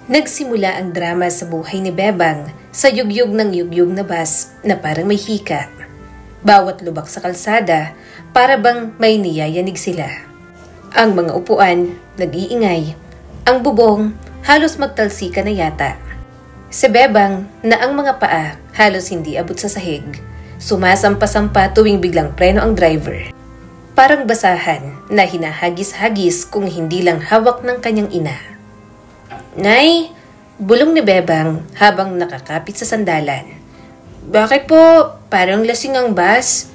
Nagsimula ang drama sa buhay ni Bebang sa yugyug ng yugyug na bus na parang may hika. Bawat lubak sa kalsada, para bang may niyayanig sila. Ang mga upuan, nag-iingay. Ang bubong, halos magtalsika na yata. Si Bebang na ang mga paa halos hindi abot sa sahig. Sumasampa-sampa tuwing biglang preno ang driver. Parang basahan na hinahagis-hagis kung hindi lang hawak ng kanyang ina. Nay, bulong ni Bebang habang nakakapit sa sandalan. Bakit po parang lasing ang bus?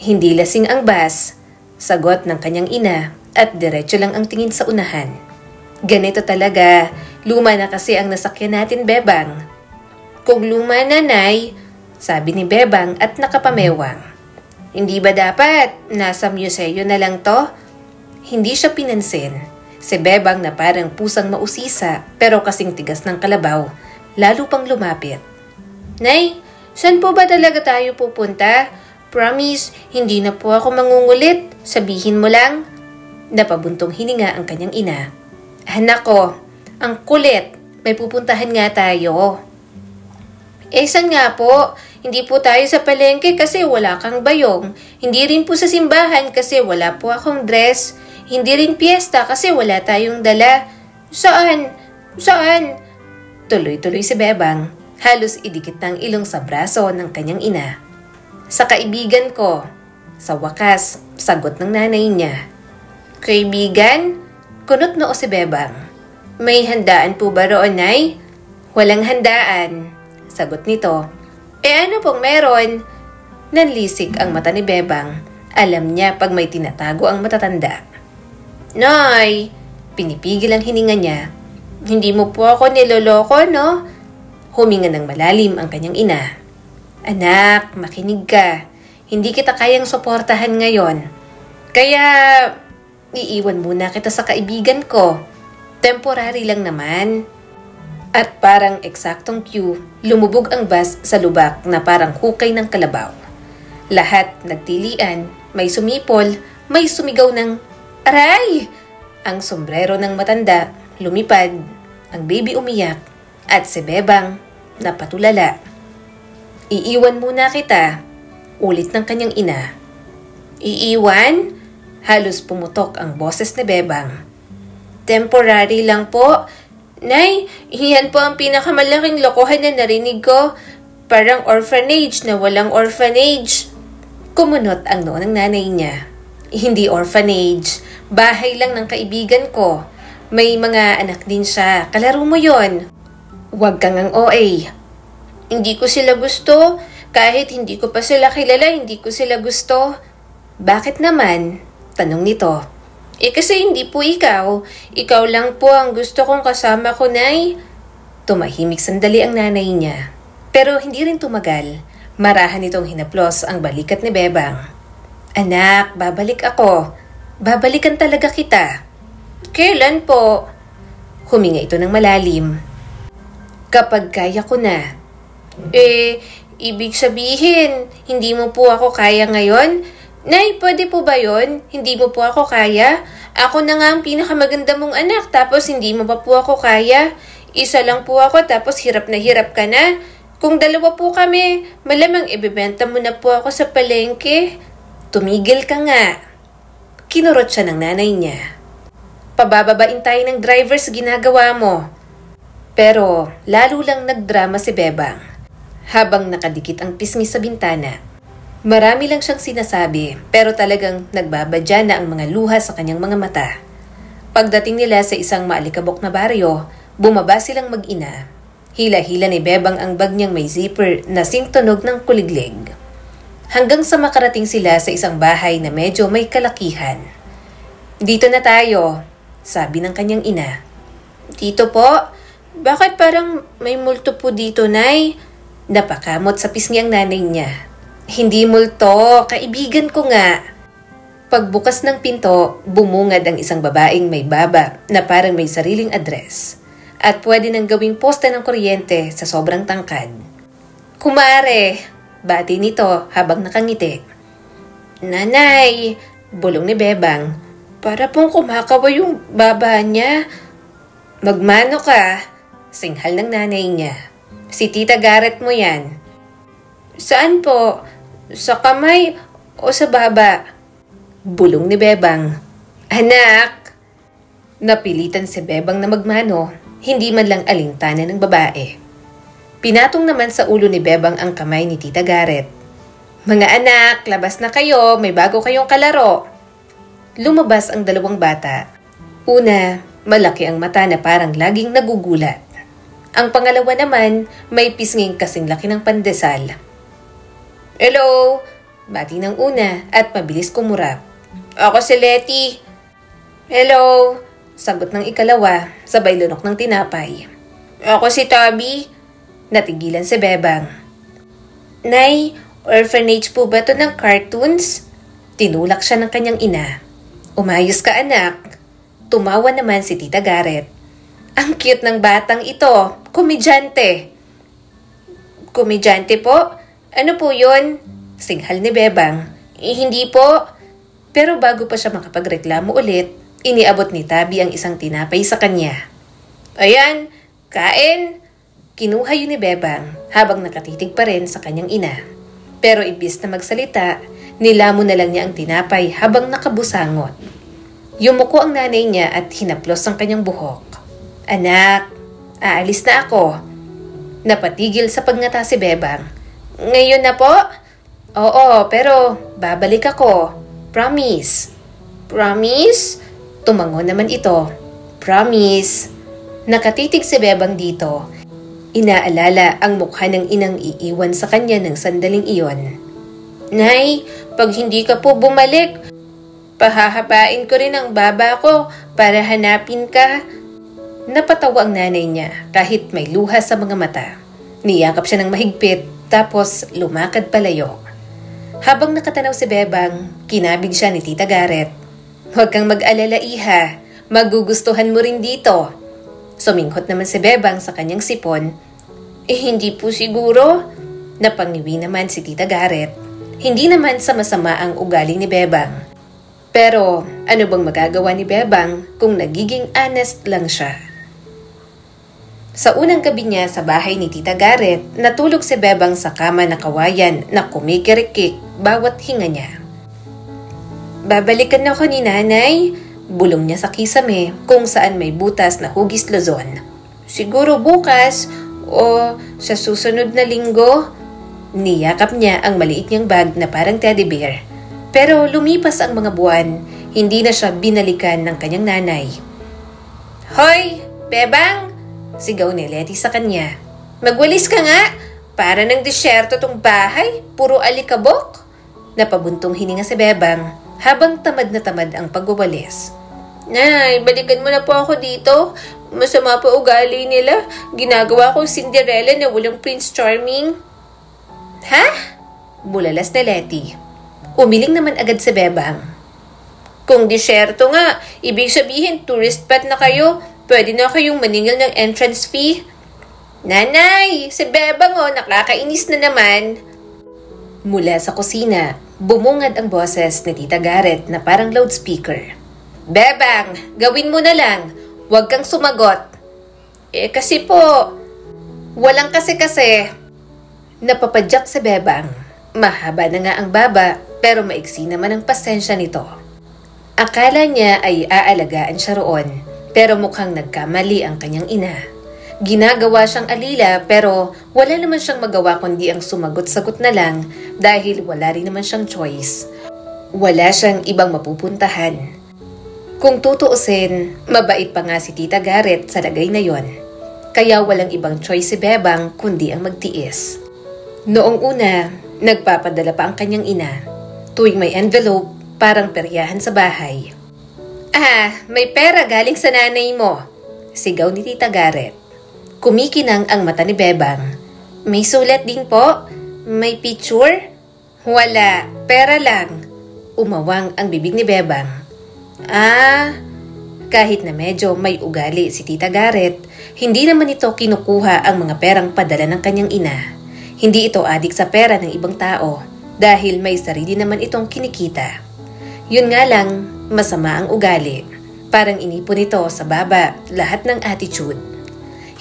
Hindi lasing ang bus, sagot ng kanyang ina at diretso lang ang tingin sa unahan. Ganito talaga, luma na kasi ang nasakyan natin, Bebang. Kung luma na, Nay, sabi ni Bebang at nakapamewang. Hindi ba dapat nasa museo na lang to? Hindi siya pinansin. Si Bebang na parang pusang mausisa pero kasing tigas ng kalabaw, lalo pang lumapit. Nay, saan po ba talaga tayo pupunta? Promise, hindi na po ako mangungulit. Sabihin mo lang. Napabuntong hininga ang kanyang ina. Anak ko, ang kulit. May pupuntahan nga tayo. Saan nga po? Hindi po tayo sa palengke kasi wala kang bayong. Hindi rin po sa simbahan kasi wala po akong dress. Hindi rin piyesta kasi wala tayong dala. Saan? Saan? Tuloy-tuloy si Bebang. Halos idikit ng ilong sa braso ng kanyang ina. Sa kaibigan ko. Sa wakas, sagot ng nanay niya. Kaibigan? Kunot noo si Bebang. May handaan po ba roon, Nay? Walang handaan, sagot nito. Ano pong meron? Nanlisik ang mata ni Bebang. Alam niya pag may tinatago ang matatanda. Nay, pinipigil ang hininga niya. Hindi mo po ako niloloko, no? Huminga ng malalim ang kanyang ina. Anak, makinig ka. Hindi kita kayang suportahan ngayon. Kaya, iiwan muna kita sa kaibigan ko. Temporary lang naman. At parang eksaktong cue, lumubog ang bus sa lubak na parang hukay ng kalabaw. Lahat nagtilian, may sumipol, may sumigaw ng aray! Ang sombrero ng matanda lumipad, ang baby umiyak, at si Bebang napatulala. Iiwan muna kita, ulit ng kanyang ina. Iiwan? Halos pumutok ang boses ni Bebang. Temporary lang po. Nay, iyan po ang pinakamalaking lokohan na narinig ko. Parang orphanage na walang orphanage. Kumunot ang noo ng nanay niya. Hindi orphanage. Bahay lang ng kaibigan ko. May mga anak din siya. Kalaro mo yon. Huwag kang ang OA. Hindi ko sila gusto. Kahit hindi ko pa sila kilala, hindi ko sila gusto. Bakit naman? Tanong nito. Kasi hindi po ikaw. Ikaw lang po ang gusto kong kasama ko, Nay. Tumahimik sandali ang nanay niya. Pero hindi rin tumagal. Marahan itong hinaplos ang balikat ni Bebang. Anak, babalik ako. Babalikan talaga kita. Kailan po? Huminga ito ng malalim. Kapag kaya ko na. Ibig sabihin, hindi mo po ako kaya ngayon? Nay, pwede po ba yon? Hindi mo po ako kaya? Ako na nga ang pinakamaganda mong anak tapos hindi mo pa po ako kaya? Isa lang po ako tapos hirap na hirap ka na? Kung dalawa po kami, malamang ibebenta mo na po ako sa palengke. Tumigil ka nga. Kinurot siya ng nanay niya. Pabababain tayo ng driver sa ginagawa mo. Pero lalo lang nagdrama si Bebang. Habang nakadikit ang pisngi sa bintana. Marami lang siyang sinasabi pero talagang nagbabadya na ang mga luha sa kanyang mga mata. Pagdating nila sa isang maalikabok na baryo, bumaba silang mag-ina. Hila-hila ni Bebang ang bag niyang may zipper na singtunog ng kuliglig. Hanggang sa makarating sila sa isang bahay na medyo may kalakihan. Dito na tayo, sabi ng kanyang ina. Dito po? Bakit parang may multo po dito, Nay? Napakamot sa pisngi ang nanay niya. Hindi multo, kaibigan ko nga. Pagbukas ng pinto, bumungad ang isang babaeng may baba na parang may sariling address. At pwede nang gawing poste ng kuryente sa sobrang tangkad. Kumare, bati nito habang nakangiti. Nanay, bulong ni Bebang. Para pong kumakaway yung baba niya. Magmano ka, Singhal ng nanay niya. Si Tita Garrett mo yan. Saan po? Sa kamay o sa baba? Bulong ni Bebang. Anak! Napilitan si Bebang na magmano, hindi man lang alintana ng babae. Pinatong naman sa ulo ni Bebang ang kamay ni Tita Garrett. Mga anak, labas na kayo, may bago kayong kalaro. Lumabas ang dalawang bata. Una, malaki ang mata na parang laging nagugulat. Ang pangalawa naman, may pisnging kasing laki ng pandesal. Hello! Bati ng una at mabilis kumurap. Ako si Letty. Hello! Sagot ng ikalawa, sabay lunok ng tinapay. Ako si Toby. Natigilan si Bebang. Nay, orphanage po ba to ng cartoons? Tinulak siya ng kanyang ina. Umayos ka anak. Tumawa naman si Tita Garrett. Ang cute ng batang ito. Komedyante. Komedyante po? Ano po yun? Singhal ni Bebang. Hindi po. Pero bago pa siya makapagreklamo ulit, iniabot ni Tabi ang isang tinapay sa kanya. Ayan, kain. Kinuha yun ni Bebang habang nakatitig pa rin sa kanyang ina. Pero ibis na magsalita, nilamon na lang niya ang tinapay habang nakabusangot. Yumuko ang nanay niya at hinaplos ang kanyang buhok. Anak, aalis na ako. Napatigil sa pagngata si Bebang. Ngayon na po? Oo, pero babalik ako. Promise. Promise? Tumango naman ito. Promise. Nakatitig si Bebang dito. Inaalala ang mukha ng inang iiwan sa kanya ng sandaling iyon. Nay, pag hindi ka po bumalik, pahahabain ko rin ang baba ko para hanapin ka. Napatawa ang nanay niya kahit may luha sa mga mata. Niyakap siya ng mahigpit tapos lumakad palayo. Habang nakatanaw si Bebang, kinabig siya ni Tita Garrett. Huwag kang mag-alala iha, magugustuhan mo rin dito. Suminghot naman si Bebang sa kanyang sipon. Hindi po siguro. Napangiwi naman si Tita Garrett. Hindi naman sama-sama ang ugali ni Bebang. Pero ano bang magagawa ni Bebang kung nagiging honest lang siya? Sa unang gabi niya sa bahay ni Tita Garrett, natulog si Bebang sa kama na kawayan na kumikirikik bawat hinga niya. Babalikan ako ni nanay. Bulong niya sa kisame kung saan may butas na hugis Luzon. Siguro bukas o sa susunod na linggo. Niyakap niya ang maliit niyang bag na parang teddy bear. Pero lumipas ang mga buwan, hindi na siya binalikan ng kanyang nanay. Hoy, Bebang! Sigaw ni Letty sa kanya. Magwalis ka nga! Para ng disyerto tong bahay, puro alikabok. Napabuntong hininga si Bebang habang tamad na tamad ang pagwawalis. Nay, balikan mo na po ako dito. Masama pa ugali nila. Ginagawa ko Cinderella na walang Prince Charming. Ha? Bulalas ni Letty. Umiling naman agad si Bebang. Kung disyerto nga, ibig sabihin tourist spot na kayo. Pwede na kayong maningil ng entrance fee. Nanay, si Bebang nakakainis na naman. Mula sa kusina, bumungad ang boses ni Tita Garrett na parang loudspeaker. Bebang, gawin mo na lang. Huwag kang sumagot. Kasi po, walang kasi. Napapadyak si Bebang. Mahaba na nga ang baba, pero maiksi naman ang pasensya nito. Akala niya ay aalagaan siya roon, pero mukhang nagkamali ang kanyang ina. Ginagawa siyang alila pero wala naman siyang magawa kundi ang sumagot-sagot na lang dahil wala rin naman siyang choice. Wala siyang ibang mapupuntahan. Kung tutuusin, mabait pa nga si Tita Garrett sa lagay na yon. Kaya walang ibang choice si Bebang kundi ang magtiis. Noong una, nagpapadala pa ang kanyang ina. Tuwing may envelope, parang peryahan sa bahay. May pera galing sa nanay mo. Sigaw ni Tita Garrett. Kumikinang ang mata ni Bebang. May sulat din po? May picture? Wala, pera lang. Umawang ang bibig ni Bebang. Kahit na medyo may ugali si Tita Garrett, hindi naman ito kinukuha ang mga perang padala ng kanyang ina. Hindi ito adik sa pera ng ibang tao dahil may sarili naman itong kinikita. Yun nga lang, masama ang ugali. Parang inipon ito sa baba lahat ng attitude.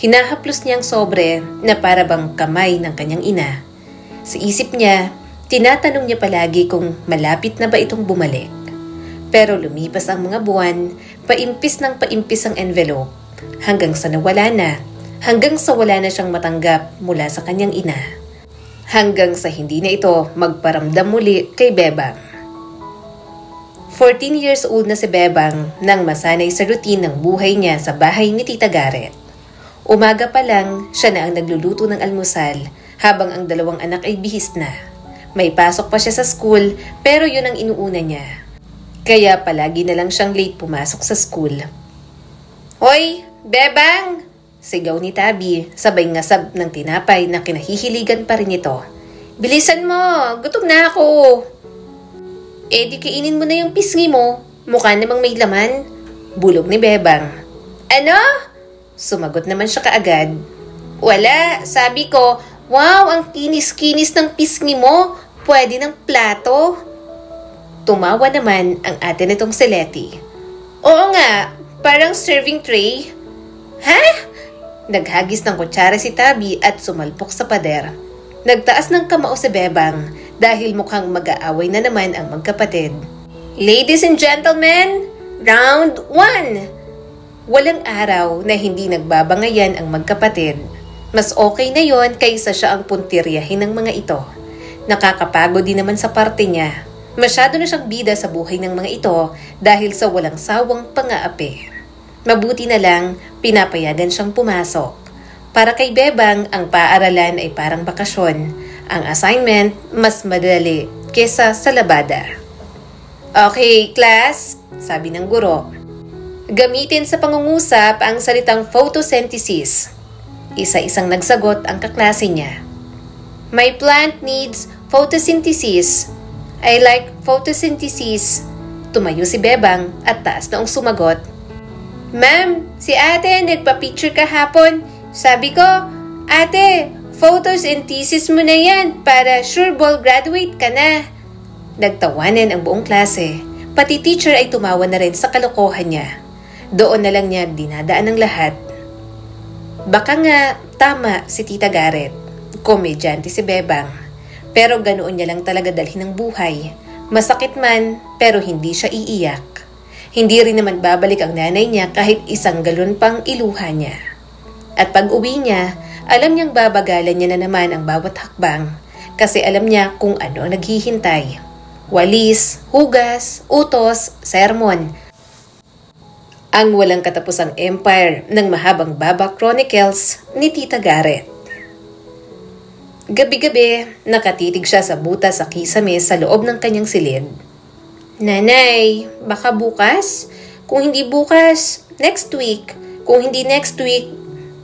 Hinahaplos niya ang sobre na para bang kamay ng kanyang ina. Sa isip niya, tinatanong niya palagi kung malapit na ba itong bumalik. Pero lumipas ang mga buwan, paimpis ng paimpis ang envelope, hanggang sa nawala na, hanggang sa wala na siyang matanggap mula sa kanyang ina. Hanggang sa hindi na ito magparamdam muli kay Bebang. 14 years old na si Bebang nang masanay sa routine ng buhay niya sa bahay ni Tita Garrett. Umaga pa lang, siya na ang nagluluto ng almusal habang ang dalawang anak ay bihis na. May pasok pa siya sa school pero yun ang inuuna niya. Kaya palagi na lang siyang late pumasok sa school. "Hoy, Bebang!" sigaw ni Tabi, sabay ngasab ng tinapay na kinahihiligan pa rin ito. "Bilisan mo, gutom na ako." "Eh di kainin mo na yung pisngi mo, mukha namang may laman," bulog ni Bebang. "Ano?" Sumagot naman siya kaagad. "Wala, sabi ko, wow, ang kinis-kinis ng pisngi mo, pwede ng plato." Tumawa naman ang ate nitong si Letty. "Oo nga, parang serving tray." "Ha?" Naghagis ng kutsara si Tabi at sumalpok sa pader. Nagtaas ng kamao si Bebang dahil mukhang mag-aaway na naman ang magkapatid. "Ladies and gentlemen, round 1! Walang araw na hindi nagbabangayan ang magkapatid. Mas okay na yon kaysa siya ang puntiryahin ng mga ito. Nakakapagod din naman sa parte niya. Masyado na siyang bida sa buhay ng mga ito dahil sa walang sawang pang-aapi. Mabuti na lang, pinapayagan siyang pumasok. Para kay Bebang, ang paaralan ay parang bakasyon. Ang assignment, mas madali kesa sa labada. "Okay, class," sabi ng guro. "Gamitin sa pangungusap ang salitang photosynthesis." Isa-isang nagsagot ang kaklase niya. "My plant needs photosynthesis. I like photosynthesis." Tumayo si Bebang at taas noong sumagot. "Ma'am, si ate nagpa-picture kahapon. Sabi ko, ate, photosynthesis mo na yan para sure ball graduate ka na." Nagtawanan ang buong klase. Pati teacher ay tumawa na rin sa kalokohan niya. Doon na lang niya dinadaan ng lahat. Baka nga tama si Tita Garrett. Komedyante si Bebang. Pero ganoon niya lang talaga dalhin ng buhay. Masakit man, pero hindi siya iiyak. Hindi rin naman babalik ang nanay niya kahit isang galon pang iluha niya. At pag uwi niya, alam niyang babagalan niya na naman ang bawat hakbang kasi alam niya kung ano ang naghihintay. Walis, hugas, utos, sermon. Ang walang katapusang empire ng mahabang Baba Chronicles ni Tita Garrett. Gabi-gabi, nakatitig siya sa butas sa kisame sa loob ng kanyang silid. "Nanay, baka bukas? Kung hindi bukas, next week. Kung hindi next week,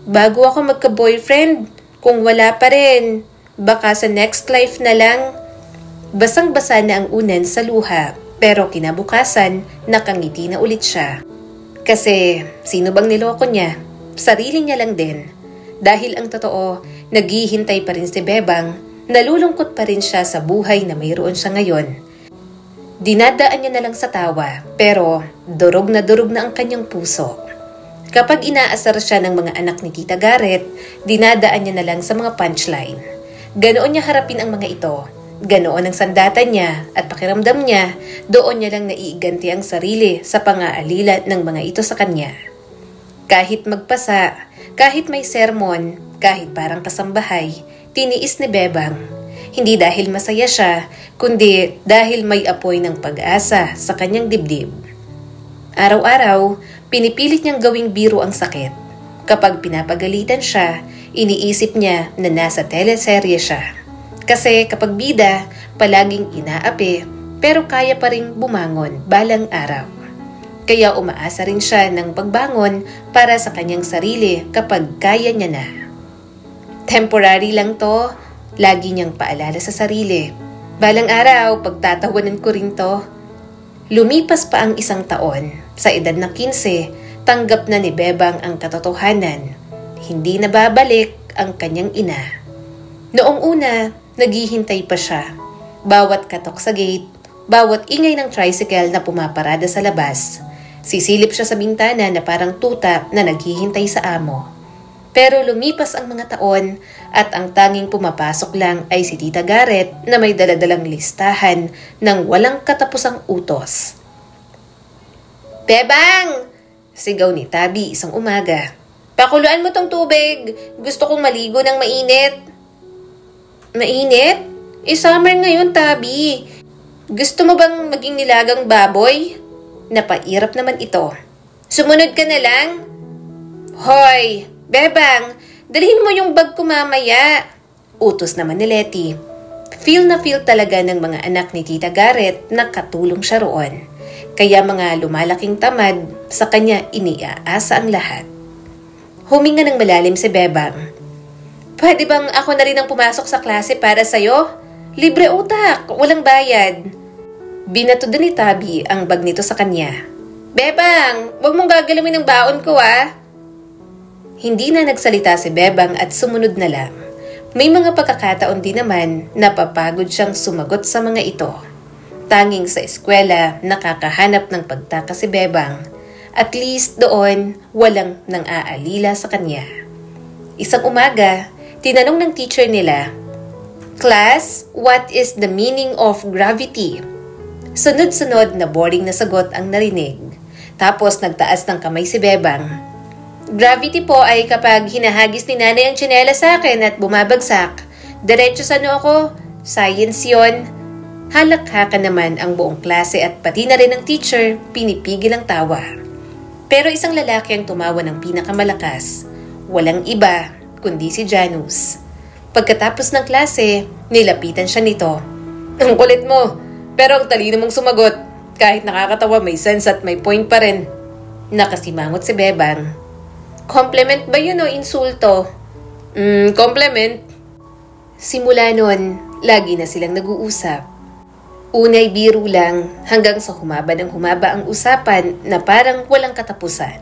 bago ako magka-boyfriend. Kung wala pa rin, baka sa next life na lang." Basang-basa na ang unan sa luha, pero kinabukasan, nakangiti na ulit siya. Kasi sino bang niloko niya? Sarili niya lang din. Dahil ang totoo, naghihintay pa rin si Bebang, nalulungkot pa rin siya sa buhay na mayroon siya ngayon. Dinadaan niya na lang sa tawa, pero durog na ang kanyang puso. Kapag inaasar siya ng mga anak ni Tita Garrett, dinadaan niya na lang sa mga punchline. Ganoon niya harapin ang mga ito. Ganoon ang sandatan niya at pakiramdam niya, doon niya lang naiiganti ang sarili sa pang-aalila ng mga ito sa kanya. Kahit magpasa, kahit may sermon, kahit parang kasambahay, tiniis ni Bebang. Hindi dahil masaya siya, kundi dahil may apoy ng pag-asa sa kanyang dibdib. Araw-araw, pinipilit niyang gawing biro ang sakit. Kapag pinapagalitan siya, iniisip niya na nasa teleserye siya. Kasi kapag bida, palaging inaapi, pero kaya pa ring bumangon balang araw. Kaya umaasa rin siya ng pagbangon para sa kanyang sarili kapag kaya niya na. Temporary lang to, lagi niyang paalala sa sarili. Balang araw, pagtatawanan ko rin to. Lumipas pa ang 1 taon. Sa edad na 15, tanggap na ni Bebang ang katotohanan. Hindi na babalik ang kanyang ina. Noong una, naghihintay pa siya. Bawat katok sa gate, bawat ingay ng tricycle na pumaparada sa labas, sisilip siya sa bintana na parang tuta na naghihintay sa amo. Pero lumipas ang mga taon at ang tanging pumapasok lang ay si Tita Garrett na may daladalang listahan ng walang katapusang utos. "Bebang!" sigaw ni Tabi isang umaga. "Pakuluan mo tong tubig. Gusto kong maligo ng mainit." "Mainit? Summer ngayon, Tabi. Gusto mo bang maging nilagang baboy?" Napairap naman ito. "Sumunod ka na lang." "Hoy, Bebang, dalhin mo yung bag ko mamaya." Utos naman ni Letty. Feel na feel talaga ng mga anak ni Tita Garrett na katulong siya roon. Kaya mga lumalaking tamad, sa kanya iniaasa ang lahat. Huminga ng malalim si Bebang. "Pwede bang ako na rin ang pumasok sa klase para sa'yo? Libre utak, walang bayad." Binato din ni Tabi ang bag nito sa kanya. "Bebang, wag mong gagalawin ng baon ko Hindi na nagsalita si Bebang at sumunod na lang. May mga pagkakataon din naman na papagod siyang sumagot sa mga ito. Tanging sa eskwela nakakahanap ng pagtaka si Bebang. At least doon walang nang aalila sa kanya. Isang umaga, tinanong ng teacher nila, "Class, what is the meaning of gravity?" Sunod-sunod na boring na sagot ang narinig. Tapos nagtaas ng kamay si Bebang. "Gravity po ay kapag hinahagis ni nanay ang tsinela sa akin at bumabagsak. Diretso sa noo ko. Science yon." Halakhakan naman ang buong klase at pati na rin ang teacher, pinipigil ang tawa. Pero isang lalaki ang tumawa ng pinakamalakas. Walang iba, kundi si Janus. Pagkatapos ng klase, nilapitan siya nito. "Ang kulit mo, pero ang talino mong sumagot. Kahit nakakatawa, may sense at may point pa rin." Nakasimangot si Bebang. "Compliment ba yun o insulto?" Compliment." Simula nun, lagi na silang nag-uusap. Unay biro lang hanggang sa humaba ang usapan na parang walang katapusan.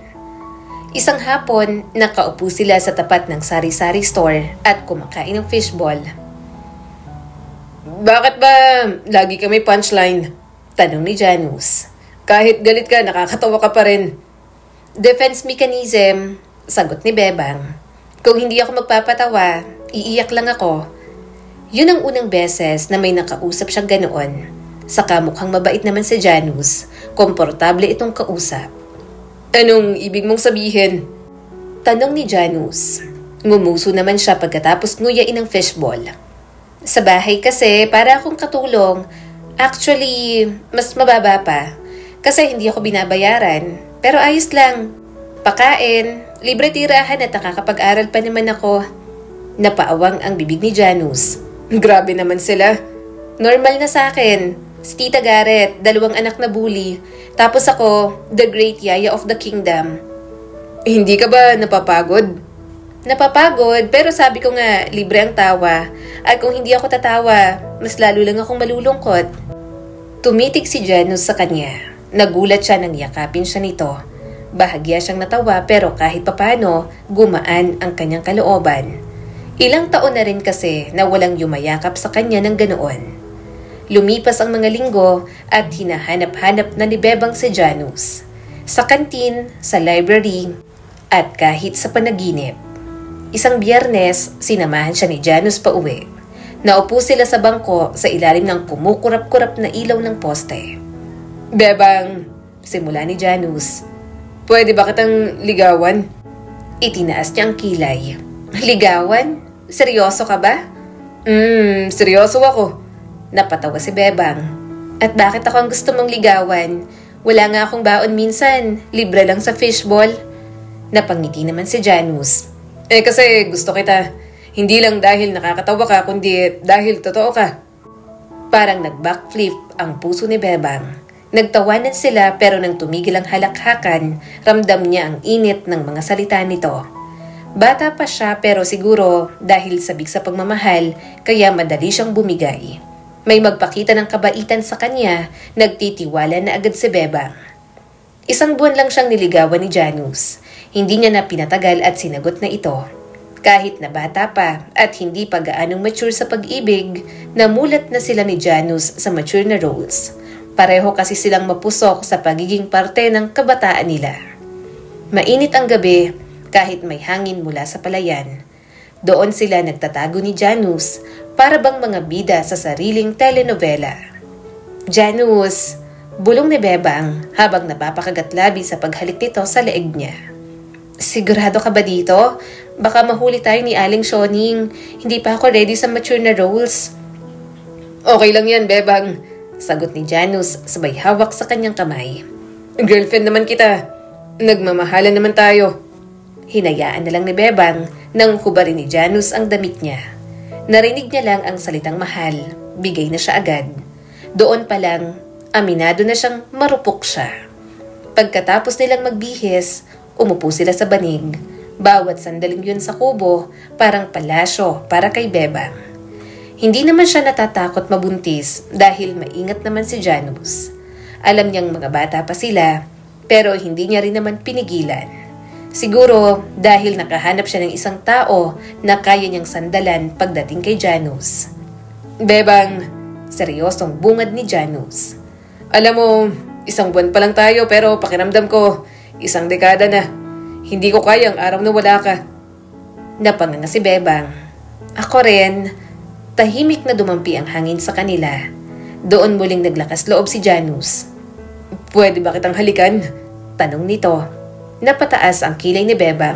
Isang hapon, nakaupo sila sa tapat ng sari-sari store at kumakain ng fishball. "Bakit ba lagi ka may punchline?" tanong ni Janus. "Kahit galit ka, nakakatawa ka pa rin." "Defense mechanism," sagot ni Bebang. "Kung hindi ako magpapatawa, iiyak lang ako." Yun ang unang beses na may nakausap siyang ganoon. Saka mukhang mabait naman si Janus. Komportable itong kausap. "Anong ibig mong sabihin?" tanong ni Janus. Ngumuso naman siya pagkatapos nguyain ang fishball. "Sa bahay kasi, para akong katulong. Actually, mas mababa pa. Kasi hindi ako binabayaran. Pero ayos lang. Pakain, libre tirahan at nakakapag-aral pa naman ako." Napaawang ang bibig ni Janus. "Grabe naman sila. Normal na sa akin. Si Tita Garrett, 2 anak na bully. Tapos ako, the great yaya of the kingdom." "Hindi ka ba napapagod?" "Napapagod, pero sabi ko nga, libre ang tawa. At kung hindi ako tatawa, mas lalo lang akong malulungkot." Tumitig si Janus sa kanya. Nagulat siya nang yakapin siya nito. Bahagya siyang natawa pero kahit papano, gumaan ang kanyang kalooban. Ilang taon na rin kasi na walang yumayakap sa kanya ng ganoon. Lumipas ang mga linggo at hinahanap-hanap na ni Bebang si Janus. Sa kantin, sa library, at kahit sa panaginip. Isang Biyernes, sinamahan siya ni Janus pa uwi. Naupo sila sa bangko sa ilalim ng kumukurap-kurap na ilaw ng poste. "Bebang," simula ni Janus, "pwede ba kitang ligawan?" Itinaas niya ang kilay. "Ligawan? Seryoso ka ba?" Seryoso ako." Napatawa si Bebang. "At bakit ako ang gusto mong ligawan? Wala nga akong baon minsan. Libre lang sa fishball." Napangiti naman si Janus. Kasi gusto kita. Hindi lang dahil nakakatawa ka, kundi dahil totoo ka." Parang nag-backflip ang puso ni Bebang. Nagtawanan sila pero nang tumigil ang halakhakan, ramdam niya ang init ng mga salita nito. Bata pa siya pero siguro dahil sabik sa pagmamahal, kaya madali siyang bumigay. May magpakita ng kabaitan sa kanya, nagtitiwala na agad si Bebang. 1 buwan lang siyang niligawan ni Janus. Hindi niya na pinatagal at sinagot na ito. Kahit na bata pa at hindi pa gaanong mature sa pag-ibig, namulat na sila ni Janus sa mature na roles. Pareho kasi silang mapusok sa pagiging parte ng kabataan nila. Mainit ang gabi, kahit may hangin mula sa palayan. Doon sila nagtatago ni Janus para bang mga bida sa sariling telenovela. "Janus," bulong ni Bebang habang napapakagat-labi sa paghalik nito sa leeg niya. "Sigurado ka ba dito? Baka mahuli tayo ni Aling Shoning. Hindi pa ako ready sa mature na roles." "Okay lang yan, Bebang," sagot ni Janus sabay hawak sa kanyang kamay. "Girlfriend naman kita. Nagmamahalan naman tayo." Hinayaan na lang ni Bebang nang hubarin ni Janus ang damit niya. Narinig niya lang ang salitang mahal. Bigay na siya agad. Doon pa lang, aminado na siyang marupok siya. Pagkatapos nilang magbihis, umupo sila sa banig. Bawat sandaling yun sa kubo, parang palasyo para kay Bebang. Hindi naman siya natatakot mabuntis dahil maingat naman si Janus. Alam niyang mga bata pa sila, pero hindi niya rin naman pinigilan. Siguro dahil nakahanap siya ng isang tao na kaya niyang sandalan pagdating kay Janus. "Bebang," seryosong bungad ni Janus. "Alam mo, 1 buwan pa lang tayo pero pakiramdam ko, 1 dekada na. Hindi ko kayang araw na wala ka." Napanganga si Bebang. Ako rin. Tahimik na dumampi ang hangin sa kanila. Doon muling naglakas loob si Janus. "Pwede ba kitang halikan?" tanong nito. Napataas ang kilay ni Bebang.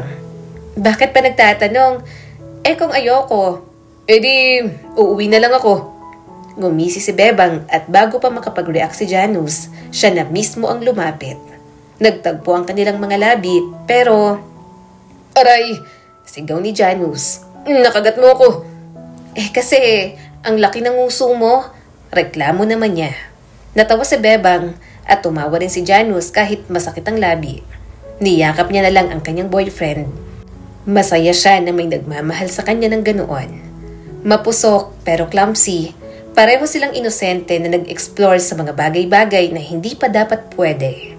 "Bakit pa nagtatanong? Kung ayoko." "Di, uuwi na lang ako." Ngumisi si Bebang at bago pa makapag-react si Janus, siya na mismo ang lumapit. Nagtagpo ang kanilang mga labi, pero... "Aray!" sigaw ni Janus. "Nakagat mo ako." Kasi, ang laki ng nguso mo. Reklamo naman niya. Natawa si Bebang at tumawa rin si Janus kahit masakit ang labi. Niyakap niya na lang ang kanyang boyfriend. Masaya siya na may nagmamahal sa kanya ng ganoon. Mapusok pero clumsy, pareho silang inosente na nag-explore sa mga bagay-bagay na hindi pa dapat pwede.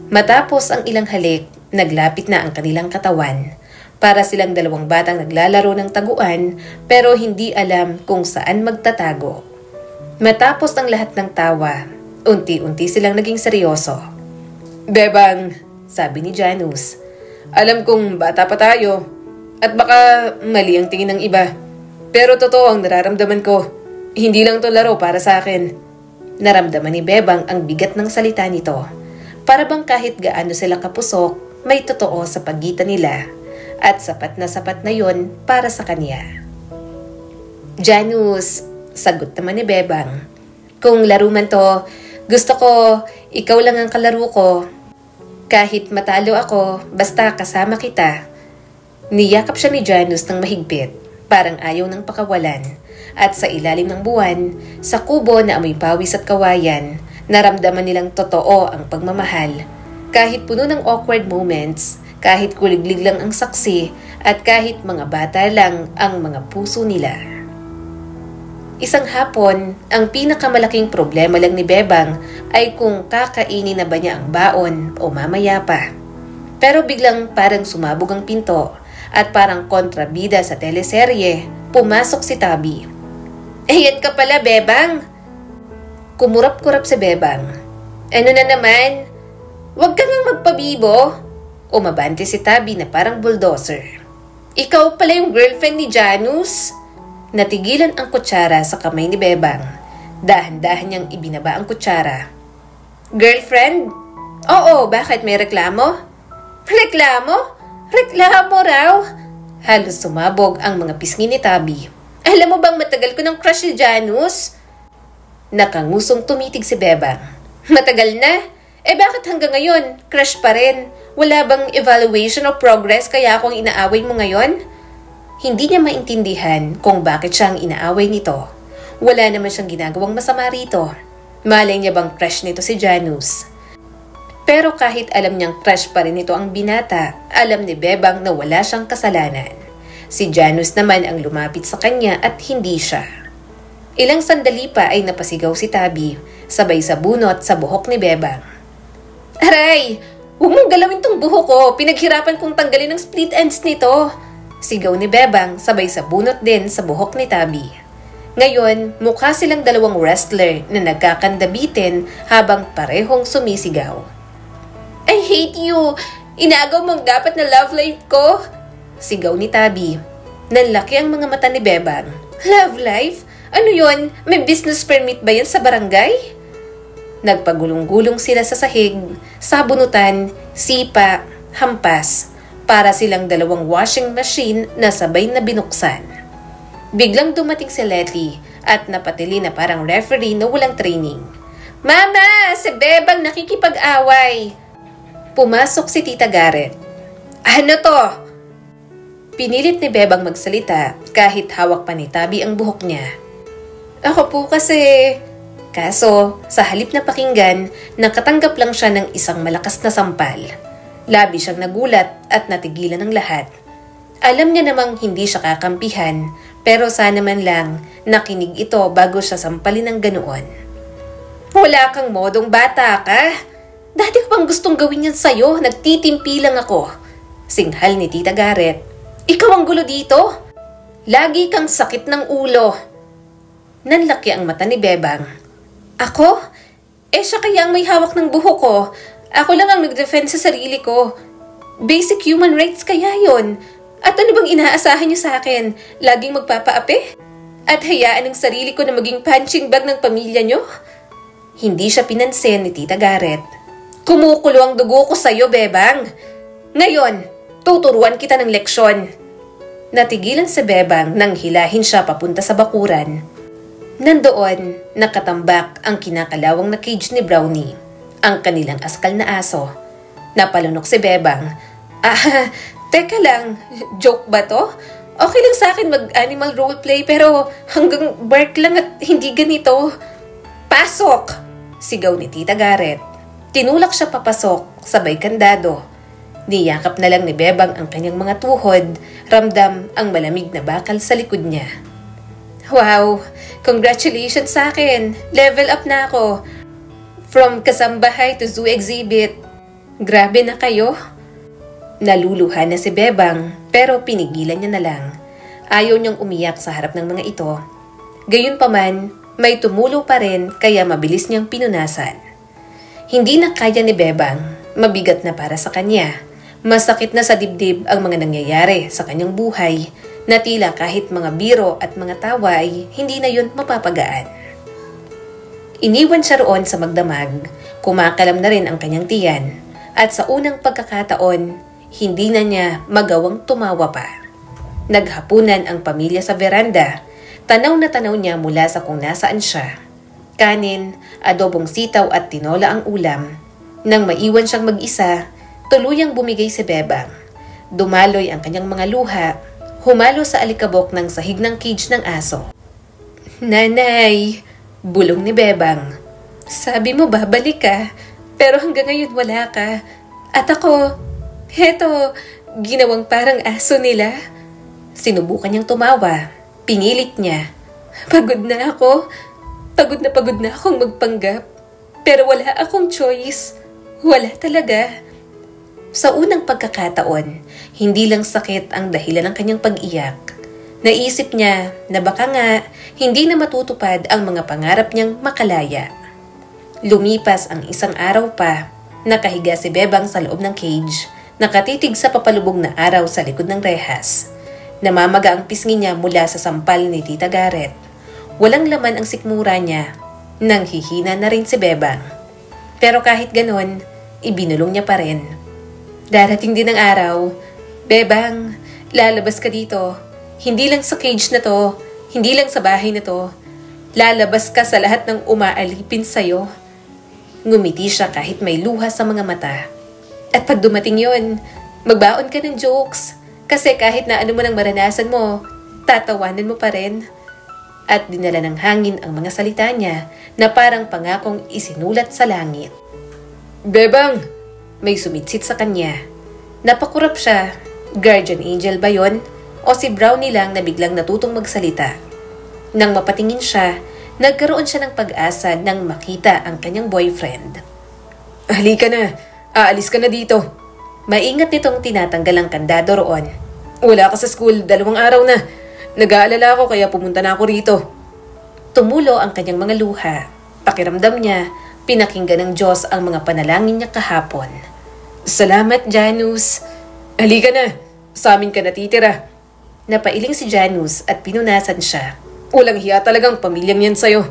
Matapos ang ilang halik, naglapit na ang kanilang katawan. Para silang dalawang batang naglalaro ng taguan pero hindi alam kung saan magtatago. Matapos ang lahat ng tawa, unti-unti silang naging seryoso. "Bebang," sabi ni Janus. "Alam kong bata pa tayo at baka mali ang tingin ng iba. Pero totoo ang nararamdaman ko. Hindi lang to laro para sa akin." Naramdaman ni Bebang ang bigat ng salita nito. Para bang kahit gaano sila kapusok, may totoo sa pagitan nila. At sapat na yon para sa kanya. "Janus," sagot naman ni Bebang. "Kung laro man to, gusto ko ikaw lang ang kalaro ko. Kahit matalo ako, basta kasama kita." Niyakap siya ni Janus ng mahigpit, parang ayaw ng pakawalan. At sa ilalim ng buwan, sa kubo na amoy pawis at kawayan, naramdaman nilang totoo ang pagmamahal. Kahit puno ng awkward moments, kahit kuliglig lang ang saksi, at kahit mga bata lang ang mga puso nila. Isang hapon, ang pinakamalaking problema lang ni Bebang ay kung kakainin na ba niya ang baon o mamaya pa. Pero biglang parang sumabog ang pinto at parang kontrabida sa teleserye, pumasok si Tabi. "Ayan ka pala, Bebang!" Kumurap-kurap si Bebang. "Ano na naman? Huwag ka nang magpabibo!" Umabante si Tabi na parang bulldozer. "Ikaw pala yung girlfriend ni Janus?" Natigilan ang kutsara sa kamay ni Bebang. Dahan-dahan niyang ibinaba ang kutsara. "Girlfriend? Oo, bakit may reklamo?" "Reklamo? Reklamo raw?" Halos sumabog ang mga pisngi ni Tabi. "Alam mo bang matagal ko ng crush si Janus?" Nakangusong tumitig si Bebang. "Matagal na? Bakit hanggang ngayon, crush pa rin? Wala bang evaluation o progress kaya akong inaaway mo ngayon?" Hindi niya maintindihan kung bakit siya ang inaaway nito. Wala naman siyang ginagawang masama rito. Malay niya bang crush nito si Janus? Pero kahit alam niyang crush pa rin ito ang binata, alam ni Bebang na wala siyang kasalanan. Si Janus naman ang lumapit sa kanya at hindi siya. Ilang sandali pa ay napasigaw si Tabi, sabay sa bunot sa buhok ni Bebang. "Aray! Huwag mong galawin tong buhok ko. Pinaghirapan kong tanggalin ang split ends nito." Sigaw ni Bebang sabay sa bunot din sa buhok ni Tabi. Ngayon, mukha silang dalawang wrestler na nagkakandabitin habang parehong sumisigaw. "I hate you! Inagaw mong dapat na love life ko? Sigaw ni Tabi. Nanlaki ang mga mata ni Bebang. Love life? Ano yon? May business permit ba yan sa barangay? Nagpagulong-gulong sila sa sahig, sabunutan, sipa, hampas, para silang dalawang washing machine na sabay na binuksan. Biglang dumating si Letty at napatili na parang referee na walang training. Mama! Si Bebang nakikipag-away! Pumasok si Tita Garrett. Ano to? Pinilit ni Bebang magsalita kahit hawak pa ni Tabi ang buhok niya. Ako po kasi... Kaso, sa halip na pakinggan, nakatanggap lang siya ng isang malakas na sampal. Labi siyang nagulat at natigilan ng lahat. Alam niya namang hindi siya kakampihan, pero sana man lang nakinig ito bago siya sampalin ng ganoon. Wala kang modong bata ka? Dati ko pang gustong gawin yan sa'yo, nagtitimpi lang ako. Singhal ni Tita Garrett. Ikaw ang gulo dito? Lagi kang sakit ng ulo. Nanlaki ang mata ni Bebang. Ako? Siya kaya ang may hawak ng buhok ko. Ako lang ang nag-defend sa sarili ko. Basic human rights kaya yon. At ano bang inaasahan niyo sa akin? Laging magpapaapi? At hayaan ang sarili ko na maging punching bag ng pamilya niyo? Hindi siya pinansin ni Tita Garrett. Kumukulo ang dugo ko sa'yo, Bebang. Ngayon, tuturuan kita ng leksyon. Natigilan si Bebang nang hilahin siya papunta sa bakuran. Nandoon, nakatambak ang kinakalawang na cage ni Brownie, ang kanilang askal na aso. Napalunok si Bebang. Teka lang, joke ba to? Okay lang sa akin mag-animal roleplay pero hanggang bark lang at hindi ganito. Pasok! Sigaw ni Tita Garrett. Tinulak siya papasok, sabay kandado. Niyakap na lang ni Bebang ang kanyang mga tuhod, ramdam ang malamig na bakal sa likod niya. Wow! Congratulations sa akin! Level up na ako! From kasambahay to zoo exhibit. Grabe na kayo! Naluluhan na si Bebang pero pinigilan niya na lang. Ayaw niyang umiyak sa harap ng mga ito. Gayunpaman, may tumulo pa rin kaya mabilis niyang pinunasan. Hindi na kaya ni Bebang, mabigat na para sa kanya. Masakit na sa dibdib ang mga nangyayari sa kanyang buhay na tila kahit mga biro at mga tawa ay hindi na yun mapapagaan. Iniwan siya roon sa magdamag, kumakalam na rin ang kanyang tiyan, at sa unang pagkakataon, hindi na niya magawang tumawa pa. Naghapunan ang pamilya sa veranda, tanaw na tanaw niya mula sa kung nasaan siya. Kanin, adobong sitaw at tinola ang ulam. Nang maiwan siyang mag-isa, tuluyang bumigay si Bebang. Dumaloy ang kanyang mga luha, humalo sa alikabok ng sahig ng cage ng aso. Nanay! Bulong ni Bebang. Sabi mo babalik ka, pero hanggang ngayon wala ka. At ako, heto, ginawang parang aso nila. Sinubukan niyang tumawa. Pinilit niya. Pagod na ako. Pagod na akong magpanggap. Pero wala akong choice. Wala talaga. Sa unang pagkakataon, hindi lang sakit ang dahilan ng kanyang pag-iyak. Naisip niya na baka nga hindi na matutupad ang mga pangarap niyang makalaya. Lumipas ang isang araw pa, nakahiga si Bebang sa loob ng cage, nakatitig sa papalubog na araw sa likod ng rehas. Namamaga ang pisngi niya mula sa sampal ni Tita Garrett. Walang laman ang sikmura niya, nang hihina na rin si Bebang. Pero kahit ganon, ibinulong niya pa rin. Darating din ang araw. Bebang, lalabas ka dito. Hindi lang sa cage na to, hindi lang sa bahay na to. Lalabas ka sa lahat ng umaalipin sa'yo. Ngumiti siya kahit may luha sa mga mata. At pag dumating yon, magbaon ka ng jokes. Kasi kahit na ano mo nang maranasan mo, tatawanan mo pa rin. At dinala ng hangin ang mga salita niya na parang pangakong isinulat sa langit. Bebang! May sumitsit sa kanya. Napakurap siya. Guardian angel ba yon? O si Brownie lang na biglang natutong magsalita? Nang mapatingin siya, nagkaroon siya ng pag-asa nang makita ang kanyang boyfriend. Halika na. Aalis ka na dito. Maingat nitong tinatanggal ang kandado roon. Wala ka sa school, 2 araw na. Nag-aalala ako kaya pumunta na ako rito. Tumulo ang kanyang mga luha. Pakiramdam niya, pinakinggan ng Diyos ang mga panalangin niya kahapon. Salamat, Janus. Halika na. Sa amin ka natitira. Napailing si Janus at pinunasan siya. Walang hiya talagang pamilyang yan sa'yo.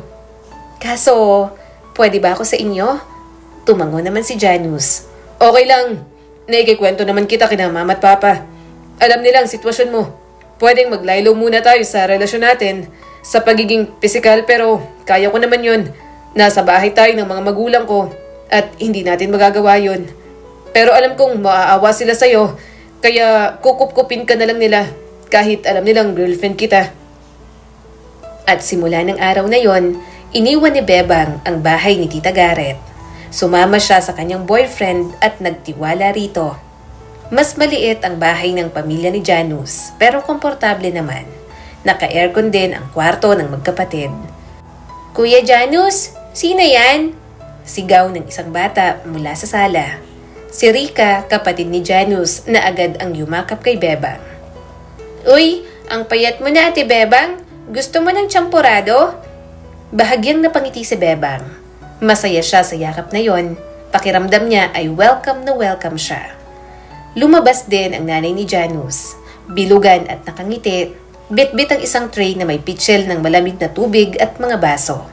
Kaso, pwede ba ako sa inyo? Tumango naman si Janus. Okay lang. Naikikwento naman kita kina mama at papa. Alam nila ang sitwasyon mo. Pwedeng maglaylo muna tayo sa relasyon natin. Sa pagiging pisikal pero kaya ko naman yun. Nasa bahay tayo ng mga magulang ko at hindi natin magagawa yun. Pero alam kong maaawa sila sa'yo, kaya kukup-kupin ka na lang nila kahit alam nilang girlfriend kita. At simula ng araw na yon, iniwan ni Bebang ang bahay ni Tita Garrett. Sumama siya sa kanyang boyfriend at nagtiwala rito. Mas maliit ang bahay ng pamilya ni Janus, pero komportable naman. Naka-aircon din ang kwarto ng magkapatid. "Kuya Janus, sino yan?" Sigaw ng isang bata mula sa sala. Si Rika, kapatid ni Janus, na agad ang yumakap kay Bebang. "Uy, ang payat mo na, Ate Bebang. Gusto mo ng champurado?" Bahagyang napangiti si Bebang. Masaya siya sa yakap na yon. Pakiramdam niya ay welcome na welcome siya. Lumabas din ang nanay ni Janus. Bilugan at nakangiti, bit-bit ang isang tray na may pitchel ng malamig na tubig at mga baso.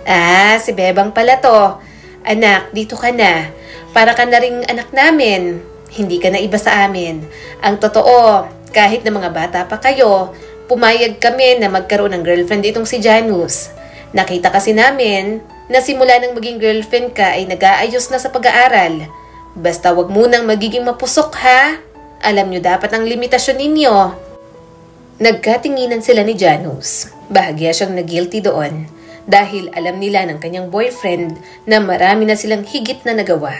"Ah, si Bebang pala to. Anak, dito ka na. Para ka na ring anak namin. Hindi ka na iba sa amin. Ang totoo, kahit na mga bata pa kayo, pumayag kami na magkaroon ng girlfriend itong si Janus. Nakita kasi namin na simula nang maging girlfriend ka ay nag-aayos na sa pag-aaral. Basta wag munang magiging mapusok ha. Alam nyo dapat ang limitasyon ninyo." Nagkatinginan sila ni Janus. Bahagya siyang na-guilty doon dahil alam nila ng kanyang boyfriend na marami na silang higit na nagawa.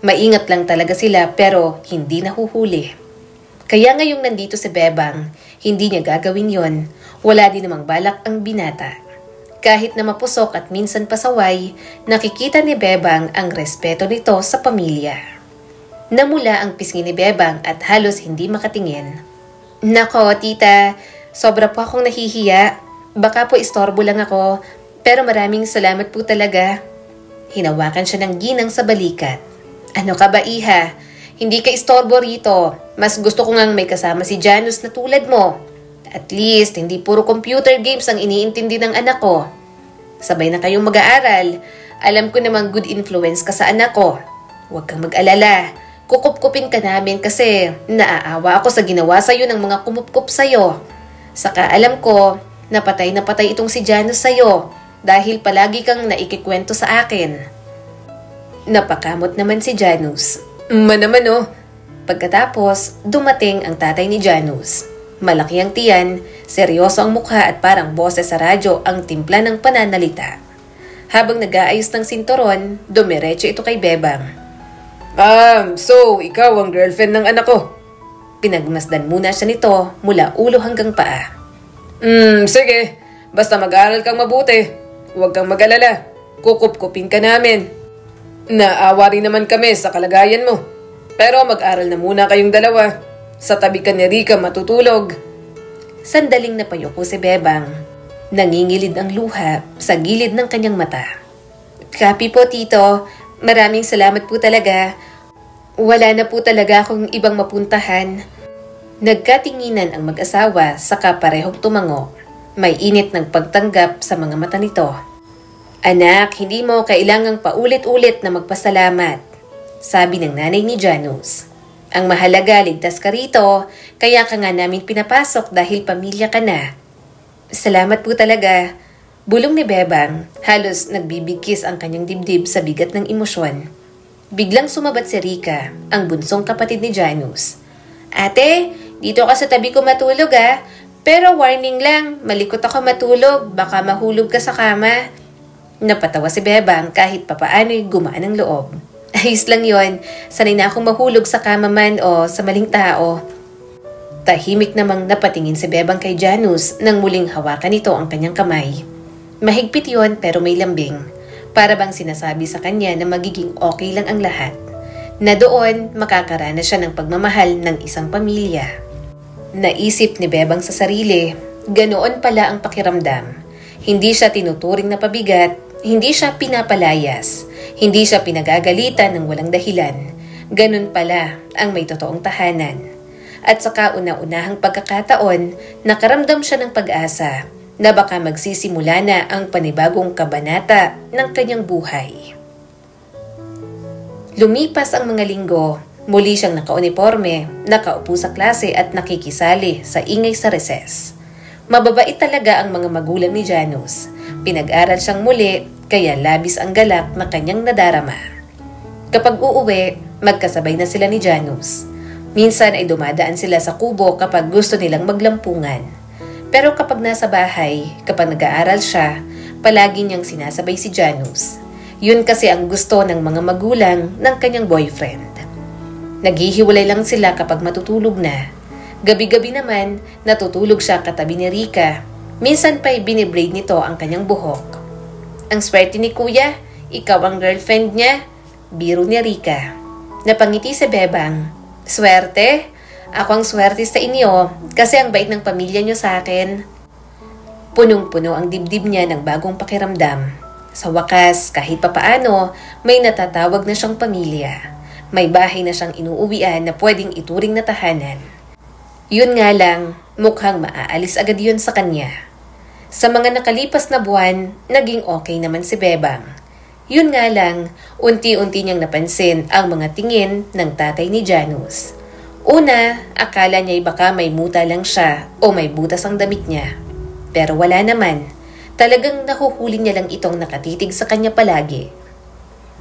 Maingat lang talaga sila pero hindi nahuhuli. Kaya ngayong nandito si Bebang, hindi niya gagawin yon. Wala din namang balak ang binata. Kahit na mapusok at minsan pasaway, nakikita ni Bebang ang respeto nito sa pamilya. Namula ang pisngi ni Bebang at halos hindi makatingin. "Nako, tita, sobra po akong nahihiya. Baka po istorbo lang ako, pero maraming salamat po talaga." Hinawakan siya ng ginang sa balikat. "Ano ka ba, iha? Hindi ka istorbo rito. Mas gusto ko ngang may kasama si Janus na tulad mo. At least, hindi puro computer games ang iniintindi ng anak ko. Sabay na kayong mag-aaral. Alam ko namang good influence ka sa anak ko. Huwag kang mag-alala. Kukup-kupin ka namin kasi naaawa ako sa ginawa sa'yo ng mga kumup-kup sa'yo. Saka alam ko, napatay na patay itong si Janus sa'yo dahil palagi kang naikikwento sa akin." Napakamot naman si Janus. Naman oh. Pagkatapos, dumating ang tatay ni Janus. Malaki ang tiyan, seryoso ang mukha at parang boses sa radyo ang timpla ng pananalita. Habang nag-aayos ng sinturon, dumiretso ito kay Bebang. So ikaw ang girlfriend ng anak ko." Pinagmasdan muna siya nito mula ulo hanggang paa. Sige. Basta mag-aaral kang mabuti. Huwag kang mag-alala. Kukup-kupin ka namin. Naawa rin naman kami sa kalagayan mo. Pero mag-aral na muna kayong dalawa. Sa tabi ka ni Rika matutulog." Sandaling napayuko si Bebang. Nangingilid ang luha sa gilid ng kanyang mata. "Copy po, tito. Maraming salamat po talaga. Wala na po talaga akong ibang mapuntahan." Nagkatinginan ang mag-asawa saka parehong tumango. May init ng pagtanggap sa mga mata nito. "Anak, hindi mo kailangang paulit-ulit na magpasalamat," sabi ng nanay ni Janus. "Ang mahalaga, ligtas ka rito, kaya ka nga namin pinapasok dahil pamilya ka na." "Salamat po talaga." Bulong ni Bebang, halos nagbibigkis ang kanyang dibdib sa bigat ng emosyon. Biglang sumabat si Rika, ang bunsong kapatid ni Janus. "Ate, dito ka sa tabi ko matulog ah. Pero warning lang, malikot ako matulog, baka mahulog ka sa kama." Napatawa si Bebang kahit papaano'y gumaan ang loob. "Ayos lang yon. Sanay na akong mahulog sa kama man o sa maling tao." Tahimik namang napatingin si Bebang kay Janus nang muling hawakan nito ang kanyang kamay. Mahigpit yon pero may lambing. Para bang sinasabi sa kanya na magiging okay lang ang lahat. Na doon makakaranas siya ng pagmamahal ng isang pamilya. Naisip ni Bebang sa sarili, ganoon pala ang pakiramdam. Hindi siya tinuturing na pabigat, hindi siya pinapalayas, hindi siya pinagagalitan ng walang dahilan. Ganun pala ang may totoong tahanan. At sa kauna-unahang pagkakataon, nakaramdam siya ng pag-asa na baka magsisimula na ang panibagong kabanata ng kanyang buhay. Lumipas ang mga linggo, muli siyang nakauniforme, nakaupo sa klase at nakikisali sa ingay sa recess. Mababait talaga ang mga magulang ni Janus. Pinag-aral siyang muli, kaya labis ang galak na kanyang nadarama. Kapag uuwi, magkasabay na sila ni Janus. Minsan ay dumadaan sila sa kubo kapag gusto nilang maglampungan. Pero kapag nasa bahay, kapag nag-aaral siya, palagi niyang sinasabay si Janus. Yun kasi ang gusto ng mga magulang ng kanyang boyfriend. Naghihiwalay lang sila kapag matutulog na. Gabi-gabi naman, natutulog siya katabi ni Rika. Minsan pa'y binibraid nito ang kanyang buhok. Ang swerte ni Kuya, ikaw ang girlfriend niya, biro ni Rika. Napangiti si Bebang. Swerte? Ako ang swerte sa inyo kasi ang bait ng pamilya niyo sa akin. Punong-puno ang dibdib niya ng bagong pakiramdam. Sa wakas, kahit papaano, may natatawag na siyang pamilya. May bahay na siyang inuuwian na pwedeng ituring na tahanan. Yun nga lang, mukhang maaalis agad yun sa kanya. Sa mga nakalipas na buwan, naging okay naman si Bebang. Yun nga lang, unti-unti niyang napansin ang mga tingin ng tatay ni Janus. Una, akala niya'y baka may muta lang siya o may butas ang damit niya. Pero wala naman. Talagang nahuhuli niya lang itong nakatitig sa kanya palagi.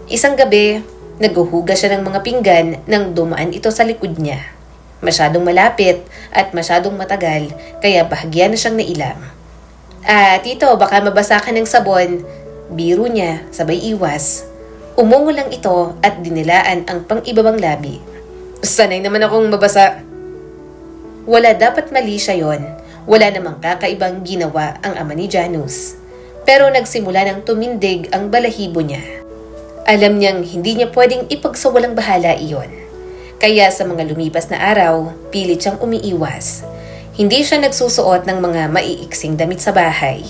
Isang gabi, naghuhugas siya ng mga pinggan nang dumaan ito sa likod niya. Masyadong malapit at masyadong matagal kaya bahagya na siyang nailam. Tito, baka mabasa ka ng sabon. Biro niya, sabay iwas. Umungo lang ito at dinilaan ang pang-ibabang labi. Sanay naman akong mabasa. Wala dapat mali siya yon. Wala namang kakaibang ginawa ang ama ni Janus. Pero nagsimula ng tumindig ang balahibo niya. Alam niyang hindi niya pwedeng ipagsawalang bahala iyon. Kaya sa mga lumipas na araw, pilit siyang umiiwas. Hindi siya nagsusuot ng mga maiiksing damit sa bahay.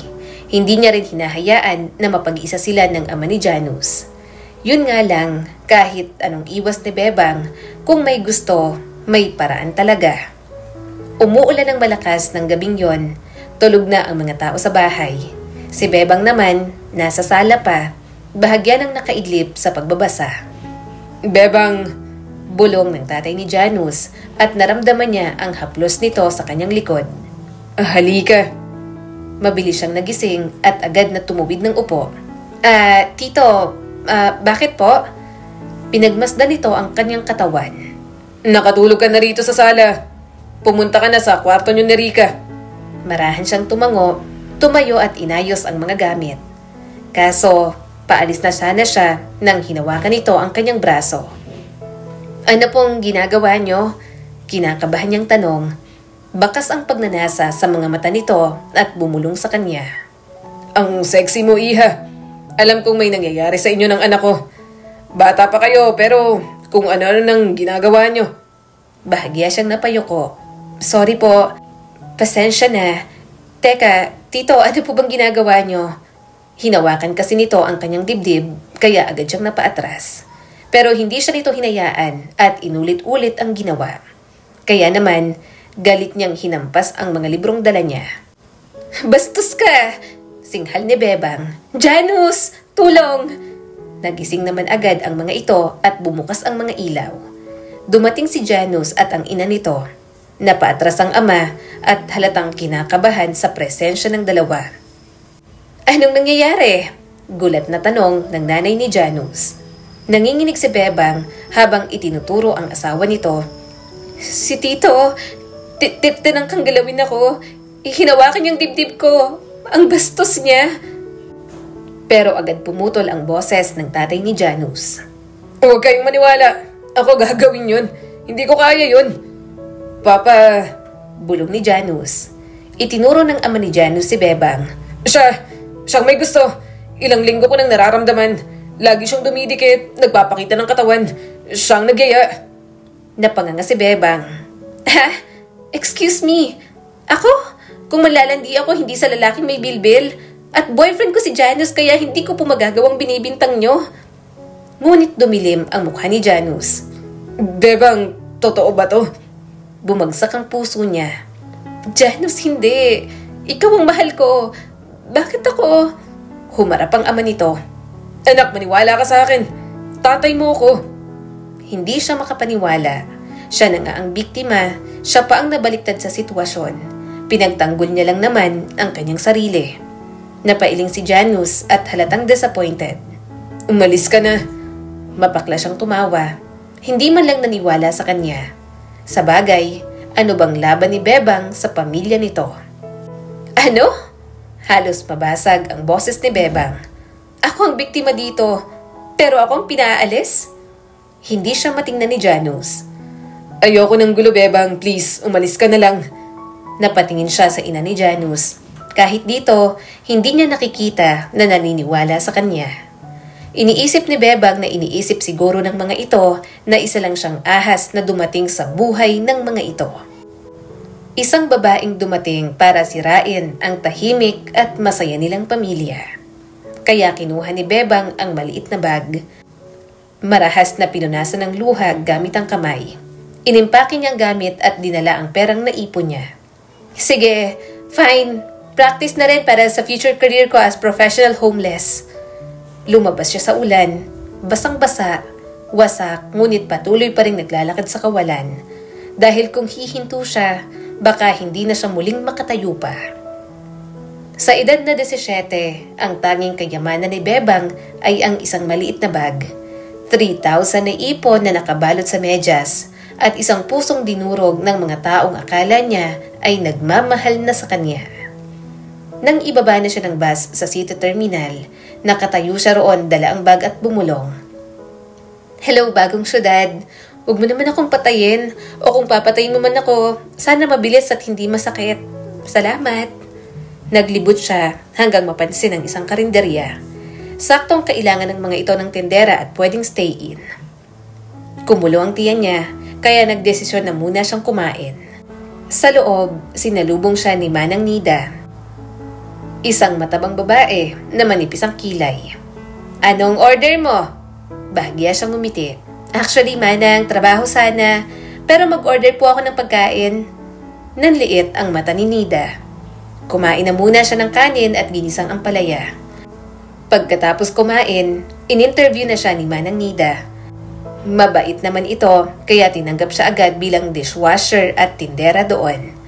Hindi niya rin hinahayaan na mapag-isa sila ng ama ni Janus. Yun nga lang, kahit anong iwas ni Bebang, kung may gusto, may paraan talaga. Umuulan ng malakas ng gabing yon, tulog na ang mga tao sa bahay. Si Bebang naman, nasa sala pa, bahagya ng nakaidlip sa pagbabasa. Bebang! Bulong ng tatay ni Janus at naramdaman niya ang haplos nito sa kanyang likod. Halika! Mabilis siyang nagising at agad na tumubid ng upo. Tito, bakit po? Pinagmasdan nito ang kanyang katawan. Nakatulog ka na rito sa sala. Pumunta ka na sa kwarto niyo ni Rika. Marahan siyang tumango, tumayo at inayos ang mga gamit. Kaso, paalis na sana siya nang hinawakan nito ang kanyang braso. Ano pong ginagawa niyo? Kinakabahan niyang tanong. Bakas ang pagnanasa sa mga mata nito at bumulong sa kanya. Ang sexy mo, Iha. Alam kong may nangyayari sa inyo ng anak ko. Bata pa kayo pero kung ano-ano nang ginagawa niyo. Bahagya siyang napayuko. Sorry po. Pasensya na. Teka, Tito, ano po bang ginagawa niyo? Hinawakan kasi nito ang kanyang dibdib kaya agad siyang napaatras. Pero hindi siya nito hinayaan at inulit-ulit ang ginawa. Kaya naman, galit niyang hinampas ang mga librong dala niya. Bastos ka! Singhal ni Bebang. Janus! Tulong! Nagising naman agad ang mga ito at bumukas ang mga ilaw. Dumating si Janus at ang ina nito. Napaatras ang ama at halatang kinakabahan sa presensya ng dalawa. Anong nangyayari? Gulat na tanong ng nanay ni Janus. Nanginginig si Bebang habang itinuturo ang asawa nito. Si Tito, tinangkang galawin ako. Hinawakan niyang dibdib ko. Ang bastos niya. Pero agad pumutol ang boses ng tatay ni Janus. Huwag kayong maniwala. Ako gagawin yun. Hindi ko kaya yun. Papa, bulong ni Janus. Itinuro ng ama ni Janus si Bebang. Siyang may gusto. Ilang linggo ko nang nararamdaman. Lagi siyang dumidikit, nagpapakita ng katawan. Siyang nagyaya. Napanganga si Bebang. Excuse me. Ako? Kung malalandi ako, hindi sa lalaking may bilbil. At boyfriend ko si Janus kaya hindi ko po magagawang binibintang nyo. Ngunit dumilim ang mukha ni Janus. Bebang, totoo ba to? Bumagsak ang puso niya. Janus, hindi. Ikaw ang mahal ko. Bakit ako? Humarap ang ama nito. Anak, maniwala ka sa akin. Tatay mo ko. Hindi siya makapaniwala. Siya na nga ang biktima. Siya pa ang nabaliktad sa sitwasyon. Pinagtanggol niya lang naman ang kanyang sarili. Napailing si Janus at halatang disappointed. Umalis ka na. Mapakla siyang tumawa. Hindi man lang naniwala sa kanya. Sa bagay, ano bang laban ni Bebang sa pamilya nito? Ano? Halos mabasag ang boses ni Bebang. Ako ang biktima dito, pero ako ang pinaalis? Hindi siya matingnan ni Janus. Ayoko ng gulo, Bebang. Please, umalis ka na lang. Napatingin siya sa ina ni Janus. Kahit dito, hindi niya nakikita na naniniwala sa kanya. Iniisip ni Bebang na iniisip siguro ng mga ito na isa lang siyang ahas na dumating sa buhay ng mga ito. Isang babaeng dumating para sirain ang tahimik at masaya nilang pamilya. Kaya kinuha ni Bebang ang maliit na bag. Marahas na pinunasan ng luha gamit ang kamay. Inimpake niyang gamit at dinala ang perang naipon niya. Sige, fine. Practice na rin para sa future career ko as professional homeless. Lumabas siya sa ulan, basang-basa, wasak, ngunit patuloy pa rin naglalakad sa kawalan. Dahil kung hihinto siya, baka hindi na siya muling makatayo pa. Sa edad na 17, ang tanging kayamanan ni Bebang ay ang isang maliit na bag. 3,000 na ipon na nakabalot sa medyas at isang pusong dinurog ng mga taong akala niya ay nagmamahal na sa kanya. Nang ibaba na siya ng bus sa city terminal, nakatayo siya roon, dala ang bag at bumulong. Hello, bagong syudad. Huwag mo naman akong patayin o kung papatayin mo man ako, sana mabilis at hindi masakit. Salamat. Naglibot siya hanggang mapansin ang isang karinderya. Saktong kailangan ng mga ito ng tendera at pwedeng stay in. Kumulo ang tiyan niya, kaya nagdesisyon na muna siyang kumain. Sa loob, sinalubong siya ni Manang Nida. Isang matabang babae na manipis ang kilay. Anong order mo? Bahagya siyang ngumiti. Actually, Manang, trabaho sana, pero mag-order po ako ng pagkain. Nanliit ang mata ni Nida. Kumain na muna siya ng kanin at ginisang ampalaya. Pagkatapos kumain, in-interview na siya ni Manang Nida. Mabait naman ito, kaya tinanggap siya agad bilang dishwasher at tindera doon.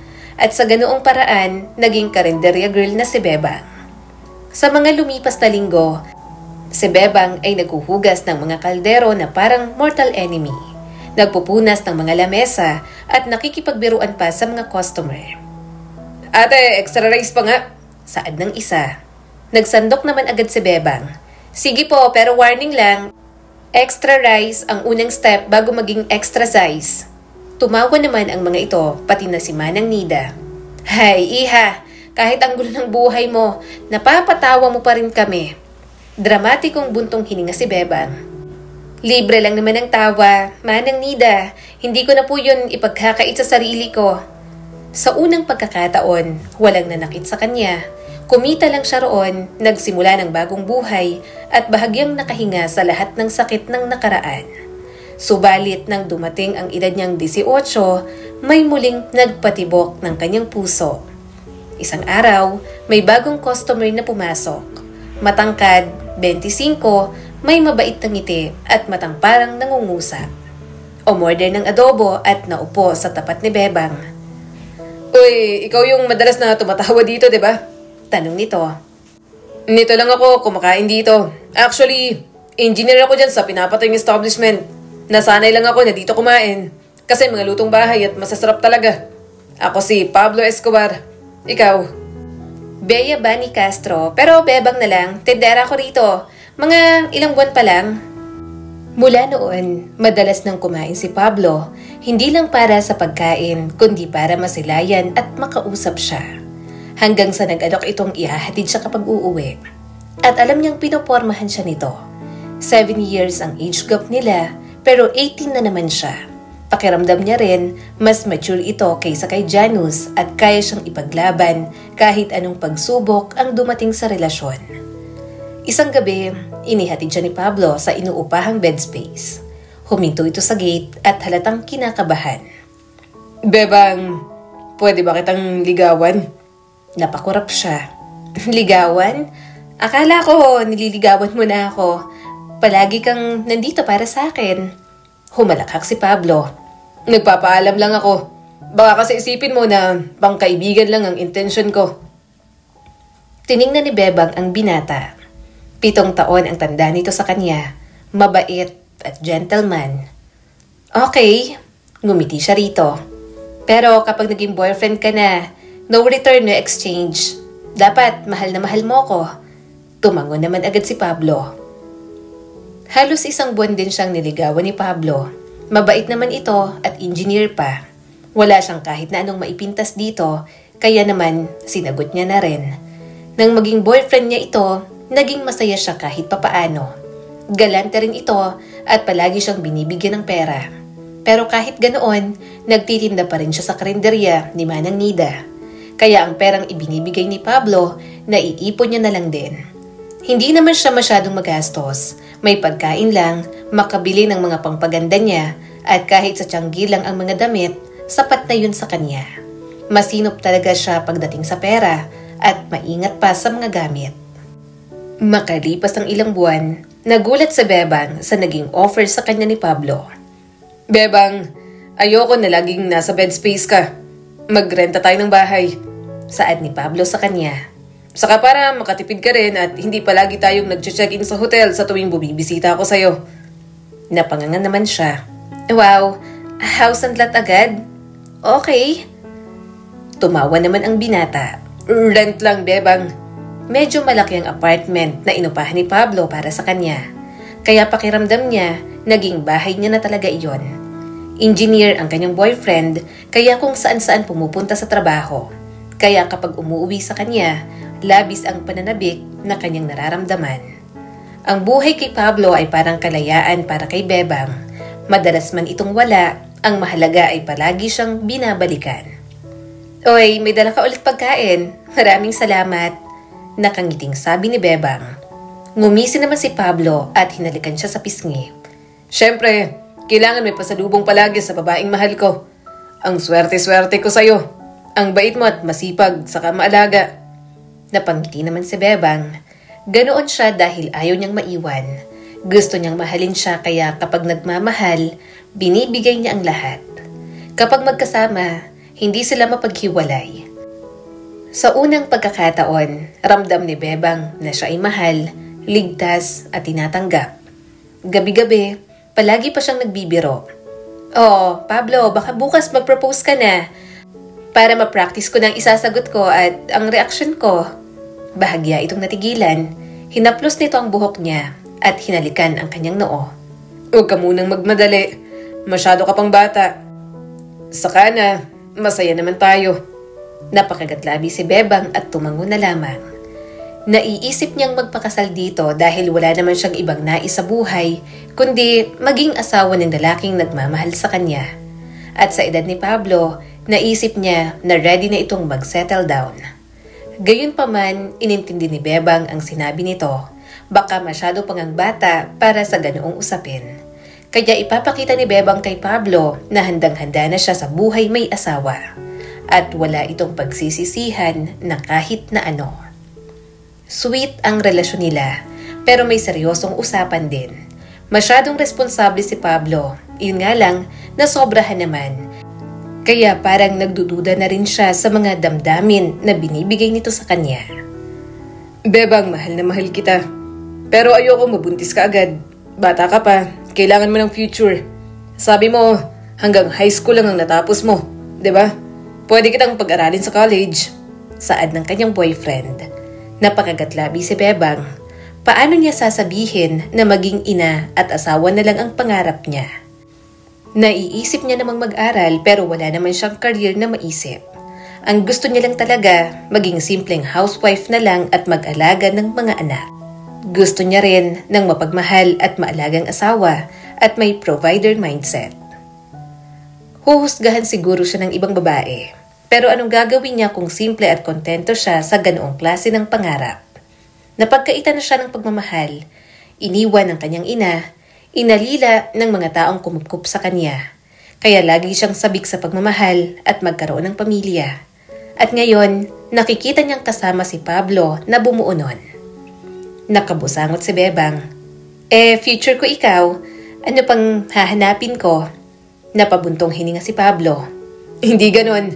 At sa ganoong paraan, naging karinderya girl na si Bebang. Sa mga lumipas na linggo, si Bebang ay naghuhugas ng mga kaldero na parang mortal enemy. Nagpupunas ng mga lamesa at nakikipagbiruan pa sa mga customer. Ate, extra rice pa nga. Saad ng isa. Nagsandok naman agad si Bebang. Sige po, pero warning lang. Extra rice ang unang step bago maging extra size. Tumawa naman ang mga ito, pati na si Manang Nida. Hay, iha, kahit ang gulo ng buhay mo, napapatawa mo pa rin kami. Dramatikong buntong hininga si Bebang. Libre lang naman ang tawa, Manang Nida. Hindi ko na po yun ipagkakait sa sarili ko. Sa unang pagkakataon, walang nanakit sa kanya. Kumita lang siya roon, nagsimula ng bagong buhay at bahagyang nakahinga sa lahat ng sakit ng nakaraan. Subalit nang dumating ang edad niyang 18, may muling nagpatibok ng kanyang puso. Isang araw, may bagong customer na pumasok. Matangkad, 25, may mabait na ngiti at matang parang nangungusap. Umorder ng adobo at naupo sa tapat ni Bebang. Uy, ikaw yung madalas na tumatawa dito, di ba? Tanong nito. Nito lang ako kumakain dito. Actually, engineer ako dyan sa pinapatayong establishment. Nasanay lang ako na dito kumain. Kasi mga lutong bahay at masasarap talaga. Ako si Pablo Escobar. Ikaw? Bea Bani Castro, pero Bebang na lang. Tendera ko rito. Mga ilang buwan pa lang. Mula noon, madalas nang kumain si Pablo. Hindi lang para sa pagkain, kundi para masilayan at makausap siya. Hanggang sa nag-alok itong ihahatid siya kapag uuwi. At alam niyang pinopormahan siya nito. 7 years ang age gap nila, pero 18 na naman siya. Pakiramdam niya rin, mas mature ito kaysa kay Janus at kaya siyang ipaglaban kahit anong pagsubok ang dumating sa relasyon. Isang gabi, inihatid siya ni Pablo sa inuupahang bed space. Huminto ito sa gate at halatang kinakabahan. Bebang, pwede ba kitang ligawan? Napakurap siya. Ligawan? Akala ko nililigawan mo na ako. Palagi kang nandito para sa akin. Humalakhak si Pablo. Nagpapaalam lang ako. Baka kasi isipin mo na pangkaibigan lang ang intention ko. Tiningnan ni Bebang ang binata. 7 taon ang tanda nito sa kanya. Mabait at gentleman. Okay, ngumiti siya rito. Pero kapag naging boyfriend ka na, no return, no exchange. Dapat mahal na mahal mo ko. Tumango naman agad si Pablo. Halos 1 buwan din siyang niligawan ni Pablo. Mabait naman ito at engineer pa. Wala siyang kahit na anong maipintas dito, kaya naman sinagot niya na rin. Nang maging boyfriend niya ito, naging masaya siya kahit papaano. Galante rin ito at palagi siyang binibigyan ng pera. Pero kahit ganoon, nagtitinda pa rin siya sa karinderya ni Manang Nida. Kaya ang perang ibinibigay ni Pablo, naiipon niya na lang din. Hindi naman siya masyadong magastos. May pagkain lang, makabili ng mga pangpaganda niya, at kahit sa tiyanggi lang ang mga damit, sapat na yun sa kanya. Masinop talaga siya pagdating sa pera at maingat pa sa mga gamit. Makalipas ang ilang buwan, nagulat sa Bebang sa naging offer sa kanya ni Pablo. Bebang, ayoko na laging nasa bed space ka. Magrenta tayo ng bahay. Saad ni Pablo sa kanya. Saka para makatipid ka rin at hindi palagi tayong nag-check-in sa hotel sa tuwing bumibisita ako sa'yo. Napangangan naman siya. Wow, house and lot agad? Okay. Tumawa naman ang binata. Rent lang, Bebang. Medyo malaki ang apartment na inupahan ni Pablo para sa kanya. Kaya pakiramdam niya, naging bahay niya na talaga iyon. Engineer ang kanyang boyfriend, kaya kung saan-saan pumupunta sa trabaho. Kaya kapag umuwi sa kanya, labis ang pananabik na kanyang nararamdaman. Ang buhay kay Pablo ay parang kalayaan para kay Bebang. Madalas man itong wala, ang mahalaga ay palagi siyang binabalikan. Oy, may dala ka ulit pagkain. Maraming salamat. Nakangiting sabi ni Bebang. Ngumisi naman si Pablo at hinalikan siya sa pisngi. Siyempre, kailangan may pasalubong palagi sa babaeng mahal ko. Ang swerte-swerte ko sa'yo. Ang bait mo at masipag saka maalaga. Napangiti naman si Bebang. Ganoon siya dahil ayaw niyang maiwan. Gusto niyang mahalin siya kaya kapag nagmamahal, binibigay niya ang lahat. Kapag magkasama, hindi sila mapaghiwalay. Sa unang pagkakataon, ramdam ni Bebang na siya ay mahal, ligtas at tinatanggap. Gabi-gabi, palagi pa siyang nagbibiro. Oh, Pablo, baka bukas mag-propose ka na para ma-practice ko ng isasagot ko at ang reaksyon ko. Bahagya itong natigilan. Hinaplos nito ang buhok niya at hinalikan ang kanyang noo. Huwag ka munang magmadali. Masyado ka pang bata. Saka na, masaya naman tayo. Napakagatlabi si Bebang at tumango na lamang. Naiisip niyang magpakasal dito dahil wala naman siyang ibang nais sa buhay, kundi maging asawa ng lalaking nagmamahal sa kanya. At sa edad ni Pablo, naisip niya na ready na itong mag-settle down. Gayunpaman, inintindi ni Bebang ang sinabi nito. Baka masyado pang ang bata para sa ganoong usapin. Kaya ipapakita ni Bebang kay Pablo na handang-handa na siya sa buhay may asawa. At wala itong pagsisisihan na kahit na ano. Sweet ang relasyon nila, pero may seryosong usapan din. Masyadong responsable si Pablo, yun nga lang, nasobrahan naman. Kaya parang nagdududa na rin siya sa mga damdamin na binibigay nito sa kanya. Bebang, mahal na mahal kita. Pero ayoko mabuntis ka agad. Bata ka pa, kailangan mo ng future. Sabi mo, hanggang high school lang ang natapos mo, 'di ba? Pwede kitang pag-aralin sa college. Saad ng kanyang boyfriend. Napakagatlabi si Bebang. Paano niya sasabihin na maging ina at asawa na lang ang pangarap niya? Naiisip niya namang mag-aral pero wala naman siyang career na maisip. Ang gusto niya lang talaga, maging simpleng housewife na lang at mag-alaga ng mga anak. Gusto niya rin ng mapagmahal at maalagang asawa at may provider mindset. Huhusgahan siguro siya ng ibang babae. Pero anong gagawin niya kung simple at kontento siya sa ganoong klase ng pangarap? Napagkaitan na siya ng pagmamahal, iniwan ng kanyang ina, Inalila ng mga taong kumupkup sa kanya. Kaya lagi siyang sabik sa pagmamahal at magkaroon ng pamilya. At ngayon, nakikita niyang kasama si Pablo na bumuo nun. Nakabusangot si Bebang. Future ko ikaw, ano pang hahanapin ko? Napabuntong hininga si Pablo. Hindi ganon.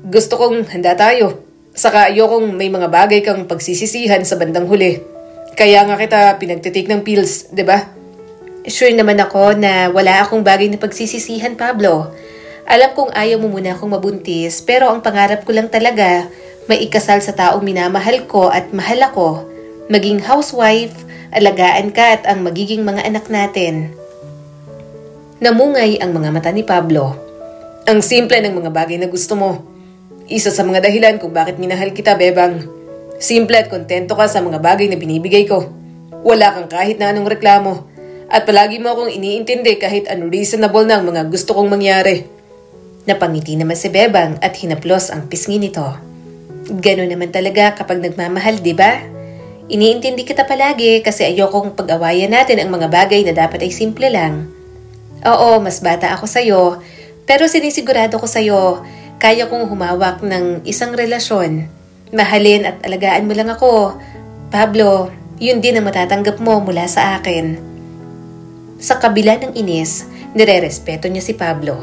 Gusto kong handa tayo. Saka ayokong may mga bagay kang pagsisisihan sa bandang huli. Kaya nga kita pinagtitik ng pills, 'di ba? Sure naman ako na wala akong bagay na pagsisisihan, Pablo. Alam kong ayaw mo muna akong mabuntis, pero ang pangarap ko lang talaga, maikasal sa taong minamahal ko at mahal ako, maging housewife, alagaan ka at ang magiging mga anak natin. Namungay ang mga mata ni Pablo. Ang simple ng mga bagay na gusto mo. Isa sa mga dahilan kung bakit minahal kita, Bebang. Simple at kontento ka sa mga bagay na binibigay ko. Wala kang kahit na anong reklamo. At palagi mo akong iniintindi kahit unreasonable na ang mga gusto kong mangyari. Napangiti naman si Bebang at hinaplos ang pisngi nito. Gano'n naman talaga kapag nagmamahal, di ba? Iniintindi kita palagi kasi ayokong pag-awayan natin ang mga bagay na dapat ay simple lang. Oo, mas bata ako sa'yo, pero sinisigurado ko sa'yo, kaya kong humawak ng isang relasyon. Mahalin at alagaan mo lang ako. Pablo, yun din ang matatanggap mo mula sa akin. Sa kabila ng inis, nirerespeto niya si Pablo.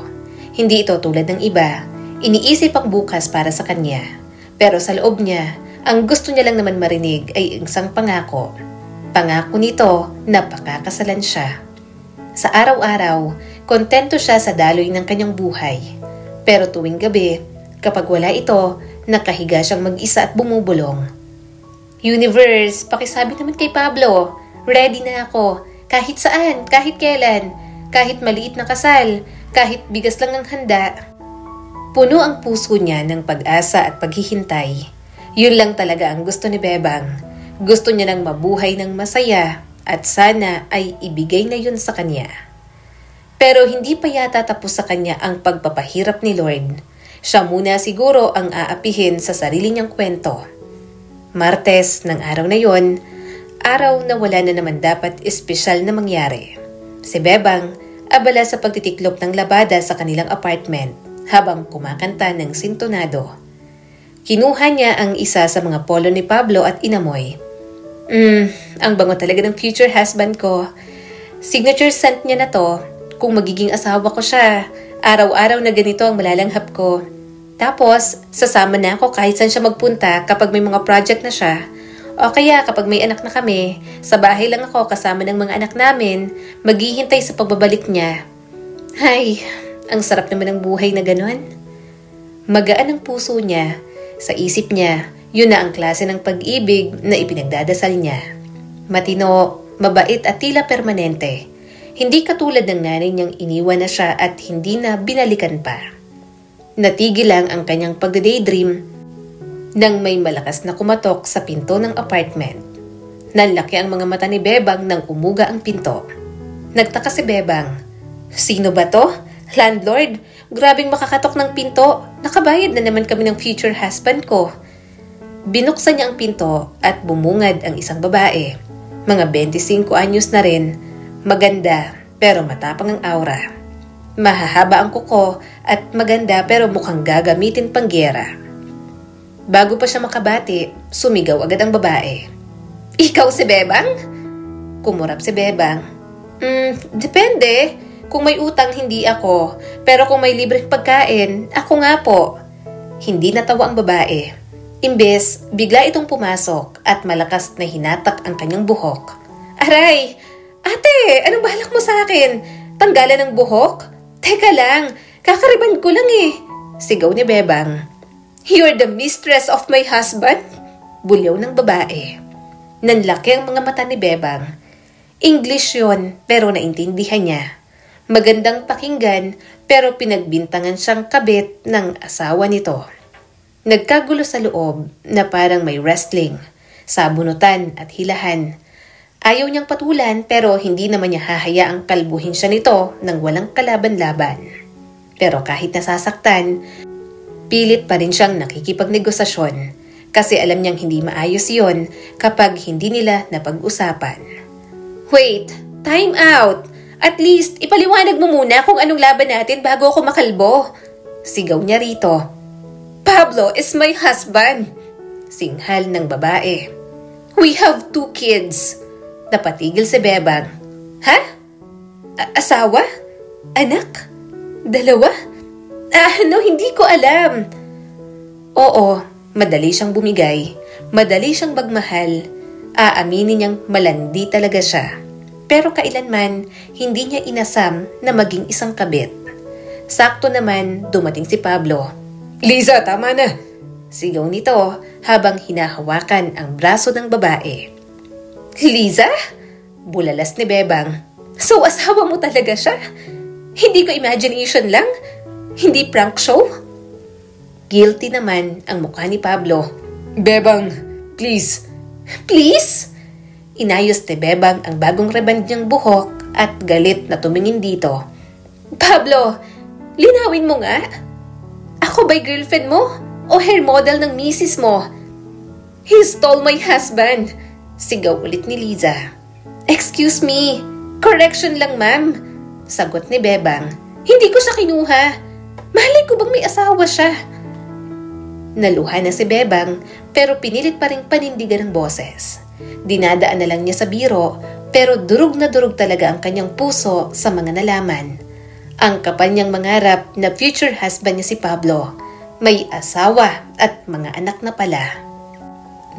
Hindi ito tulad ng iba. Iniisip ang bukas para sa kanya. Pero sa loob niya, ang gusto niya lang naman marinig ay isang pangako. Pangako nito na pakakasalan siya. Sa araw-araw, kontento siya sa daloy ng kanyang buhay. Pero tuwing gabi, kapag wala ito, nakahiga siyang mag-isa at bumubulong. Universe, pakisabi naman kay Pablo. Ready na ako. Kahit saan, kahit kailan, kahit maliit na kasal, kahit bigas lang ang handa. Puno ang puso niya ng pag-asa at paghihintay. Yun lang talaga ang gusto ni Bebang. Gusto niya nang mabuhay ng masaya at sana ay ibigay na yun sa kanya. Pero hindi pa yata tapos sa kanya ang pagpapahirap ni Lord. Siya muna siguro ang aapihin sa sarili niyang kwento. Martes ng araw na yon, araw na wala na naman dapat espesyal na mangyari. Si Bebang abala sa pagtitiklop ng labada sa kanilang apartment habang kumakanta ng sintonado. Kinuha niya ang isa sa mga polo ni Pablo at inamoy. Ang bango talaga ng future husband ko. Signature scent niya na to. Kung magiging asawa ko siya, araw-araw na ganito ang malalanghap ko. Tapos, sasama na ako kahit saan siya magpunta kapag may mga project na siya. O kaya kapag may anak na kami, sa bahay lang ako kasama ng mga anak namin, maghihintay sa pagbabalik niya. Ay, ang sarap naman ng buhay na ganon. Magaan ang puso niya. Sa isip niya, yun na ang klase ng pag-ibig na ipinagdadasal niya. Matino, mabait at tila permanente. Hindi katulad ng nanay niyang iniwan na siya at hindi na binalikan pa. Natigil lang ang kanyang pagde-daydream nang may malakas na kumatok sa pinto ng apartment. Nanlaki ang mga mata ni Bebang nang umuga ang pinto. Nagtaka si Bebang. Sino ba to? Landlord? Grabing makakatok ng pinto. Nakabayad na naman kami ng future husband ko. Binuksan niya ang pinto at bumungad ang isang babae. Mga 25 anyos na rin. Maganda pero matapang ang aura. Mahahaba ang kuko at maganda pero mukhang gagamitin pang gyera. Bago pa siya makabati, sumigaw agad ang babae. Ikaw si Bebang? Kumurap si Bebang. Depende. Kung may utang, hindi ako. Pero kung may libreng pagkain, ako nga po. Hindi natawa ang babae. Imbes, bigla itong pumasok at malakas na hinatak ang kanyang buhok. Aray! Ate, anong balak mo sa akin? Tanggalan ng buhok? Teka lang, kakariban ko lang eh. Sigaw ni Bebang. You're the mistress of my husband? Bulyaw ng babae. Nanlaki ang mga mata ni Bebang. English yon, pero naintindihan niya. Magandang pakinggan, pero pinagbintangan siyang kabit ng asawa nito. Nagkagulo sa loob na parang may wrestling, sabunutan at hilahan. Ayaw niyang patulan pero hindi naman niya hahayaang kalbuhin siya nito nang walang kalaban-laban. Pero kahit nasasaktan, pilit pa rin siyang nakikipagnegosasyon kasi alam niyang hindi maayos yon kapag hindi nila napag-usapan. Wait! Time out! At least, ipaliwanag mo muna kung anong laban natin bago ako makalbo. Sigaw niya rito. Pablo is my husband. Singhal ng babae. We have 2 kids. Napatigil si Bebang. Ha? Asawa? Anak? 2? Hindi ko alam. Oo, madali siyang bumigay. Madali siyang magmahal. Aaminin niyang malandi talaga siya. Pero kailanman, hindi niya inasam na maging isang kabit. Sakto naman, dumating si Pablo. Liza, tama na! Sigaw nito habang hinahawakan ang braso ng babae. Liza? Bulalas ni Bebang. So asawa mo talaga siya? Hindi ko imagination lang? Hindi prank show? Guilty naman ang mukha ni Pablo. Bebang, please. Please? Inayos ni Bebang ang bagong reband niyang buhok at galit na tumingin dito. Pablo, linawin mo nga. Ako ba'y girlfriend mo? O hair model ng misis mo? He stole my husband. Sigaw ulit ni Liza. Excuse me. Correction lang, ma'am. Sagot ni Bebang. Hindi ko siya kinuha. Malay ko bang may asawa siya? Naluha na si Bebang pero pinilit pa ring panindigan ng boses. Dinadaan na lang niya sa biro pero durog na durog talaga ang kanyang puso sa mga nalaman. Ang kapal niyang mangarap na future husband niya si Pablo. May asawa at mga anak na pala.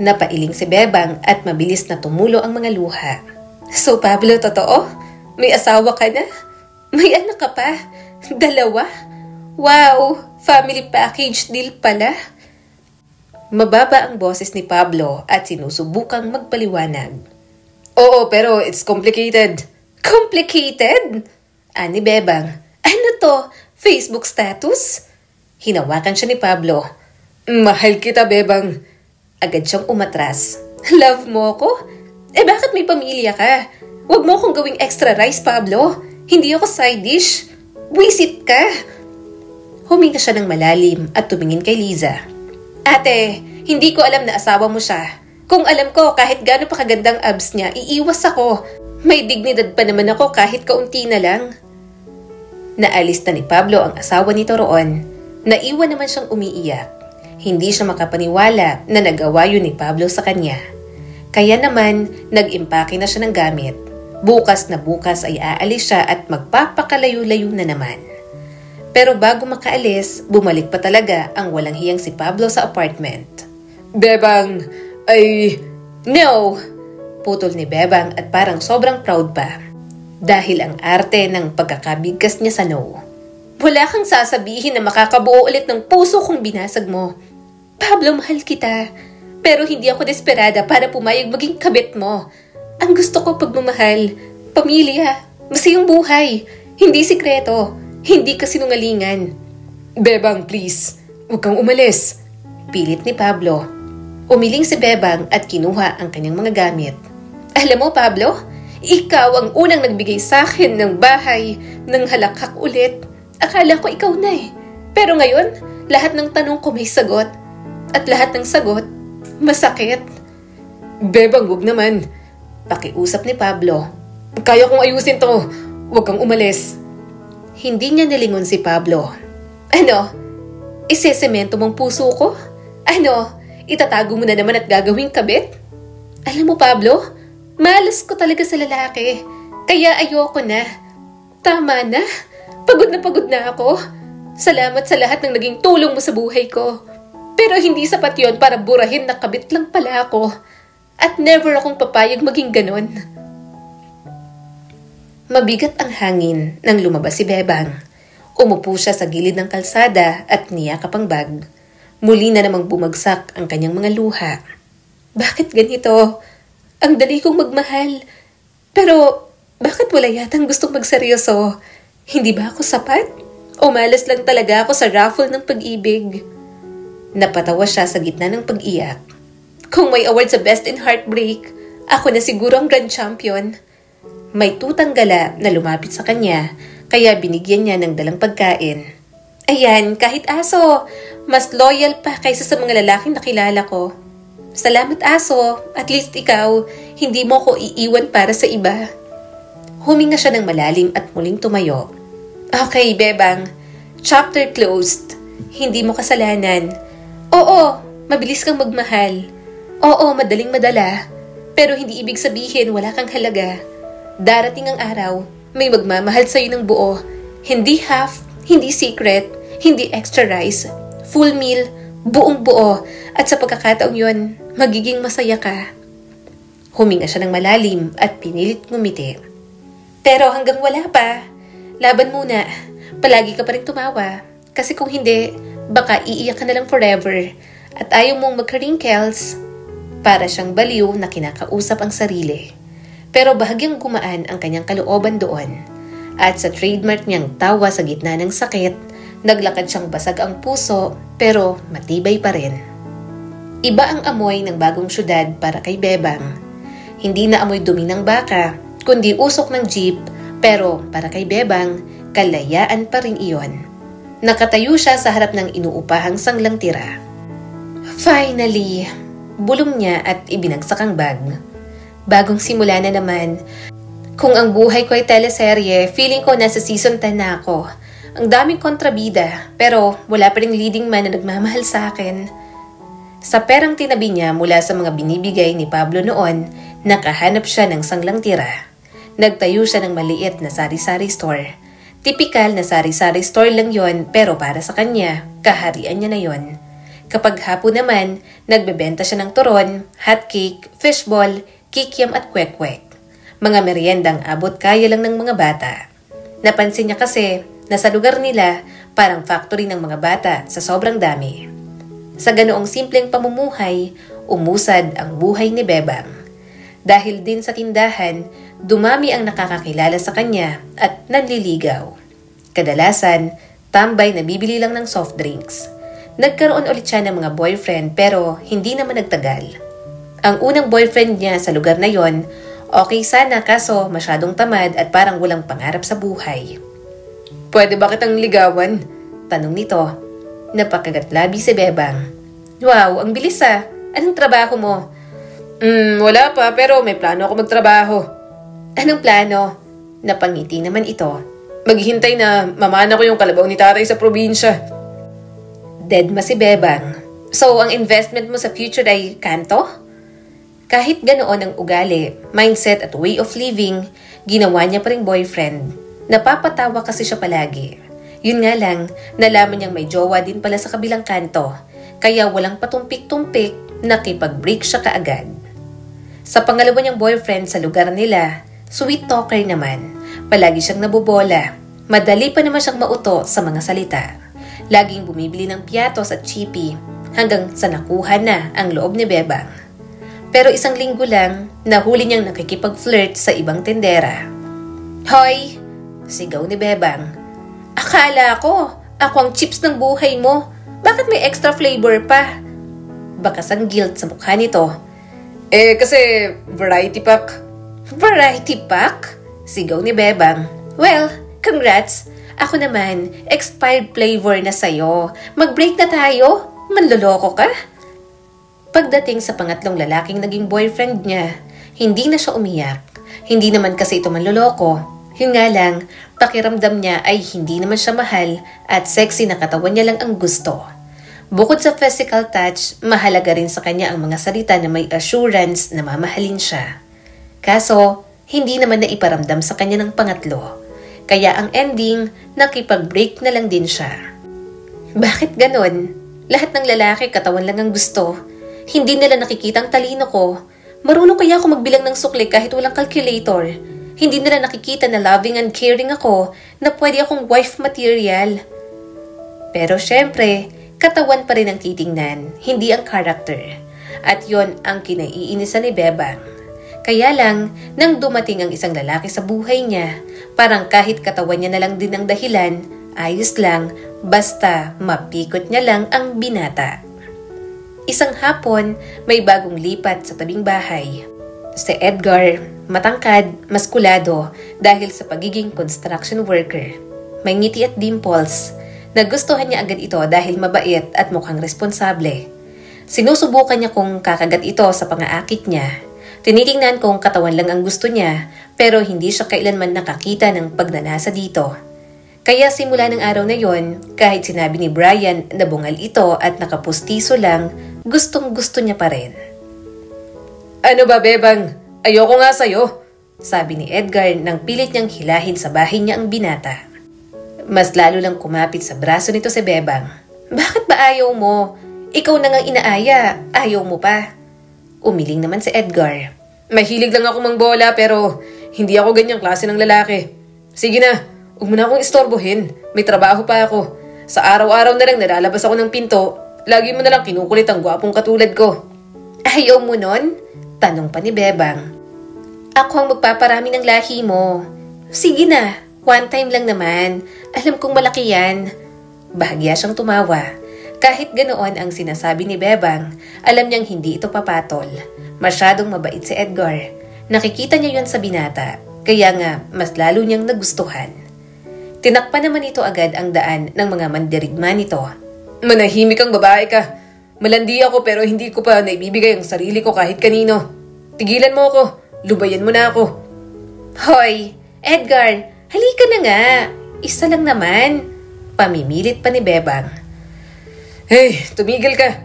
Napailing si Bebang at mabilis na tumulo ang mga luha. So Pablo, totoo? May asawa ka na? May anak ka pa? 2? Wow! Family package deal pala? Mababa ang boses ni Pablo at sinusubukang magpaliwanag. Oo, pero it's complicated. Complicated? Ani Bebang. Ano to? Facebook status? Hinawakan siya ni Pablo. Mahal kita, Bebang. Agad siyang umatras. Love mo ko? Bakit may pamilya ka? Huwag mo akong gawing extra rice, Pablo. Hindi ako side dish. Wisit ka. Huminga siya ng malalim at tumingin kay Liza. Ate, hindi ko alam na asawa mo siya. Kung alam ko kahit gaano pa kagandang abs niya, iiwas ako. May dignidad pa naman ako kahit kaunti na lang. Naalis na ni Pablo ang asawa nito roon. Naiwan naman siyang umiiyak. Hindi siya makapaniwala na nagawa yun ni Pablo sa kanya. Kaya naman, nag-impake na siya ng gamit. Bukas na bukas ay aalis siya at magpapakalayo-layo na naman. Pero bago makaalis, bumalik pa talaga ang walang hiyang si Pablo sa apartment. Bebang, No! Putol ni Bebang at parang sobrang proud pa. Dahil ang arte ng pagkakabigkas niya sa no. Wala kang sasabihin na makakabuo ulit ng puso kung binasag mo. Pablo, mahal kita. Pero hindi ako desperada para pumayag maging kabit mo. Ang gusto ko pagmamahal, pamilya, masayang buhay, hindi sikreto. Hindi ka sinungalingan. Bebang, please. Huwag kang umalis. Pilit ni Pablo. Umiling si Bebang at kinuha ang kanyang mga gamit. Alam mo, Pablo, ikaw ang unang nagbigay sa akin ng bahay ng halakhak ulit. Akala ko ikaw na eh. Pero ngayon, lahat ng tanong ko may sagot. At lahat ng sagot, masakit. Bebang, huwag naman. Pakiusap ni Pablo. Kaya kong ayusin to. Huwag kang umalis. Hindi niya nilingon si Pablo. Ano? Isesemento mong puso ko? Ano? Itatago mo na naman at gagawing kabit? Alam mo, Pablo, malas ko talaga sa lalaki. Kaya ayoko na. Tama na. Pagod na ako. Salamat sa lahat ng naging tulong mo sa buhay ko. Pero hindi sapat yon para burahin na kabit lang pala ako. At never akong papayag maging ganon. Mabigat ang hangin nang lumabas si Bebang. Umupo siya sa gilid ng kalsada at niyakap ang bag. Muli na namang bumagsak ang kanyang mga luha. Bakit ganito? Ang dali kong magmahal. Pero bakit wala yatang gustong magseryoso? Hindi ba ako sapat? O malas lang talaga ako sa raffle ng pag-ibig? Napatawa siya sa gitna ng pag-iyak. Kung may award sa Best in Heartbreak, ako na siguro ang grand champion. May tutang gala na lumapit sa kanya, kaya binigyan niya ng dalang pagkain. Ayan, kahit aso, mas loyal pa kaysa sa mga lalaking nakilala ko. Salamat aso, at least ikaw, hindi mo ko iiwan para sa iba. Huminga siya ng malalim at muling tumayo. Okay, Bebang. Chapter closed. Hindi mo kasalanan. Oo, mabilis kang magmahal. Oo, madaling madala. Pero hindi ibig sabihin wala kang halaga. Darating ang araw, may magmamahal sa'yo ng buo. Hindi half, hindi secret, hindi extra rice. Full meal, buong buo. At sa pagkakataong yun, magiging masaya ka. Huminga siya ng malalim at pinilit ngumiti. Pero hanggang wala pa. Laban muna. Palagi ka pa rin tumawa. Kasi kung hindi, baka iiyak ka na lang forever. At ayaw mong magka-wrinkles. Para siyang baliw na kinakausap ang sarili. Pero bahagyang gumaan ang kanyang kalooban doon. At sa trademark niyang tawa sa gitna ng sakit, naglakad siyang basag ang puso pero matibay pa rin. Iba ang amoy ng bagong syudad para kay Bebang. Hindi na amoy dumi ng baka, kundi usok ng jeep, pero para kay Bebang, kalayaan pa rin iyon. Nakatayo siya sa harap ng inuupahang sanglang tira. Finally, bulong niya at ibinagsak ang bag. Bagong simula na naman. Kung ang buhay ko ay teleserye, feeling ko nasa season 10 na ako. Ang daming kontrabida, pero wala pa ring leading man na nagmamahal sa akin. Sa perang tinabi niya mula sa mga binibigay ni Pablo noon, nakahanap siya ng sanglang tira. Nagtayo siya ng maliit na sari-sari store. Tipikal na sari-sari store lang yon, pero para sa kanya, kaharian niya na yon. Kapag hapon naman, nagbebenta siya ng turon, hotcake, fishball, kikiam at kwek-kwek. Mga meriendang abot kaya lang ng mga bata. Napansin niya kasi na sa lugar nila parang factory ng mga bata sa sobrang dami. Sa ganoong simpleng pamumuhay, umusad ang buhay ni Bebang. Dahil din sa tindahan, dumami ang nakakakilala sa kanya at nanliligaw. Kadalasan, tambay na bibili lang ng soft drinks. Nagkaroon ulit siya ng mga boyfriend pero hindi naman nagtagal. Ang unang boyfriend niya sa lugar na yon, okay sana kaso masyadong tamad at parang walang pangarap sa buhay. Pwede ba kitang ligawan? Tanong nito. Napakagatlabi si Bebang. Wow, ang bilis ah. Anong trabaho mo? Wala pa pero may plano ako magtrabaho. Anong plano? Napangiti naman ito. Maghihintay na mamana ko yung kalabaw ni tatay sa probinsya. Deadma si Bebang. So, ang investment mo sa future ay kanto? Kahit ganoon ang ugali, mindset at way of living, ginawa niya pa ring boyfriend. Napapatawa kasi siya palagi. Yun nga lang, nalaman niyang may jowa din pala sa kabilang kanto. Kaya walang patumpik-tumpik, nakipag-break siya kaagad. Sa pangalawa niyang boyfriend sa lugar nila, sweet talker naman. Palagi siyang nabobola. Madali pa naman siyang mauto sa mga salita. Laging bumibili ng piatos at chippy hanggang sa nakuha na ang loob ni Bebang. Pero isang linggo lang, nahuli niyang nakikipag-flirt sa ibang tendera. Hoy! Sigaw ni Bebang. Akala ko, ako ang chips ng buhay mo. Bakit may extra flavor pa? Bakas ang guilt sa mukha nito. Kasi variety pack. Variety pack? Sigaw ni Bebang. Well, congrats. Ako naman, expired flavor na sa'yo. Mag-break na tayo? Manloloko ka? Pagdating sa pangatlong lalaking naging boyfriend niya, hindi na siya umiyak. Hindi naman kasi ito manloloko. Yun nga lang, pakiramdam niya ay hindi naman siya mahal at sexy na katawan niya lang ang gusto. Bukod sa physical touch, mahalaga rin sa kanya ang mga salita na may assurance na mamahalin siya. Kaso, hindi naman na iparamdam sa kanya ng pangatlo. Kaya ang ending, nakipag-break na lang din siya. Bakit ganon? Lahat ng lalaki katawan lang ang gusto. Hindi nila nakikita ang talino ko. Marunong kaya ako magbilang ng sukli kahit walang calculator. Hindi nila nakikita na loving and caring ako, na pwede akong wife material. Pero syempre, katawan pa rin ang titingnan, hindi ang character. At yon ang kinaiinisan ni Bebang. Kaya lang, nang dumating ang isang lalaki sa buhay niya, parang kahit katawan niya na lang din ang dahilan, ayos lang, basta mapikot niya lang ang binata. Isang hapon, may bagong lipat sa tabing bahay. Si Edgar, matangkad, maskulado dahil sa pagiging construction worker. May ngiti at dimples. Nagustuhan niya agad ito dahil mabait at mukhang responsable. Sinusubukan niya kung kakagat ito sa pangaakit niya. Tinitingnan kung katawan lang ang gusto niya pero hindi siya kailanman nakakita ng pagnanasa dito. Kaya simula ng araw na yon, kahit sinabi ni Brian na bungal ito at nakapustiso lang, gustong gusto niya pa rin. Ano ba, Bebang? Ayoko nga sa'yo. Sabi ni Edgar nang pilit niyang hilahin sa bahay niya ang binata. Mas lalo lang kumapit sa braso nito si Bebang. Bakit ba ayaw mo? Ikaw na ngang inaaya, ayaw mo pa. Umiling naman si Edgar. Mahilig lang ako mangbola pero hindi ako ganyang klase ng lalaki. Sige na, huwag mo na akong istorbohin. May trabaho pa ako. Sa araw-araw na lang nalalabas ako ng pinto. Lagi mo na lang kinukulit ang gwapong katulad ko. Ayaw mo nun? Tanong pa ni Bebang. Ako ang magpaparami ng lahi mo. Sige na, one time lang naman. Alam kong malaki yan. Bahagya siyang tumawa. Kahit ganoon ang sinasabi ni Bebang, alam niyang hindi ito papatol. Masyadong mabait si Edgar. Nakikita niya yun sa binata, kaya nga mas lalo niyang nagustuhan. Tinakpan naman ito agad ang daan ng mga mandirigma nito. Manahimik kang babae ka. Malandi ako pero hindi ko pa naibibigay ang sarili ko kahit kanino. Tigilan mo ako. Lubayan mo na ako. Hoy, Edgar, halika na nga. Isa lang naman. Pamimilit pa ni Bebang. Hey, tumigil ka.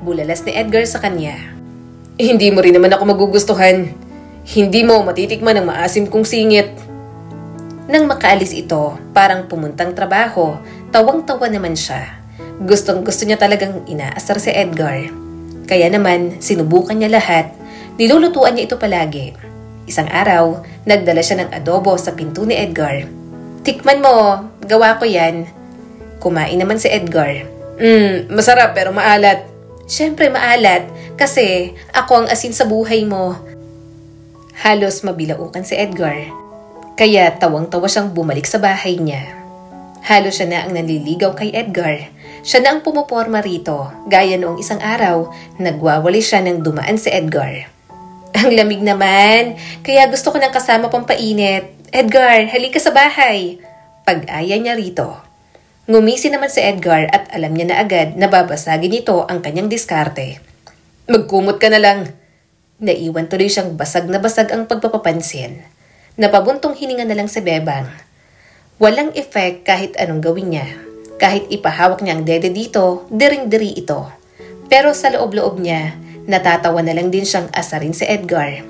Bulalas ni Edgar sa kanya. Hindi mo rin naman ako magugustuhan. Hindi mo matitikman ang maasim kong singit. Nang makaalis ito, parang pumuntang trabaho, tawang-tawa naman siya. Gustong-gusto niya talagang inaasar si Edgar. Kaya naman, sinubukan niya lahat. Nilulutuan niya ito palagi. Isang araw, nagdala siya ng adobo sa pinto ni Edgar. Tikman mo, gawa ko yan. Kumain naman si Edgar. Masarap pero maalat. Siyempre maalat, kasi ako ang asin sa buhay mo. Halos mabilaukan si Edgar. Kaya tawang-tawa siyang bumalik sa bahay niya. Halos siya na ang nanliligaw kay Edgar. Siya na ang pumoporma rito, gaya noong isang araw, nagwawali siya nang dumaan si Edgar. Ang lamig naman, kaya gusto ko ng kasama pampainit. Edgar, halika sa bahay. Pag-aya niya rito. Ngumisi naman si Edgar at alam niya na agad na babasagin nito ang kanyang diskarte. Magkumot ka na lang. Naiwan tuloy siyang basag na basag ang pagpapapansin. Napabuntong hininga na lang si Bebang. Walang effect kahit anong gawin niya. Kahit ipahawak niya ang dede dito, diring-diri ito. Pero sa loob-loob niya, natatawa na lang din siyang asarin si Edgar.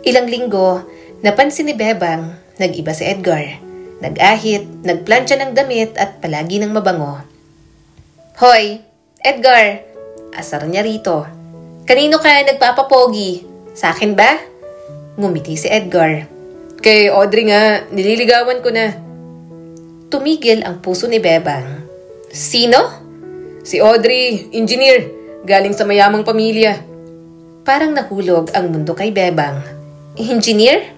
Ilang linggo, napansin ni Bebang, nag-iba si Edgar. Nag-ahit, nagplansya ng damit at palagi ng mabango. Hoy, Edgar! Asar niya rito. Kanino ka nagpapapogi? Sa akin ba? Ngumiti si Edgar. Kay Audrey nga, nililigawan ko na. Tumigil ang puso ni Bebang. Sino? Si Audrey, engineer, galing sa mayamang pamilya. Parang nahulog ang mundo kay Bebang. Engineer?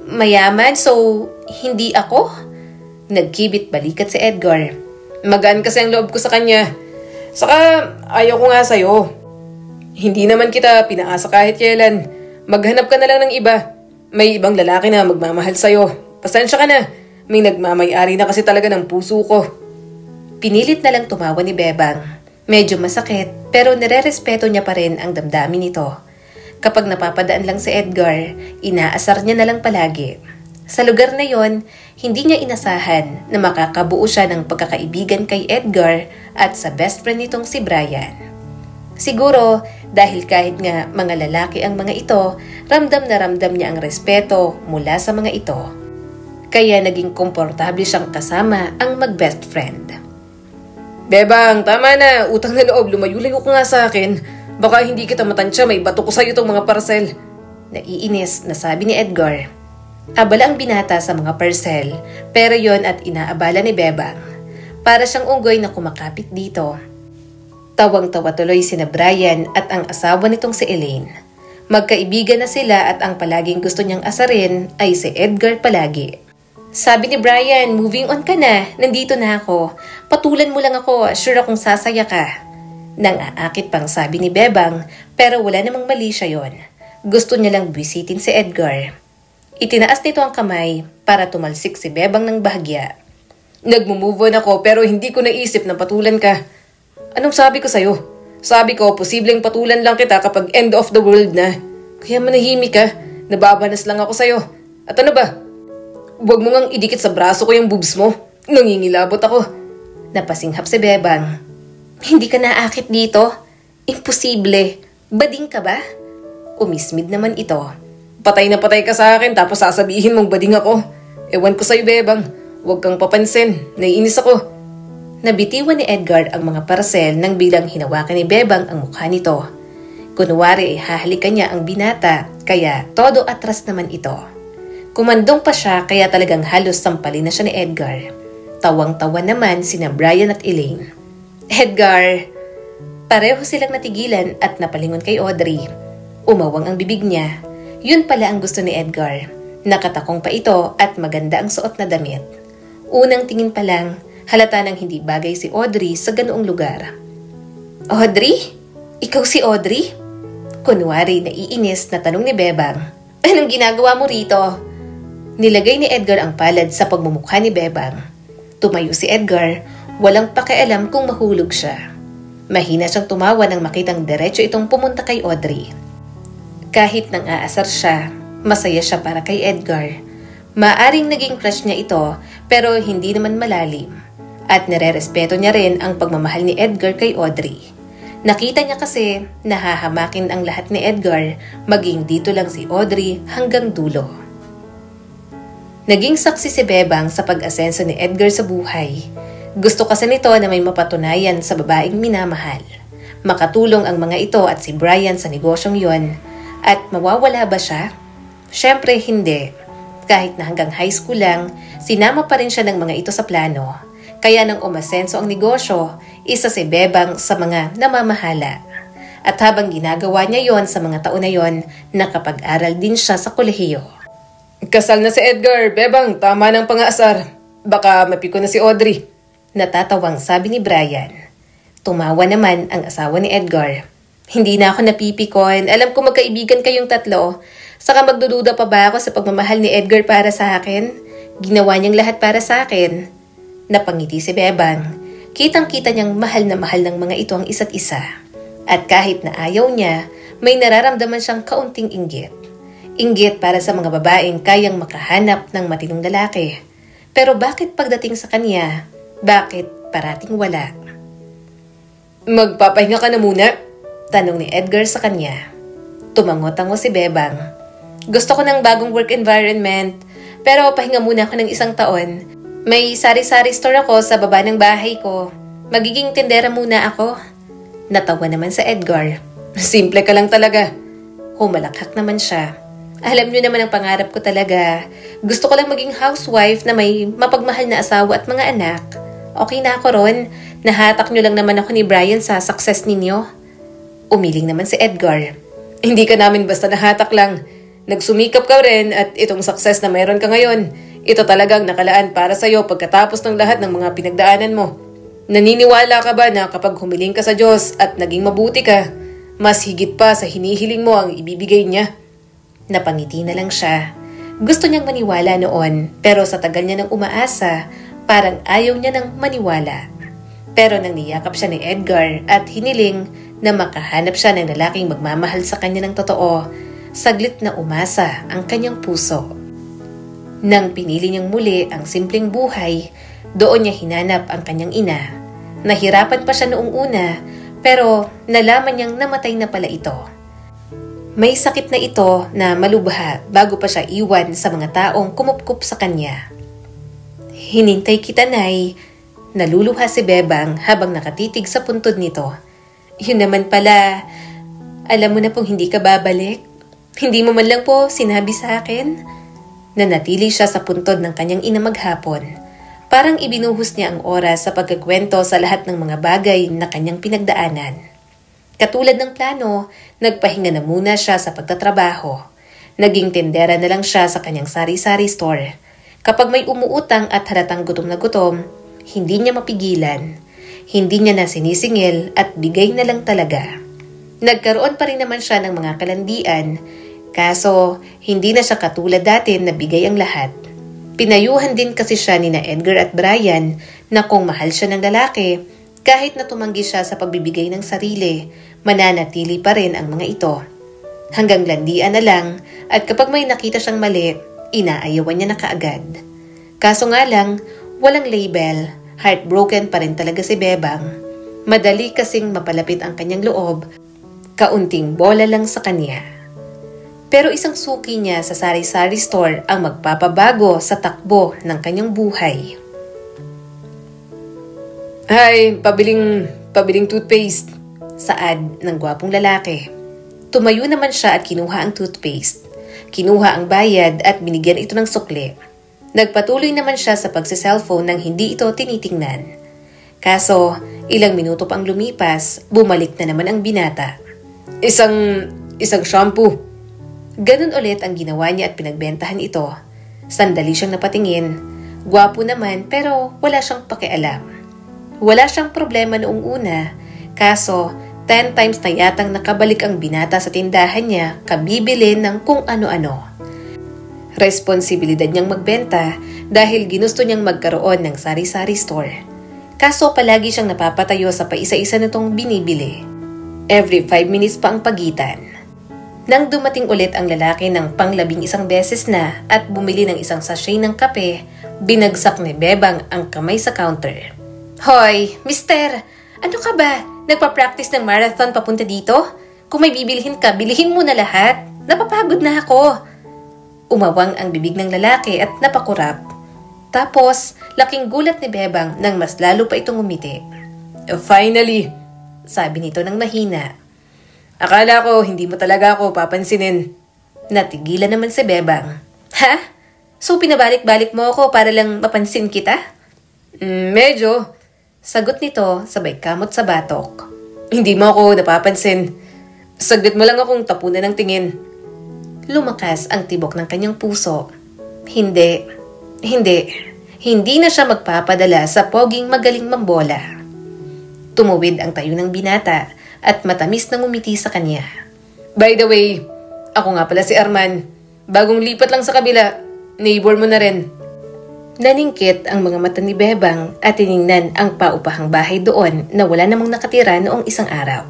Mayaman, so hindi ako? Nagkibit balikat si Edgar. Magaan kasi ang loob ko sa kanya. Saka ayaw ko nga sa'yo. Hindi naman kita pinaasa kahit kailan. Maghanap ka na lang ng iba. May ibang lalaki na magmamahal sa'yo. Pasensya ka na. May nagmamay-ari na kasi talaga ng puso ko. Pinilit na lang tumawa ni Bebang. Medyo masakit pero nire-respeto niya pa rin ang damdamin nito. Kapag napapadaan lang si Edgar, inaasar niya na lang palagi. Sa lugar na yon, hindi niya inasahan na makakabuo siya ng pagkakaibigan kay Edgar at sa best friend nitong si Brian. Siguro dahil kahit nga mga lalaki ang mga ito, ramdam na ramdam niya ang respeto mula sa mga ito. Kaya naging komportable siyang kasama ang mag-best friend. Bebang, tama na. Utang na loob, lumayo-layo ka nga sa akin. Baka hindi kita matansya, may bato ko sa'yo itong mga parcel. Naiinis na sabi ni Edgar. Abala ang binata sa mga parcel, pero yon at inaabala ni Bebang. Para siyang unggoy na kumakapit dito. Tawang-tawa tuloy sina Brian at ang asawa nitong si Elaine. Magkaibigan na sila at ang palaging gusto niyang asarin ay si Edgar palagi. Sabi ni Brian, moving on ka na, nandito na ako. Patulan mo lang ako, sure akong sasaya ka. Nang aakit pang sabi ni Bebang, pero wala namang mali siya yon. Gusto niya lang bisitin si Edgar. Itinaas nito ang kamay para tumalsik si Bebang ng bahagya. Nagmo-move on ako pero hindi ko naisip na patulan ka. Anong sabi ko sa'yo? Sabi ko, posibleng patulan lang kita kapag end of the world na. Kaya manahimik ka. Nababanas lang ako sa'yo. At ano ba? Huwag mo ngang idikit sa braso ko yung boobs mo. Nangingilabot ako. Napasinghap si Bebang. Hindi ka naakit dito? Imposible. Bading ka ba? Umismid naman ito. Patay na patay ka sa akin tapos sasabihin mong bading ako. Ewan ko sa'yo, Bebang. Huwag kang papansin. Naiinis ako. Nabitiwan ni Edgar ang mga parcel nang bilang hinawakan ni Bebang ang mukha nito. Kunwari hahalikan niya ang binata, kaya todo atras naman ito. Kumandong pa siya kaya talagang halos sampalin na siya ni Edgar. Tawang-tawa naman sina Brian at Elaine. Edgar! Pareho silang natigilan at napalingon kay Audrey. Umawang ang bibig niya. Yun pala ang gusto ni Edgar. Nakatakong pa ito at maganda ang suot na damit. Unang tingin pa lang, halata nang hindi bagay si Audrey sa ganoong lugar. Audrey? Ikaw si Audrey? Kunwari naiinis na tanong ni Bebang. Anong ginagawa mo rito? Nilagay ni Edgar ang palad sa pagmumukha ni Bebang. Tumayo si Edgar, walang pakialam kung mahulog siya. Mahina siyang tumawa nang makitang diretso itong pumunta kay Audrey. Kahit nang aasar siya, masaya siya para kay Edgar. Maaring naging crush niya ito pero hindi naman malalim. At nire-respeto niya rin ang pagmamahal ni Edgar kay Audrey. Nakita niya kasi nahahamakin ang lahat ni Edgar, maging dito lang si Audrey hanggang dulo. Naging saksi si Bebang sa pag-asenso ni Edgar sa buhay. Gusto kasi nito na may mapatunayan sa babaeng minamahal. Makatulong ang mga ito at si Brian sa negosyong yon. At mawawala ba siya? Syempre hindi. Kahit na hanggang high school lang, sinama pa rin siya ng mga ito sa plano. Kaya nang umasenso ang negosyo, isa si Bebang sa mga namamahala. At habang ginagawa niya yon sa mga taon na yon, nakapag-aral din siya sa kolehiyo. Kasal na si Edgar, Bebang, tama ng pang-aasar. Baka mapiko na si Audrey. Natatawang sabi ni Brian. Tumawa naman ang asawa ni Edgar. Hindi na ako napipikon, alam ko magkaibigan kayong tatlo. Saka magdududa pa ba ako sa pagmamahal ni Edgar para sa akin? Ginawa niyang lahat para sa akin. Napangiti si Bebang. Kitang-kita niyang mahal na mahal ng mga ito ang isa't isa. At kahit na ayaw niya, may nararamdaman siyang kaunting inggit. Inggit para sa mga babaeng kayang makahanap ng matinong lalaki. Pero bakit pagdating sa kanya, bakit parating wala? Magpapahinga ka na muna? Tanong ni Edgar sa kanya. Tumango-tango si Bebang. Gusto ko ng bagong work environment, pero pahinga muna ako ng 1 taon. May sari-sari store ako sa baba ng bahay ko. Magiging tindera muna ako. Natawa naman sa Edgar. Simple ka lang talaga. Humalakhak naman siya. Alam niyo naman ang pangarap ko talaga. Gusto ko lang maging housewife na may mapagmahal na asawa at mga anak. Okay na ako ron. Nahatak niyo lang naman ako ni Brian sa success ninyo. Umiling naman si Edgar. Hindi ka namin basta nahatak lang. Nagsumikap ka rin at itong success na mayroon ka ngayon, ito talagang nakalaan para sa'yo pagkatapos ng lahat ng mga pinagdaanan mo. Naniniwala ka ba na kapag humiling ka sa Diyos at naging mabuti ka, mas higit pa sa hinihiling mo ang ibibigay niya? Napangiti na lang siya. Gusto niyang maniwala noon, pero sa tagal niya nang umaasa, parang ayaw niya nang maniwala. Pero nang niyakap siya ni Edgar at hiniling na makahanap siya ng lalaking magmamahal sa kanya ng totoo, saglit na umasa ang kanyang puso. Nang pinili niyang muli ang simpleng buhay, doon niya hinanap ang kanyang ina. Nahirapan pa siya noong una, pero nalaman niyang namatay na pala ito. May sakit na ito na malubha bago pa siya iwan sa mga taong kumupkup sa kanya. Hinintay kita, Nay. Naluluha si Bebang habang nakatitig sa puntod nito. Yun naman pala, alam mo na pong hindi ka babalik. Hindi mo man lang po sinabi sa akin. Nanatili siya sa puntod ng kanyang ina maghapon. Parang ibinuhos niya ang oras sa pagkakwento sa lahat ng mga bagay na kanyang pinagdaanan. Katulad ng plano, nagpahinga na muna siya sa pagtatrabaho. Naging tindera na lang siya sa kanyang sari-sari store. Kapag may umuutang at halatang gutom na gutom, hindi niya mapigilan. Hindi niya na sinisingil at bigay na lang talaga. Nagkaroon pa rin naman siya ng mga kalandian, kaso hindi na siya katulad dati na bigay ang lahat. Pinayuhan din kasi siya ni na Edgar at Brian na kung mahal siya ng lalaki, kahit na tumanggi siya sa pagbibigay ng sarili, mananatili pa rin ang mga ito. Hanggang landian na lang at kapag may nakita siyang mali, inaayawan niya na kaagad. Kaso nga lang, walang label, heartbroken pa rin talaga si Bebang. Madali kasing mapalapit ang kanyang loob, kaunting bola lang sa kanya. Pero isang suki niya sa sari-sari store ang magpapabago sa takbo ng kanyang buhay. Ay, pabiling toothpaste. Saad ng gwapong lalaki. Tumayo naman siya at kinuha ang toothpaste. Kinuha ang bayad at binigyan ito ng sukli. Nagpatuloy naman siya sa pagsi-cellphone nang hindi ito tinitingnan. Kaso, ilang minuto pang lumipas, bumalik na naman ang binata. Isang shampoo. Ganun ulit ang ginawa niya at pinagbentahan ito. Sandali siyang napatingin. Gwapo naman pero wala siyang pakialam. Wala siyang problema noong una. Kaso, 10 times na yatang nakabalik ang binata sa tindahan niya kabibili ng kung ano-ano. Responsibilidad niyang magbenta dahil ginusto niyang magkaroon ng sari-sari store. Kaso palagi siyang napapatayo sa paisa-isa nitong binibili. Every 5 minutes pa ang pagitan. Nang dumating ulit ang lalaki ng pang-11 beses na at bumili ng isang sachet ng kape, binagsak ni Bebang ang kamay sa counter. Hoy, mister! Ano ka ba? Nagpa-practice ng marathon papunta dito? Kung may bibilihin ka, bilihin mo na lahat. Napapagod na ako. Umawang ang bibig ng lalaki at napakurap. Tapos, laking gulat ni Bebang nang mas lalo pa itong umiti. Finally, sabi nito ng mahina. Akala ko hindi mo talaga ako papansinin. Natigilan naman si Bebang. Ha? So pinabalik-balik mo ako para lang mapansin kita? Medyo. Sagot nito sabay kamot sa batok. Hindi mo ako napapansin. Saglit mo lang akong tapunan ng tingin. Lumakas ang tibok ng kanyang puso. Hindi na siya magpapadala sa poging magaling mambola. Tumuwid ang tayo ng binata at matamis na ngumiti sa kanya. By the way, ako nga pala si Arman. Bagong lipat lang sa kabila, neighbor mo na rin. Naningkit ang mga mata ni Bebang at tiningnan ang paupahang bahay doon na wala namang nakatira noong isang araw.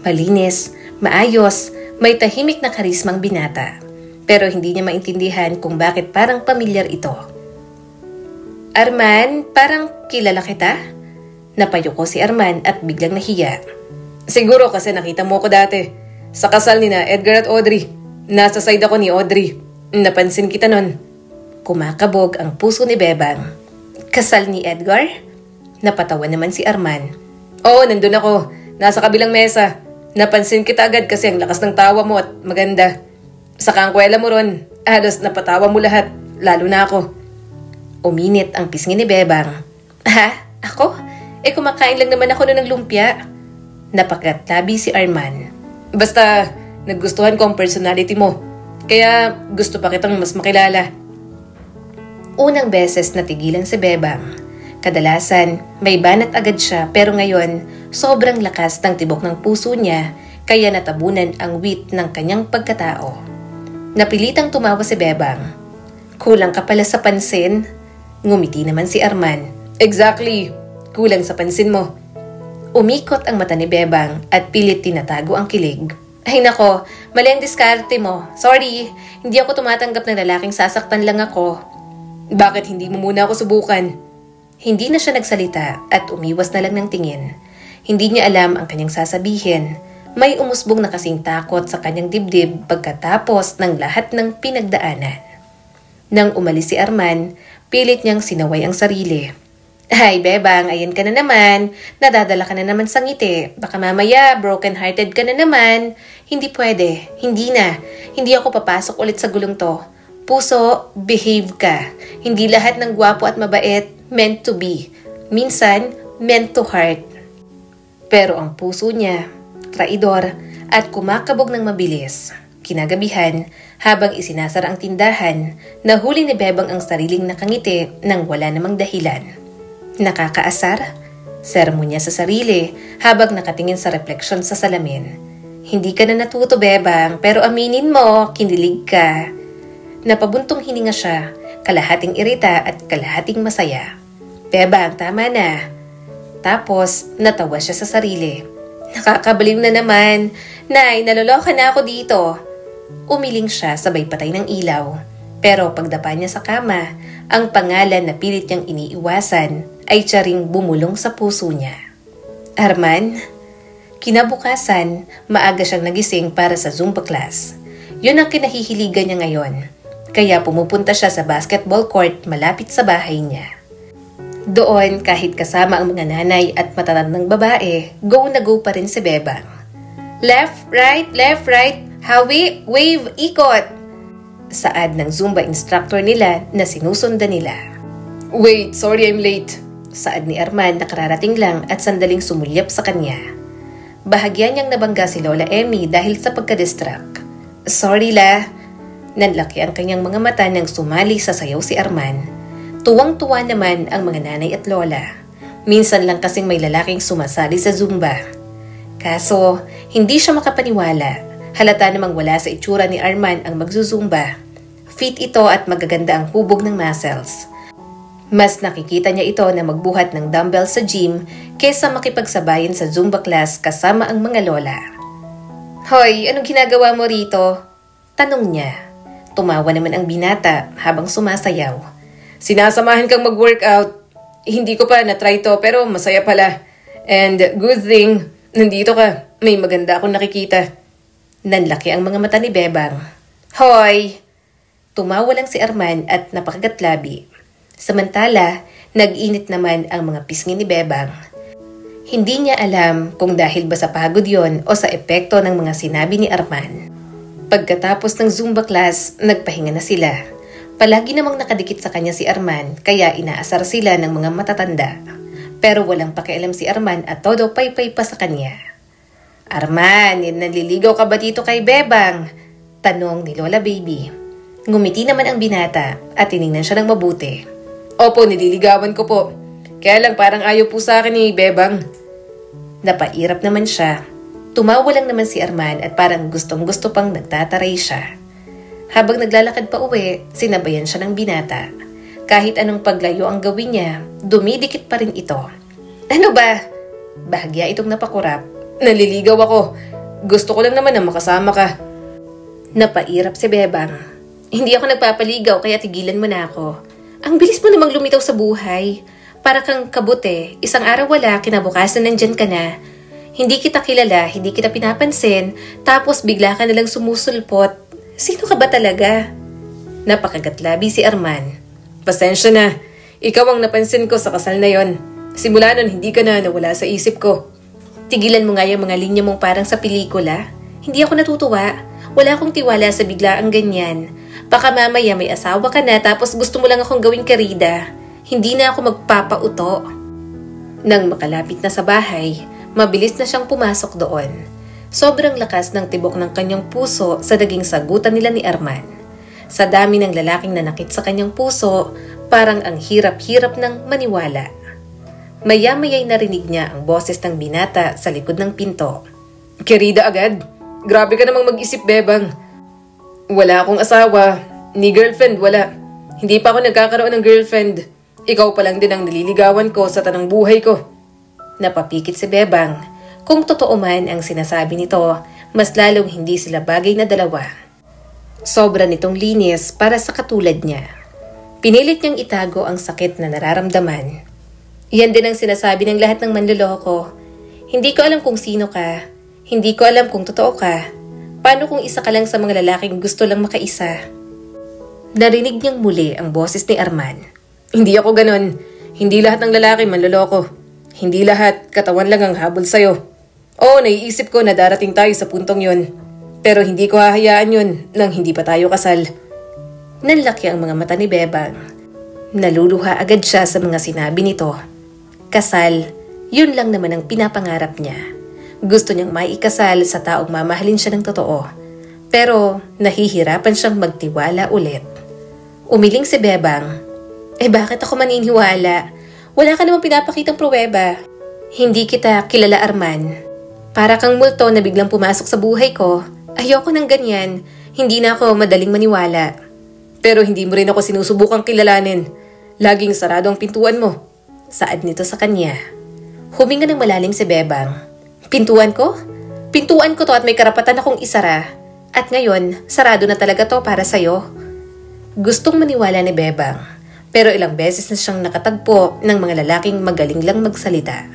Malinis, maayos, may tahimik na karismang binata. Pero hindi niya maintindihan kung bakit parang pamilyar ito. Arman, parang kilala kita? Napayuko si Arman at biglang nahiya. Siguro kasi nakita mo ko dati. Sa kasal ni na Edgar at Audrey. Nasa side ako ni Audrey. Napansin kita nun. Kumakabog ang puso ni Bebang. Kasal ni Edgar? Napatawa naman si Arman. Oo, nandun ako. Nasa kabilang mesa. Napansin kita agad kasi ang lakas ng tawa mo at maganda. Sa kangkwela mo ron, halos napatawa mo lahat, lalo na ako. Uminit ang pisngi ni Bebang. Ha? Ako? Kumakain lang naman ako ng lumpia. Napakatabi si Arman. Basta, nagustuhan ko ang personality mo. Kaya gusto pa kitang mas makilala. Unang beses natigilan si Bebang. Kadalasan, may banat agad siya pero ngayon, sobrang lakas ng tibok ng puso niya kaya natabunan ang wit ng kanyang pagkatao. Napilitang tumawa si Bebang. Kulang ka pala sa pansin? Ngumiti naman si Arman. Exactly. Kulang sa pansin mo. Umikot ang mata ni Bebang at pilit tinatago ang kilig. Ay nako, mali ang diskarte mo. Sorry, hindi ako tumatanggap ng lalaking sasaktan lang ako. Bakit hindi mo muna ako subukan? Hindi na siya nagsalita at umiwas na lang ng tingin. Hindi niya alam ang kanyang sasabihin. May umusbong na kasing takot sa kanyang dibdib pagkatapos ng lahat ng pinagdaanan. Nang umalis si Arman, pilit niyang sinaway ang sarili. Ay, Bebang, ayan ka na naman. Nadadala ka na naman sa ngiti. Baka mamaya, broken-hearted ka na naman. Hindi pwede. Hindi na. Hindi ako papasok ulit sa gulong to. Puso, behave ka. Hindi lahat ng gwapo at mabait meant to be. Minsan, meant to heart. Pero ang puso niya, traidor at kumakabog ng mabilis. Kinagabihan, habang isinasara ang tindahan, nahuli ni Bebang ang sariling nakangiti nang wala namang dahilan. Nakakaasar? Sermon niya sa sarili habang nakatingin sa refleksyon sa salamin. Hindi ka na natuto, Bebang, pero aminin mo, kinilig ka. Napabuntong hininga siya, kalahating irita at kalahating masaya. Bebang, tama na. Tapos, natawa siya sa sarili. Nakakabaliw na naman. Nay, naloloka na ako dito. Umiling siya sabay patay ng ilaw. Pero pagdapa niya sa kama, ang pangalan na pilit niyang iniiwasan ay tiyaring bumulong sa puso niya. Arman? Kinabukasan, maaga siyang nagising para sa Zumba class. Yun ang kinahihiligan niya ngayon. Kaya pumupunta siya sa basketball court malapit sa bahay niya. Doon, kahit kasama ang mga nanay at matatandang babae, go na go pa rin si Bebang. Left, right, hawi, wave, ikot. Saad ng Zumba instructor nila na sinusundan nila. Wait, sorry I'm late. Saad ni Arman na kararating lang at sandaling sumulyap sa kanya. Bahagya niyang nabangga si Lola Emmy dahil sa pagkadistract. Sorry la. Nanlaki ang kanyang mga mata nang sumali sa sayaw si Arman. Tuwang-tuwa naman ang mga nanay at lola. Minsan lang kasing may lalaking sumasali sa Zumba. Kaso, hindi siya makapaniwala. Halata namang wala sa itsura ni Arman ang magzuzumba. Fit ito at magaganda ang hubog ng muscles. Mas nakikita niya ito na magbuhat ng dumbbell sa gym kesa makipagsabayan sa Zumba class kasama ang mga lola. Hoy, anong ginagawa mo rito? Tanong niya. Tumawa naman ang binata habang sumasayaw. Sinasamahan kang mag-workout. Hindi ko pa na-try to pero masaya pala. And good thing, nandito ka. May maganda akong nakikita. Nanlaki ang mga mata ni Bebang. Hoy! Tumawa lang si Arman at napakagatlabi. Samantala, nag-init naman ang mga pisngi ni Bebang. Hindi niya alam kung dahil ba sa pagod yon o sa epekto ng mga sinabi ni Arman. Pagkatapos ng Zumba class, nagpahinga na sila. Palagi namang nakadikit sa kanya si Arman kaya inaasar sila ng mga matatanda. Pero walang pakialam si Arman at todo paypay pa sa kanya. Arman, naliligaw ka ba dito kay Bebang? Tanong ni Lola Baby. Ngumiti naman ang binata at tiningnan siya ng mabuti. Opo, nililigawan ko po. Kaya lang parang ayaw po sa akin ni Bebang. Napairap naman siya. Tumawa lang naman si Arman at parang gustong-gusto pang nagtataray siya. Habang naglalakad pa uwi, sinabayan siya ng binata. Kahit anong paglayo ang gawin niya, dumidikit pa rin ito. Ano ba? Bahagya itong napakurap. Naliligaw ako. Gusto ko lang naman na makasama ka. Napairap si Bebang. Hindi ako nagpapaligaw kaya tigilan mo na ako. Ang bilis mo namang lumitaw sa buhay. Para kang kabuti, isang araw wala, kinabukasan nandyan ka na. Hindi kita kilala, hindi kita pinapansin, tapos bigla ka nalang sumusulpot. Sino ka ba talaga? Napakagatlabi si Arman. Pasensya na. Ikaw ang napansin ko sa kasal na yon. Simula nun, hindi ka na nawala sa isip ko. Tigilan mo nga yung mga linya mong parang sa pelikula. Hindi ako natutuwa. Wala akong tiwala sa biglaang ganyan. Baka mamaya may asawa ka na tapos gusto mo lang akong gawing karida. Hindi na ako magpapauto. Nang makalapit na sa bahay, mabilis na siyang pumasok doon. Sobrang lakas ng tibok ng kanyang puso sa naging sagutan nila ni Arman. Sa dami ng lalaking nanakit sa kanyang puso, parang ang hirap-hirap ng maniwala. Maya-maya'y narinig niya ang boses ng binata sa likod ng pinto. Kerida agad? Grabe ka namang mag-isip, Bebang. Wala akong asawa. Ni girlfriend, wala. Hindi pa ako nagkakaroon ng girlfriend. Ikaw pa lang din ang nililigawan ko sa tanang buhay ko. Napapikit si Bebang. Kung totoo man ang sinasabi nito, mas lalong hindi sila bagay na dalawa. Sobra nitong linis para sa katulad niya. Pinilit niyang itago ang sakit na nararamdaman. Yan din ang sinasabi ng lahat ng manloloko. Hindi ko alam kung sino ka. Hindi ko alam kung totoo ka. Paano kung isa ka lang sa mga lalaking gusto lang makaisa? Narinig niyang muli ang boses ni Arman. Hindi ako ganon. Hindi lahat ng lalaki manloloko. Hindi lahat, katawan lang ang habol sa'yo. Oo, naiisip ko na darating tayo sa puntong yun. Pero hindi ko hahayaan yun nang hindi pa tayo kasal. Nanlaki ang mga mata ni Bebang. Naluluha agad siya sa mga sinabi nito. Kasal, yun lang naman ang pinapangarap niya. Gusto niyang maikasal sa taong mamahalin siya ng totoo. Pero nahihirapan siyang magtiwala ulit. Umiling si Bebang. Bakit ako maniniwala? Wala ka namang pinapakitang pruweba. Hindi kita kilala, Arman. Para kang multo na biglang pumasok sa buhay ko. Ayoko ng ganyan. Hindi na ako madaling maniwala. Pero hindi mo rin ako sinusubukang kilalanin. Laging sarado ang pintuan mo. Saad nito sa kanya. Huminga ng malalim si Bebang. Pintuan ko? Pintuan ko to at may karapatan akong isara. At ngayon, sarado na talaga to para sa'yo. Gustong maniwala ni Bebang, pero ilang beses na siyang nakatagpo ng mga lalaking magaling lang magsalita.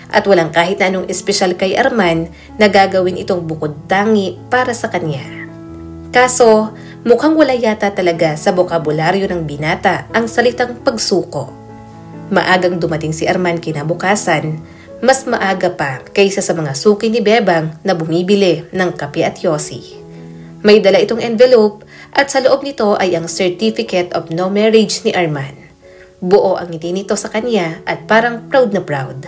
At walang kahit na anong espesyal kay Arman na gagawin itong bukod tangi para sa kanya. Kaso, mukhang wala yata talaga sa bokabularyo ng binata ang salitang pagsuko. Maagang dumating si Arman kinabukasan, mas maaga pa kaysa sa mga suki ni Bebang na bumibili ng kape at yosi. May dala itong envelope at sa loob nito ay ang Certificate of No Marriage ni Arman. Buo ang ngiti nito sa kanya at parang proud na proud.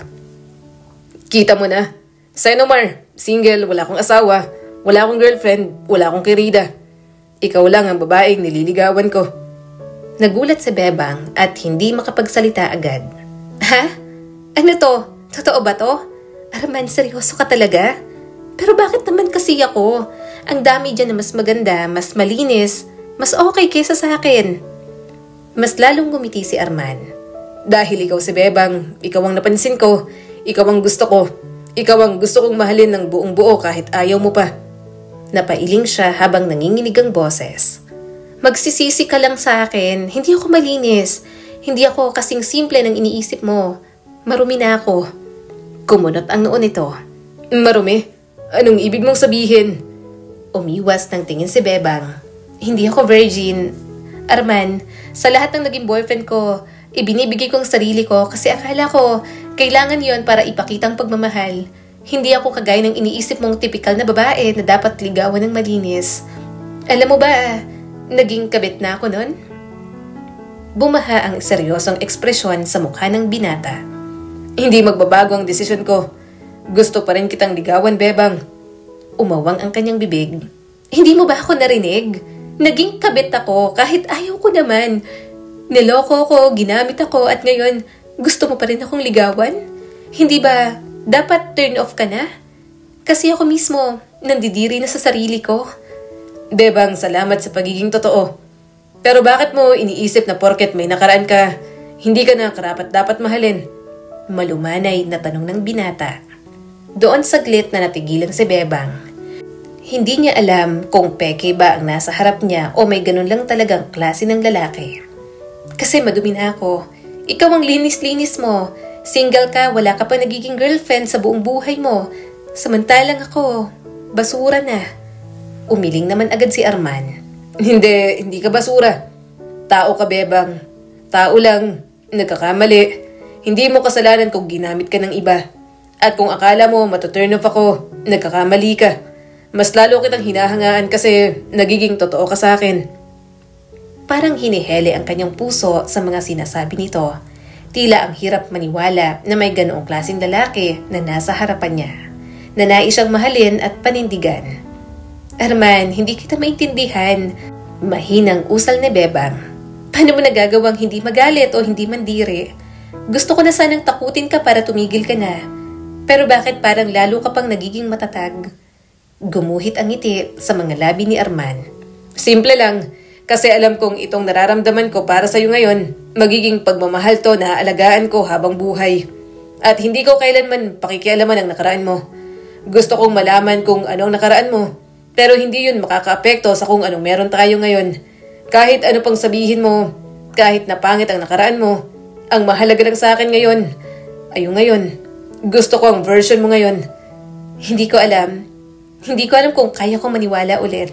Kita mo na. Senomar, single, wala akong asawa, wala akong girlfriend, wala akong kirida. Ikaw lang ang babaeng nililigawan ko. Nagulat si Bebang at hindi makapagsalita agad. Ha? Ano to? Totoo ba to? Arman, seryoso ka talaga? Pero bakit naman kasi ako? Ang dami dyan na mas maganda, mas malinis, mas okay kaysa sa akin. Mas lalong gumiti si Arman. Dahil ikaw si Bebang, ikaw ang napansin ko, ikaw ang gusto ko, ikaw ang gusto kong mahalin ng buong buo kahit ayaw mo pa. Napailing siya habang nanginginig ang boses. Magsisisi ka lang sa akin, hindi ako malinis. Hindi ako kasing simple ng iniisip mo. Marumi na ako. Kumunot ang noon nito. Marumi? Anong ibig mong sabihin? Umiwas ng tingin si Bebang. Hindi ako virgin. Arman, sa lahat ng naging boyfriend ko, ibinibigay kong sarili ko kasi akala ko kailangan yon para ipakitang pagmamahal. Hindi ako kagaya ng iniisip mong tipikal na babae na dapat ligawan ng malinis. Alam mo ba, naging kabit na ako nun? Bumaha ang seryosong ekspresyon sa mukha ng binata. Hindi magbabago ang desisyon ko. Gusto pa rin kitang ligawan, Bebang. Umawang ang kanyang bibig. Hindi mo ba ako narinig? Naging kabit ako kahit ayaw ko naman. Niloko ko, ginamit ako at ngayon gusto mo pa rin akong ligawan? Hindi ba dapat turn off ka na? Kasi ako mismo nandidiri na sa sarili ko. Bebang, salamat sa pagiging totoo. Pero bakit mo iniisip na porket may nakaraan ka, hindi ka na karapat dapat mahalin? Malumanay na tanong ng binata. Doon saglit na natigilan si Bebang. Hindi niya alam kung peke ba ang nasa harap niya o may ganun lang talagang klase ng lalaki. Kasi madumi na ako. Ikaw ang linis-linis mo. Single ka, wala ka pa nagiging girlfriend sa buong buhay mo. Samantalang ako, basura na. Umiling naman agad si Arman. Hindi ka basura. Tao ka, Bebang. Tao lang. Nagkakamali. Hindi mo kasalanan kung ginamit ka ng iba. At kung akala mo matuturn off ako, nagkakamali ka. Mas lalo kitang hinahangaan kasi nagiging totoo ka sa akin. Parang hinihele ang kanyang puso sa mga sinasabi nito. Tila ang hirap maniwala na may ganoong klaseng lalaki na nasa harapan niya. Na nais siyang mahalin at panindigan. Arman, hindi kita maintindihan. Mahinang usal ni Bebang. Paano mo nagagawang hindi magalit o hindi mandiri? Gusto ko na sanang takutin ka para tumigil ka na. Pero bakit parang lalo ka pang nagiging matatag? Gumuhit ang ngiti sa mga labi ni Arman. Simple lang, kasi alam kong itong nararamdaman ko para sa'yo ngayon, magiging pagmamahal to na aalagaan ko habang buhay. At hindi ko kailanman pakikialaman ang nakaraan mo. Gusto kong malaman kung anong nakaraan mo, pero hindi yun makakaapekto sa kung anong meron tayo ngayon. Kahit ano pang sabihin mo, kahit na pangit ang nakaraan mo, ang mahalaga lang sa akin ngayon ay yung ngayon. Gusto ko ang version mo ngayon. Hindi ko alam kung kaya ko maniwala ulit.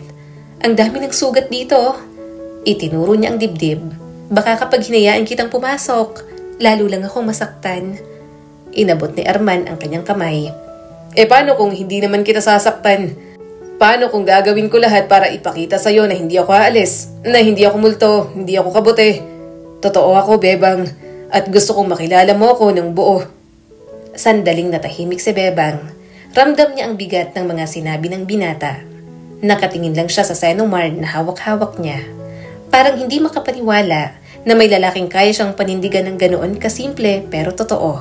Ang dami ng sugat dito. Itinuro niya ang dibdib. Baka kapag hinayaan kitang pumasok, lalo lang akong masaktan. Inabot ni Arman ang kanyang kamay. Paano kung hindi naman kita sasaktan? Paano kung gagawin ko lahat para ipakita sa'yo na hindi ako aalis, na hindi ako multo, hindi ako kabote? Totoo ako, Bebang, at gusto kong makilala mo ako ng buo. Sandaling natahimik si Bebang. Ramdam niya ang bigat ng mga sinabi ng binata. Nakatingin lang siya sa Senomar na hawak-hawak niya. Parang hindi makapaniwala na may lalaking kaya siyang panindigan ng ganoon kasimple pero totoo.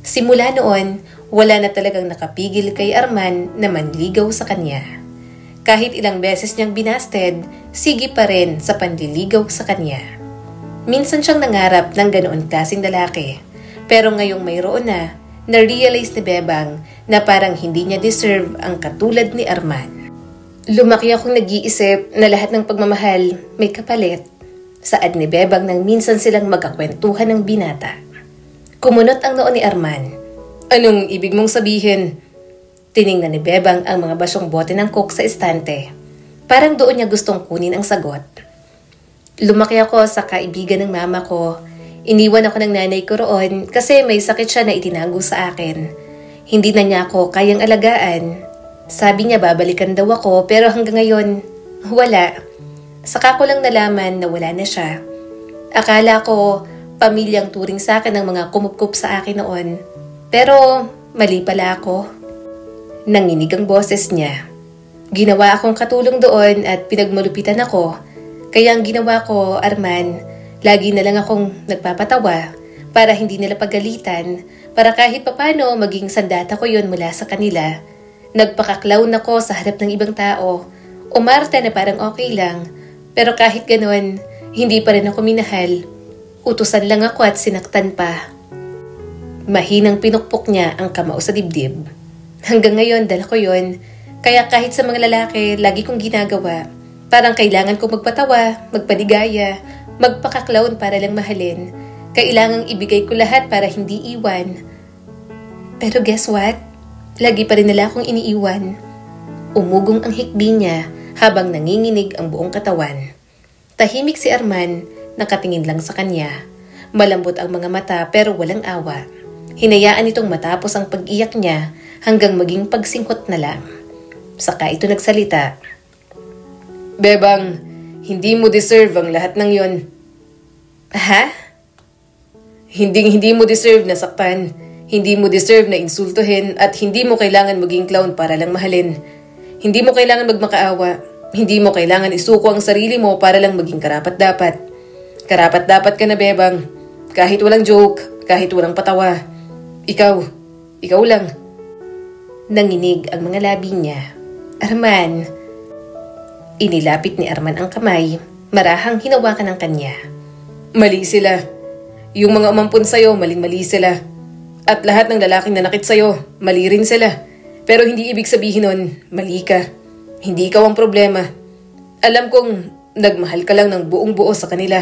Simula noon, wala na talagang nakapigil kay Arman na manligaw sa kanya. Kahit ilang beses niyang binasted, sige pa rin sa panliligaw sa kanya. Minsan siyang nangarap ng ganoon klaseng lalaki, pero ngayong mayroon na, Na-realize ni Bebang na parang hindi niya deserve ang katulad ni Arman. Lumaki akong nag-iisip na lahat ng pagmamahal may kapalit. Saad ni Bebang nang minsan silang magkakwentuhan ng binata. Kumunot ang noo ni Arman. Anong ibig mong sabihin? Tiningnan ni Bebang ang mga basyong bote ng Coke sa estante. Parang doon niya gustong kunin ang sagot. Lumaki ako sa kaibigan ng mama ko. Iniwan ako ng nanay ko roon kasi may sakit siya na itinago sa akin. Hindi na niya ako kayang alagaan. Sabi niya babalikan daw ako pero hanggang ngayon, wala. Saka ko lang nalaman na wala na siya. Akala ko pamilyang turing sa akin ng mga kumupkup sa akin noon. Pero mali pala ako. Nanginig ang boses niya. Ginawa akong katulong doon at pinagmalupitan ako. Kaya ang ginawa ko, Arman, lagi na lang akong nagpapatawa para hindi nila pagalitan, para kahit papano maging sandata ko yon mula sa kanila. Nagpaka-clown ako sa harap ng ibang tao. Umarte na parang okay lang. Pero kahit ganon, hindi pa rin ako minahal. Utusan lang ako at sinaktan pa. Mahinang pinukpok niya ang kamao sa dibdib. Hanggang ngayon, dala ko yon. Kaya kahit sa mga lalaki, lagi kong ginagawa. Parang kailangan kong magpatawa, magpaligaya, magpaka-clown para lang mahalin. Kailangang ibigay ko lahat para hindi iwan. Pero guess what? Lagi pa rin nila akong iniiwan. Umugong ang hikbi niya habang nanginginig ang buong katawan. Tahimik si Arman, nakatingin lang sa kanya. Malambot ang mga mata pero walang awa. Hinayaan itong matapos ang pag-iyak niya hanggang maging pagsingkot na lang. Saka ito nagsalita. Bebang, hindi mo deserve ang lahat ng yon. Ha? Hindi mo deserve na saktan. Hindi mo deserve na insultuhin at hindi mo kailangan maging clown para lang mahalin. Hindi mo kailangan magmakaawa. Hindi mo kailangan isuko ang sarili mo para lang maging karapat-dapat. Karapat-dapat ka na, Bebang. Kahit walang joke, kahit walang patawa. Ikaw lang. Nanginig ang mga labi niya. Arman. Inilapit ni Arman ang kamay, marahang hinawakan ng kanya. Mali sila. Yung mga umampun sa'yo, maling-mali sila. At lahat ng lalaking nanakit sa'yo, mali rin sila. Pero hindi ibig sabihin nun, mali ka. Hindi ikaw ang problema. Alam kong nagmahal ka lang ng buong buo sa kanila.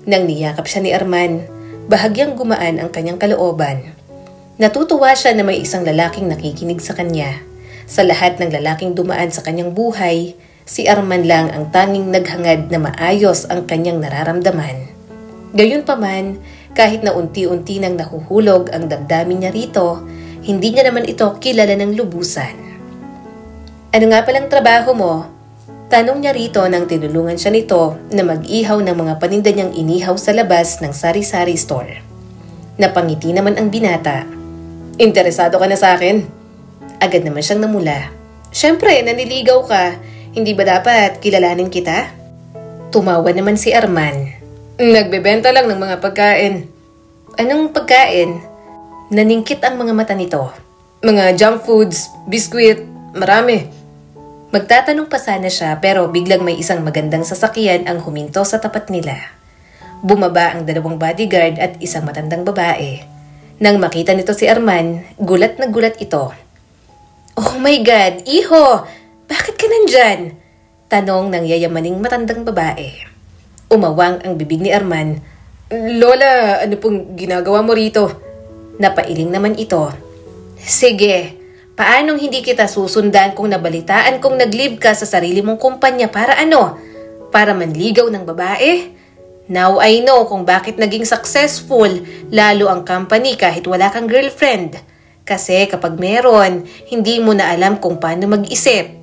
Nang niyakap siya ni Arman, bahagyang gumaan ang kanyang kalooban. Natutuwa siya na may isang lalaking nakikinig sa kanya. Sa lahat ng lalaking dumaan sa kanyang buhay, si Arman lang ang tanging naghangad na maayos ang kanyang nararamdaman. Gayunpaman, kahit na unti-unti nang nahuhulog ang damdamin niya rito, hindi niya naman ito kilala ng lubusan. Ano nga palang trabaho mo? Tanong niya rito nang tinulungan siya nito na mag-ihaw ng mga paninda niyang inihaw sa labas ng sari-sari store. Napangiti naman ang binata. Interesado ka na sa akin? Agad naman siyang namula. Siyempre, naniligaw ka. Hindi ba dapat kilalanin kita? Tumawa naman si Arman. Nagbebenta lang ng mga pagkain. Anong pagkain? Naningkit ang mga mata nito. Mga junk foods, biskwit, marami. Magtatanong pa sana siya pero biglang may isang magandang sasakyan ang huminto sa tapat nila. Bumaba ang dalawang bodyguard at isang matandang babae. Nang makita nito si Arman, gulat na gulat ito. Oh my God, iho! Bakit ka nandyan? Tanong ng yayamaning matandang babae. Umawang ang bibig ni Arman. Lola, ano pong ginagawa mo rito? Napailing naman ito. Sige, paanong hindi kita susundan kung nabalitaan kung nag-live ka sa sarili mong kumpanya para ano? Para manligaw ng babae? Now I know kung bakit naging successful lalo ang company kahit wala kang girlfriend. Kasi kapag meron, hindi mo na alam kung paano mag-isip.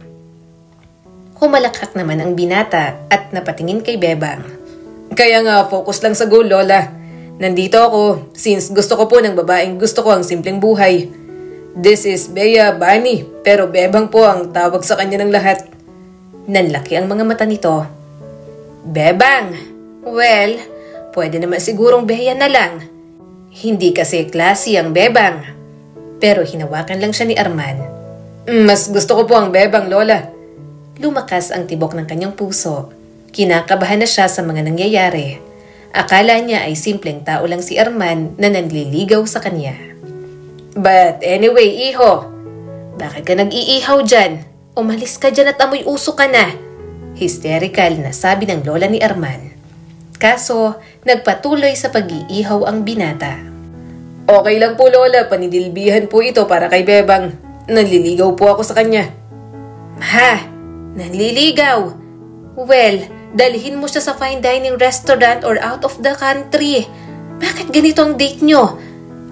Humalakhak naman ang binata at napatingin kay Bebang. Kaya nga, focus lang sa goal, Lola. Nandito ako since gusto ko po ng babaeng gusto ko ang simpleng buhay. This is Bea Bani, pero Bebang po ang tawag sa kanya ng lahat. Nanlaki ang mga mata nito. Bebang? Well, pwede naman sigurong Bea na lang. Hindi kasi classy ang Bebang. Pero hinawakan lang siya ni Arman. Mas gusto ko po ang Bebang, Lola. Lumakas ang tibok ng kanyang puso. Kinakabahan na siya sa mga nangyayari. Akala niya ay simpleng tao lang si Arman na nanliligaw sa kanya. But anyway, iho, bakit ka nag-iihaw dyan? Umalis ka dyan at amoy uso ka na. Hysterical na sabi ng lola ni Arman. Kaso, nagpatuloy sa pag-iihaw ang binata. Okay lang po lola, panidilbihan po ito para kay Bebang. Nanliligaw po ako sa kanya. Ha? Nanliligaw? Well, dalhin mo siya sa fine dining restaurant or out of the country. Bakit ganito ang date nyo?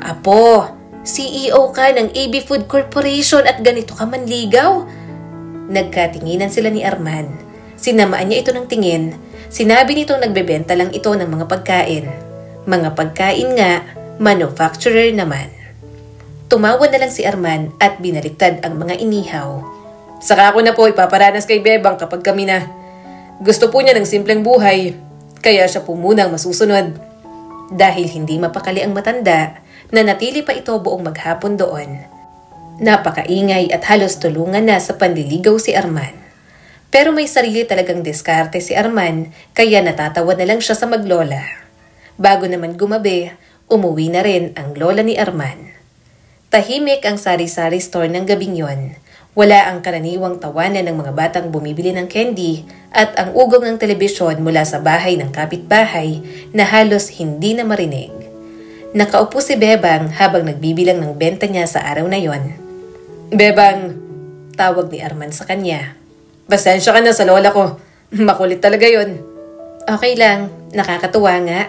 Apo, CEO ka ng AB Food Corporation at ganito ka manligaw? Nagkatinginan sila ni Arman. Sinamaan niya ito ng tingin. Sinabi nitong nagbebenta lang ito ng mga pagkain. Mga pagkain nga, manufacturer naman. Tumawa na lang si Arman at binaliktad ang mga inihaw. Saka ako na po ipaparanas kay Bebang kapag kami na. Gusto po niya ng simpleng buhay, kaya siya po munang masusunod. Dahil hindi mapakali ang matanda, nanatili pa ito buong maghapon doon. Napakaingay at halos tulungan na sa panliligaw si Arman. Pero may sarili talagang diskarte si Arman, kaya natatawa na lang siya sa maglola. Bago naman gumabi, umuwi na rin ang lola ni Arman. Tahimik ang sari-sari store ng gabing yon. Wala ang karaniwang tawanan ng mga batang bumibili ng candy at ang ugong ng telebisyon mula sa bahay ng kapitbahay na halos hindi na marinig. Nakaupo si Bebang habang nagbibilang ng benta niya sa araw na yon. Bebang, tawag ni Arman sa kanya. Pasensya ka na sa lola ko. Makulit talaga yon. Okay lang, nakakatuwa nga.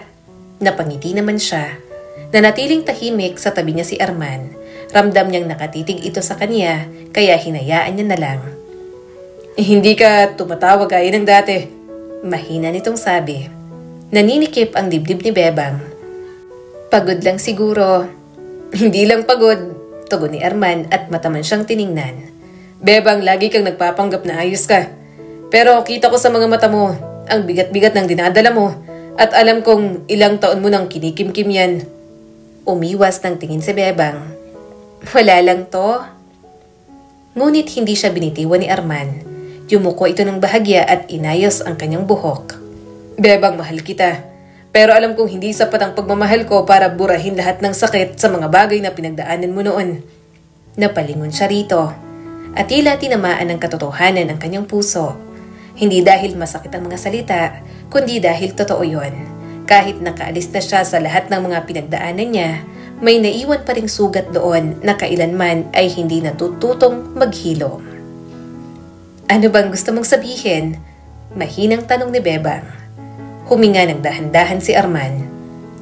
Napangiti naman siya. Nanatiling tahimik sa tabi niya si Arman. Ramdam niyang nakatitig ito sa kanya, kaya hinayaan niya na lang. Hindi ka tumatawag gaya ng dati. Mahina nitong sabi. Naninikip ang dibdib ni Bebang. Pagod lang siguro. Hindi lang pagod, tugon ni Arman at mataman siyang tiningnan. Bebang, lagi kang nagpapanggap na ayos ka. Pero kita ko sa mga mata mo, ang bigat-bigat ng dinadala mo, at alam kong ilang taon mo nang kinikimkim yan. Umiwas ng tingin si Bebang. Wala lang to. Ngunit hindi siya binitiwan ni Arman. Yumuko ito ng bahagya at inayos ang kanyang buhok. Bebang, mahal kita. Pero alam kong hindi sapat ang pagmamahal ko para burahin lahat ng sakit sa mga bagay na pinagdaanan mo noon. Napalingon siya rito. At tila tinamaan ng katotohanan ang kanyang puso. Hindi dahil masakit ang mga salita, kundi dahil totoo yon. Kahit nakaalis na siya sa lahat ng mga pinagdaanan niya, may naiwan pa ring sugat doon na kailanman ay hindi natututong maghilom. Ano bang gusto mong sabihin? Mahinang tanong ni Bebang. Huminga ng dahan-dahan si Arman.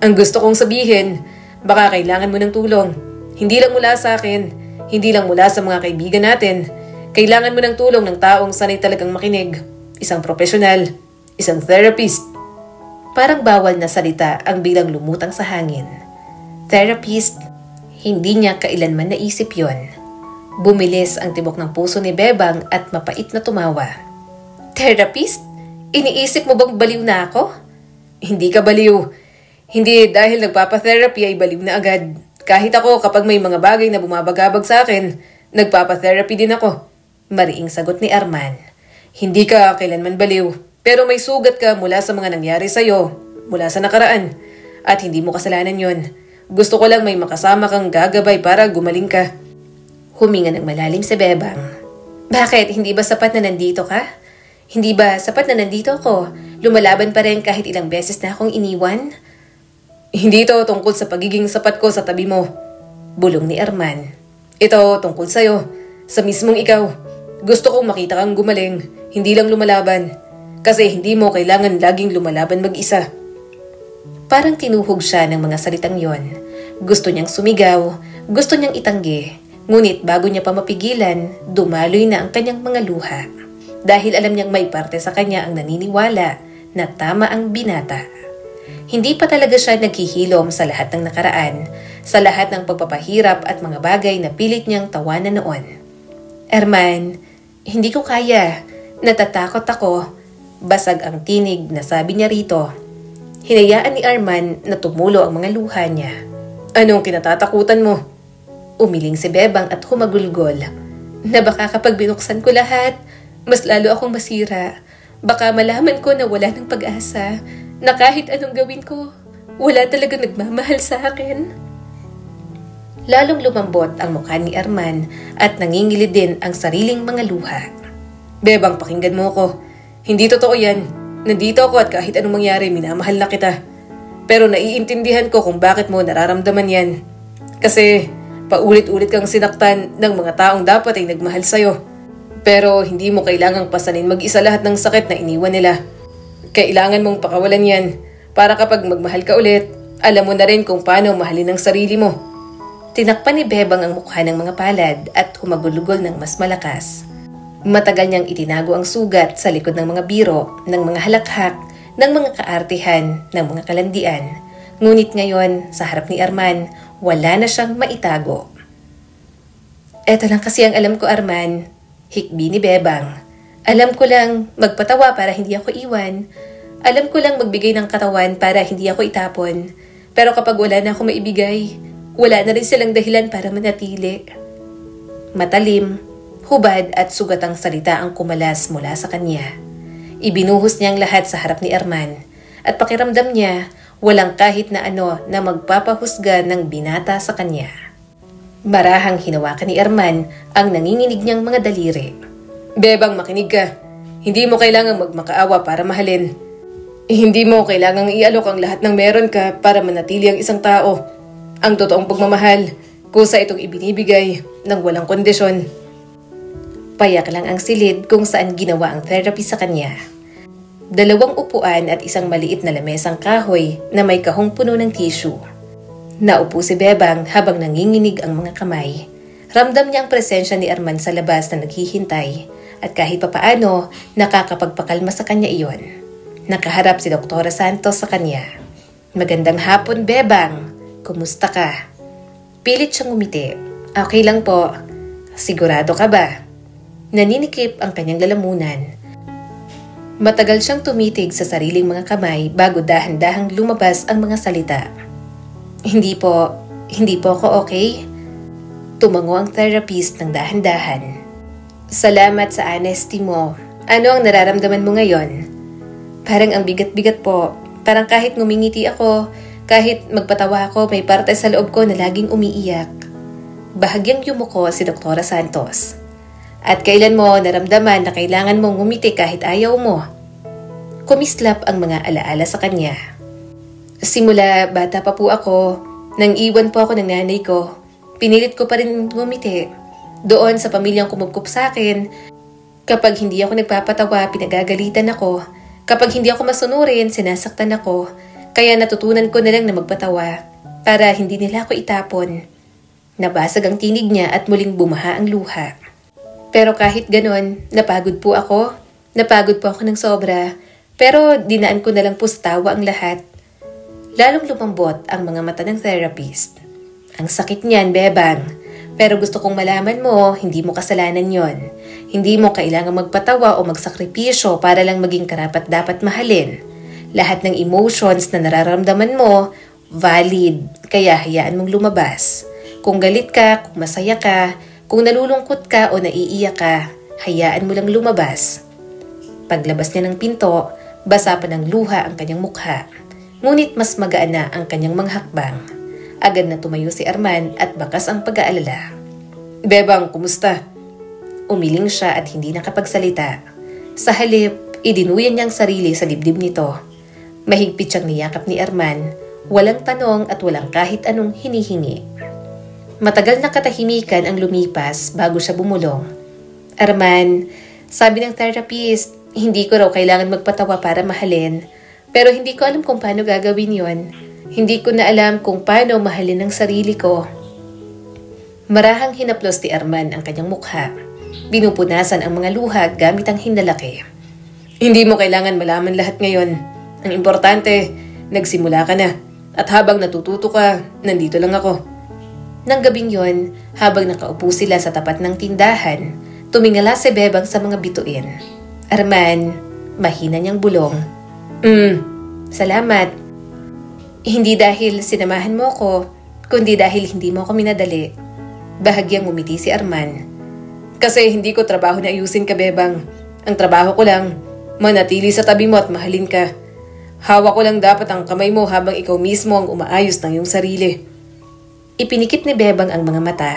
Ang gusto kong sabihin, baka kailangan mo ng tulong. Hindi lang mula sa akin, hindi lang mula sa mga kaibigan natin. Kailangan mo ng tulong ng taong sanay talagang makinig. Isang profesional, isang therapist. Parang bawal na salita ang bilang lumutang sa hangin. Therapist? Hindi niya kailanman naisip yon. Bumilis ang tibok ng puso ni Bebang at mapait na tumawa. Therapist? Iniisip mo bang baliw na ako? Hindi ka baliw. Hindi dahil nagpapatherapy ay baliw na agad. Kahit ako kapag may mga bagay na bumabagabag sa akin, nagpapatherapy din ako. Mariing sagot ni Arman. Hindi ka kailanman baliw, pero may sugat ka mula sa mga nangyari sa'yo, mula sa nakaraan. At hindi mo kasalanan yon. Gusto ko lang may makasama kang gagabay para gumaling ka. Huminga ng malalim si Bebang. Bakit? Hindi ba sapat na nandito ka? Hindi ba sapat na nandito ako? Lumalaban pa rin kahit ilang beses na akong iniwan? Hindi ito tungkol sa pagiging sapat ko sa tabi mo. Bulong ni Arman. Ito tungkol sa'yo, sa mismong ikaw. Gusto kong makita kang gumaling, hindi lang lumalaban. Kasi hindi mo kailangan laging lumalaban mag-isa. Parang tinuhog siya ng mga salitang yon. Gusto niyang sumigaw, gusto niyang itanggi. Ngunit bago niya pa mapigilan, dumaloy na ang kanyang mga luha. Dahil alam niyang may parte sa kanya ang naniniwala na tama ang binata. Hindi pa talaga siya naghihilom sa lahat ng nakaraan, sa lahat ng pagpapahirap at mga bagay na pilit niyang tawanan noon. Arman, hindi ko kaya. Natatakot ako. Basag ang tinig na sabi niya rito. Hinayaan ni Arman na tumulo ang mga luha niya. Anong kinatatakutan mo? Umiling si Bebang at humagulgol. Na baka kapag binuksan ko lahat, mas lalo akong masira. Baka malaman ko na wala ng pag-asa. Na kahit anong gawin ko, wala talaga nagmamahal sa akin. Lalong lumambot ang mukha ni Arman at nangingilid din ang sariling mga luha. Bebang, pakinggan mo ko. Hindi totoo yan. Nandito ako at kahit anong mangyari, minamahal na kita. Pero naiintindihan ko kung bakit mo nararamdaman yan. Kasi paulit-ulit kang sinaktan ng mga taong dapat ay nagmahal sa'yo. Pero hindi mo kailangang pasanin mag-isa lahat ng sakit na iniwan nila. Kailangan mong pakawalan yan para kapag magmahal ka ulit, alam mo na rin kung paano mahalin ang sarili mo. Tinakpan ni Bebang ang mukha ng mga palad at humagulugol ng mas malakas. Matagal niyang itinago ang sugat sa likod ng mga biro, ng mga halakhak, ng mga kaartihan, ng mga kalandian. Ngunit ngayon, sa harap ni Arman, wala na siyang maitago. Eto lang kasi ang alam ko, Arman, hikbi ni Bebang. Alam ko lang magpatawa para hindi ako iwan. Alam ko lang magbigay ng katawan para hindi ako itapon. Pero kapag wala na ako maibigay, wala na rin silang dahilan para manatili. Matalim, hubad at sugatang salita ang kumalas mula sa kanya. Ibinuhos niya ang lahat sa harap ni Arman at pakiramdam niya walang kahit na ano na magpapahusga ng binata sa kanya. Marahang hinawakan ni Arman ang nanginginig niyang mga daliri. Bebang, makinig ka. Hindi mo kailangang magmakaawa para mahalin. Hindi mo kailangang ialok ang lahat ng meron ka para manatili ang isang tao. Ang totoong pagmamahal, kusa itong ibinibigay ng walang kondisyon. Payak lang ang silid kung saan ginawa ang therapy sa kanya. 2 upuan at isang maliit na lamesang kahoy na may kahong puno ng tissue. Naupo si Bebang habang nanginginig ang mga kamay. Ramdam niya ang presensya ni Arman sa labas na naghihintay at kahit papaano nakakapagpakalma sa kanya iyon. Nakaharap si Dr. Santos sa kanya. Magandang hapon, Bebang. Kumusta ka? Pilit siyang ngumiti. Okay lang po. Sigurado ka ba? Naninikip ang kanyang lalamunan. Matagal siyang tumitig sa sariling mga kamay bago dahan-dahang lumabas ang mga salita. Hindi po ako okay. Tumango ang therapist ng dahan-dahan. Salamat sa honesty mo. Ano ang nararamdaman mo ngayon? Parang ang bigat-bigat po. Parang kahit ngumingiti ako, kahit magpatawa ako, may parte sa loob ko na laging umiiyak. Bahagyang yumuko si Dr. Santos. At kailan mo naramdaman na kailangan mong ngumiti kahit ayaw mo? Kumislap ang mga alaala sa kanya. Simula bata pa po ako, nang iwan po ako ng nanay ko, pinilit ko pa rin ngumiti. Doon sa pamilyang kumupkup sa akin, kapag hindi ako nagpapatawa, pinagagalitan ako. Kapag hindi ako masunurin, sinasaktan ako. Kaya natutunan ko na lang na magpatawa para hindi nila ako itapon. Nabasag ang tinig niya at muling bumaha ang luha. Pero kahit ganon, napagod po ako. Napagod po ako ng sobra. Pero dinaan ko na lang po sa tawa ang lahat. Lalong lumambot ang mga mata ng therapist. Ang sakit niyan, Bebang. Pero gusto kong malaman mo, hindi mo kasalanan yon. Hindi mo kailangang magpatawa o magsakripisyo para lang maging karapat-dapat mahalin. Lahat ng emotions na nararamdaman mo, valid. Kaya hayaan mong lumabas. Kung galit ka, kung masaya ka, kung nalulungkot ka o naiiyak ka, hayaan mo lang lumabas. Paglabas niya ng pinto, basa pa ng luha ang kanyang mukha. Ngunit mas magaan na ang kanyang mga hakbang. Agad na tumayo si Arman at bakas ang pag-aalala. Bebang, kumusta? Umiling siya at hindi nakapagsalita. Sa halip, idinuyan niyang sarili sa dibdib nito. Mahigpit siyang niyakap ni Arman, walang tanong at walang kahit anong hinihingi. Matagal na katahimikan ang lumipas bago siya bumulong. Arman, sabi ng therapist, hindi ko raw kailangan magpatawa para mahalin. Pero hindi ko alam kung paano gagawin yon. Hindi ko na alam kung paano mahalin ang sarili ko. Marahang hinaplos ni Arman ang kanyang mukha. Binupunasan ang mga luha gamit ang hinlalaki. Hindi mo kailangan malaman lahat ngayon. Ang importante, nagsimula ka na. At habang natututo ka, nandito lang ako. Nang gabing yon, habang nakaupo sila sa tapat ng tindahan, tumingala si Bebang sa mga bituin. Arman, mahina niyang bulong. Salamat. Hindi dahil sinamahan mo ko, kundi dahil hindi mo ako minadali. Bahagyang umiti si Arman. Kasi hindi ko trabaho na ayusin ka, Bebang. Ang trabaho ko lang, manatili sa tabi mo at mahalin ka. Hawak ko lang dapat ang kamay mo habang ikaw mismo ang umaayos ng iyong sarili. Ipinikit ni Bebang ang mga mata.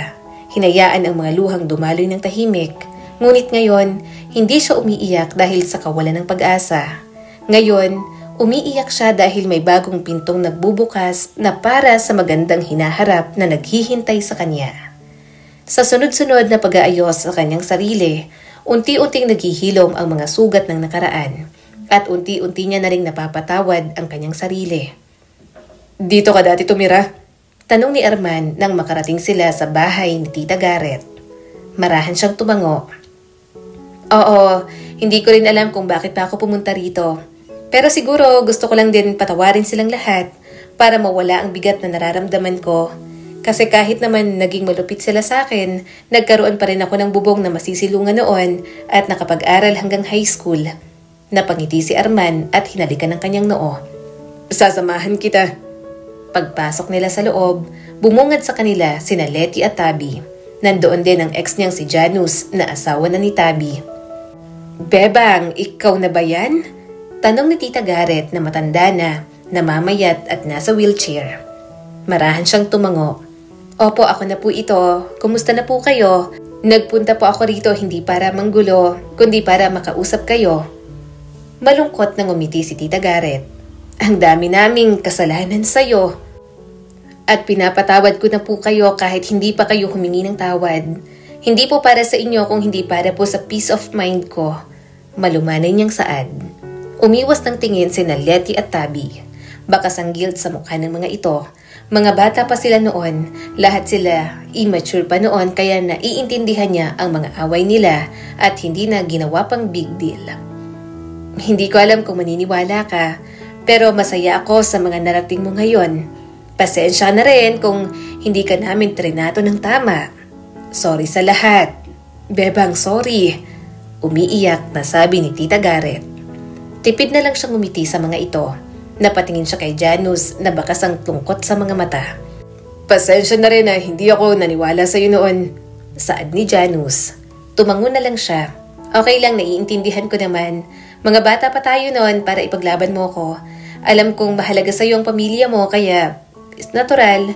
Hinayaan ang mga luhang dumaloy ng tahimik. Ngunit ngayon, hindi siya umiiyak dahil sa kawalan ng pag-asa. Ngayon, umiiyak siya dahil may bagong pintong nagbubukas na para sa magandang hinaharap na naghihintay sa kanya. Sa sunod-sunod na pag-aayos sa kanyang sarili, unti-unting naghihilom ang mga sugat ng nakaraan at unti-unti niya na ring napapatawad ang kanyang sarili. Dito ka dati tumira? Tanong ni Arman nang makarating sila sa bahay ni Tita Garrett. Marahan siyang tumango. Oo, hindi ko rin alam kung bakit pa ako pumunta rito. Pero siguro gusto ko lang din patawarin silang lahat para mawala ang bigat na nararamdaman ko. Kasi kahit naman naging malupit sila sa akin, nagkaroon pa rin ako ng bubong na masisilungan noon at nakapag-aral hanggang high school. Napangiti si Arman at hinalikan ng kanyang noo. Sasamahan kita. Pagpasok nila sa loob, bumungad sa kanila sina Letty at Tabby. Nandoon din ang ex niyang si Janus na asawa na ni Tabby. Bebang, ikaw na ba yan? Tanong ni Tita Garrett na matanda na, namamayat at nasa wheelchair. Marahan siyang tumango. Opo, ako na po ito. Kumusta na po kayo? Nagpunta po ako rito hindi para manggulo, kundi para makausap kayo. Malungkot nang umiti si Tita Garrett. Ang dami naming kasalanan sa'yo. At pinapatawad ko na po kayo kahit hindi pa kayo humingi ng tawad. Hindi po para sa inyo kung hindi para po sa peace of mind ko. Malumanay niyang saad. Umiwas ng tingin sina Letty at Tabby. Bakas ang guilt sa mukha ng mga ito. Mga bata pa sila noon. Lahat sila immature pa noon kaya naiintindihan niya ang mga away nila at hindi na ginawa pang big deal. Hindi ko alam kung maniniwala ka, pero masaya ako sa mga narating mo ngayon. Pasensya na rin kung hindi ka namin trinato ng tama. Sorry sa lahat. Bebang, sorry. Umiiyak na sabi ni Tita Garrett. Tipid na lang siyang umiti sa mga ito. Napatingin siya kay Janus na bakas ang tungkot sa mga mata. Pasensya na rin na hindi ako naniwala sa iyo noon. Saad ni Janus. Tumango na lang siya. Okay lang, naiintindihan ko naman. Mga bata pa tayo noon para ipaglaban mo ko. Alam kong mahalaga sa iyo ang pamilya mo kaya natural,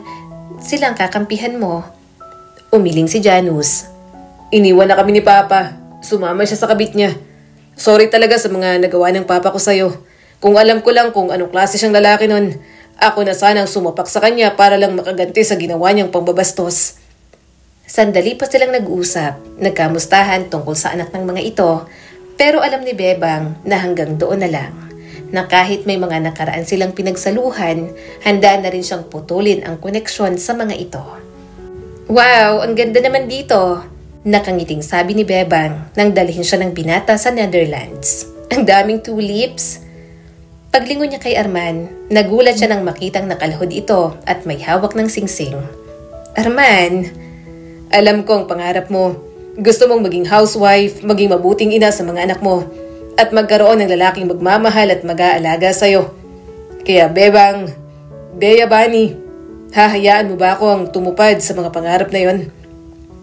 silang kakampihan mo. Umiling si Janus. Iniwan na kami ni Papa. Sumama siya sa kabit niya. Sorry talaga sa mga nagawa ng Papa ko sa'yo. Kung alam ko lang kung anong klase siyang lalaki nun, ako na sanang sumapak sa kanya para lang makaganti sa ginawa niyang pangbabastos. Sandali pa silang nag-usap, nagkamustahan tungkol sa anak ng mga ito, pero alam ni Bebang na hanggang doon na lang. Na kahit may mga nakaraan silang pinagsaluhan, handa na rin siyang putulin ang koneksyon sa mga ito. Wow, ang ganda naman dito! Nakangiting sabi ni Bebang nang dalhin siya ng binata sa Netherlands. Ang daming tulips! Paglingon niya kay Arman, nagulat siya nang makitang nakalahod ito at may hawak ng singsing. Arman, alam ko ang pangarap mo. Gusto mong maging housewife, maging mabuting ina sa mga anak mo, at magkaroon ng lalaking magmamahal at mag-aalaga sa'yo. Kaya Bebang, Bea Bani, hahayaan mo ba ako ang tumupad sa mga pangarap na yon?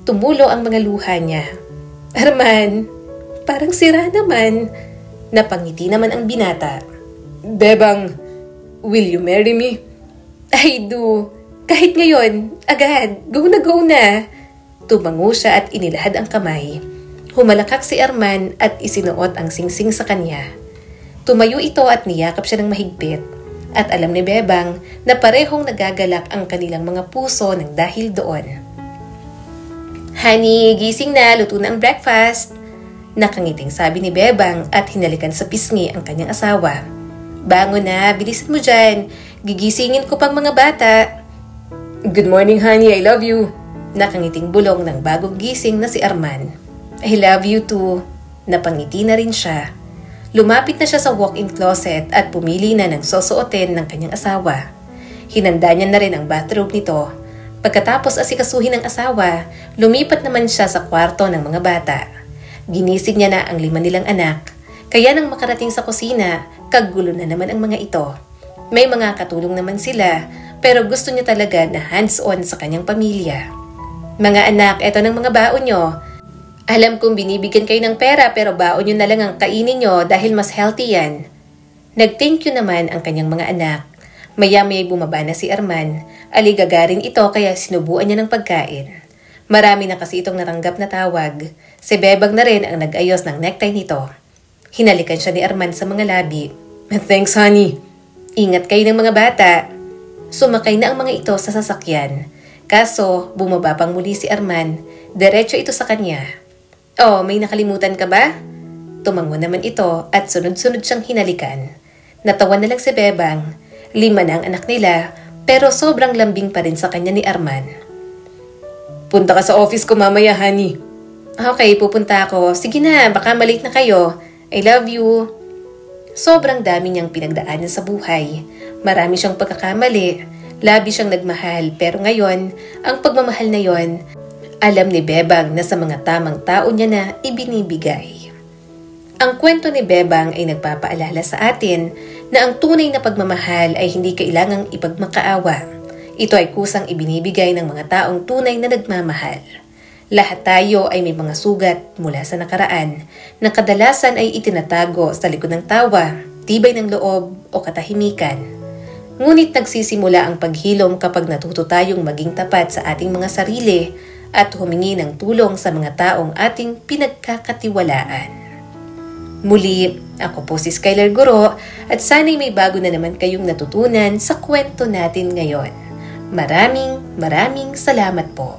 Tumulo ang mga luha niya. Arman, parang sira naman. Napangiti naman ang binata. Bebang, will you marry me? I do. Kahit ngayon, agad, go na. Tumango siya at inilahad ang kamay. Humalakak si Arman at isinuot ang singsing sa kanya. Tumayo ito at niyakap siya ng mahigpit. At alam ni Bebang na parehong nagagalak ang kanilang mga puso ng dahil doon. Honey, gising na, luto na ang breakfast. Nakangiting sabi ni Bebang at hinalikan sa pisngi ang kanyang asawa. Bangon na, bilisan mo dyan. Gigisingin ko pang mga bata. Good morning, honey, I love you. Nakangiting bulong ng bagong gising na si Arman. I love you too. Napangiti na rin siya. Lumapit na siya sa walk-in closet at pumili na ng susuotin ng kanyang asawa. Hinanda niya na rin ang bathrobe nito. Pagkatapos asikasuhin ng asawa, lumipat naman siya sa kwarto ng mga bata. Ginising niya na ang 5 nilang anak. Kaya nang makarating sa kusina, kagulo na naman ang mga ito. May mga katulong naman sila, pero gusto niya talaga na hands-on sa kanyang pamilya. Mga anak, eto ng mga baon nyo. Alam kong binibigyan kayo ng pera pero baon nyo na lang ang kainin nyo dahil mas healthy yan. Nag-thank you naman ang kanyang mga anak. Maya-maya'y bumaba na si Arman. Aligagarin ito kaya sinubuan niya ng pagkain. Marami na kasi itong natanggap na tawag. Si Bebang na rin ang nag-ayos ng necktie nito. Hinalikan siya ni Arman sa mga labi. Thanks, honey. Ingat kayo ng mga bata. Sumakay na ang mga ito sa sasakyan. Kaso, bumaba pang muli si Arman. Diretso ito sa kanya. Oh, may nakalimutan ka ba? Tumango naman ito at sunod-sunod siyang hinalikan. Natawa na lang si Bebang. 5 na ang anak nila, pero sobrang lambing pa rin sa kanya ni Arman. Punta ka sa office ko mamaya, honey. Okay, pupunta ako. Sige na, baka malate na kayo. I love you. Sobrang dami niyang pinagdaanan sa buhay. Marami siyang pagkakamali. Labi siyang nagmahal, pero ngayon, ang pagmamahal na yon, alam ni Bebang na sa mga tamang tao niya na ibinibigay. Ang kwento ni Bebang ay nagpapaalala sa atin na ang tunay na pagmamahal ay hindi kailangang ipagmakaawa. Ito ay kusang ibinibigay ng mga taong tunay na nagmamahal. Lahat tayo ay may mga sugat mula sa nakaraan na kadalasan ay itinatago sa likod ng tawa, tibay ng loob o katahimikan. Ngunit nagsisimula ang paghilom kapag natuto tayong maging tapat sa ating mga sarili at humingi ng tulong sa mga taong ating pinagkakatiwalaan. Muli, ako po si Skylar Guro at sana'y may bago na naman kayong natutunan sa kwento natin ngayon. Maraming salamat po.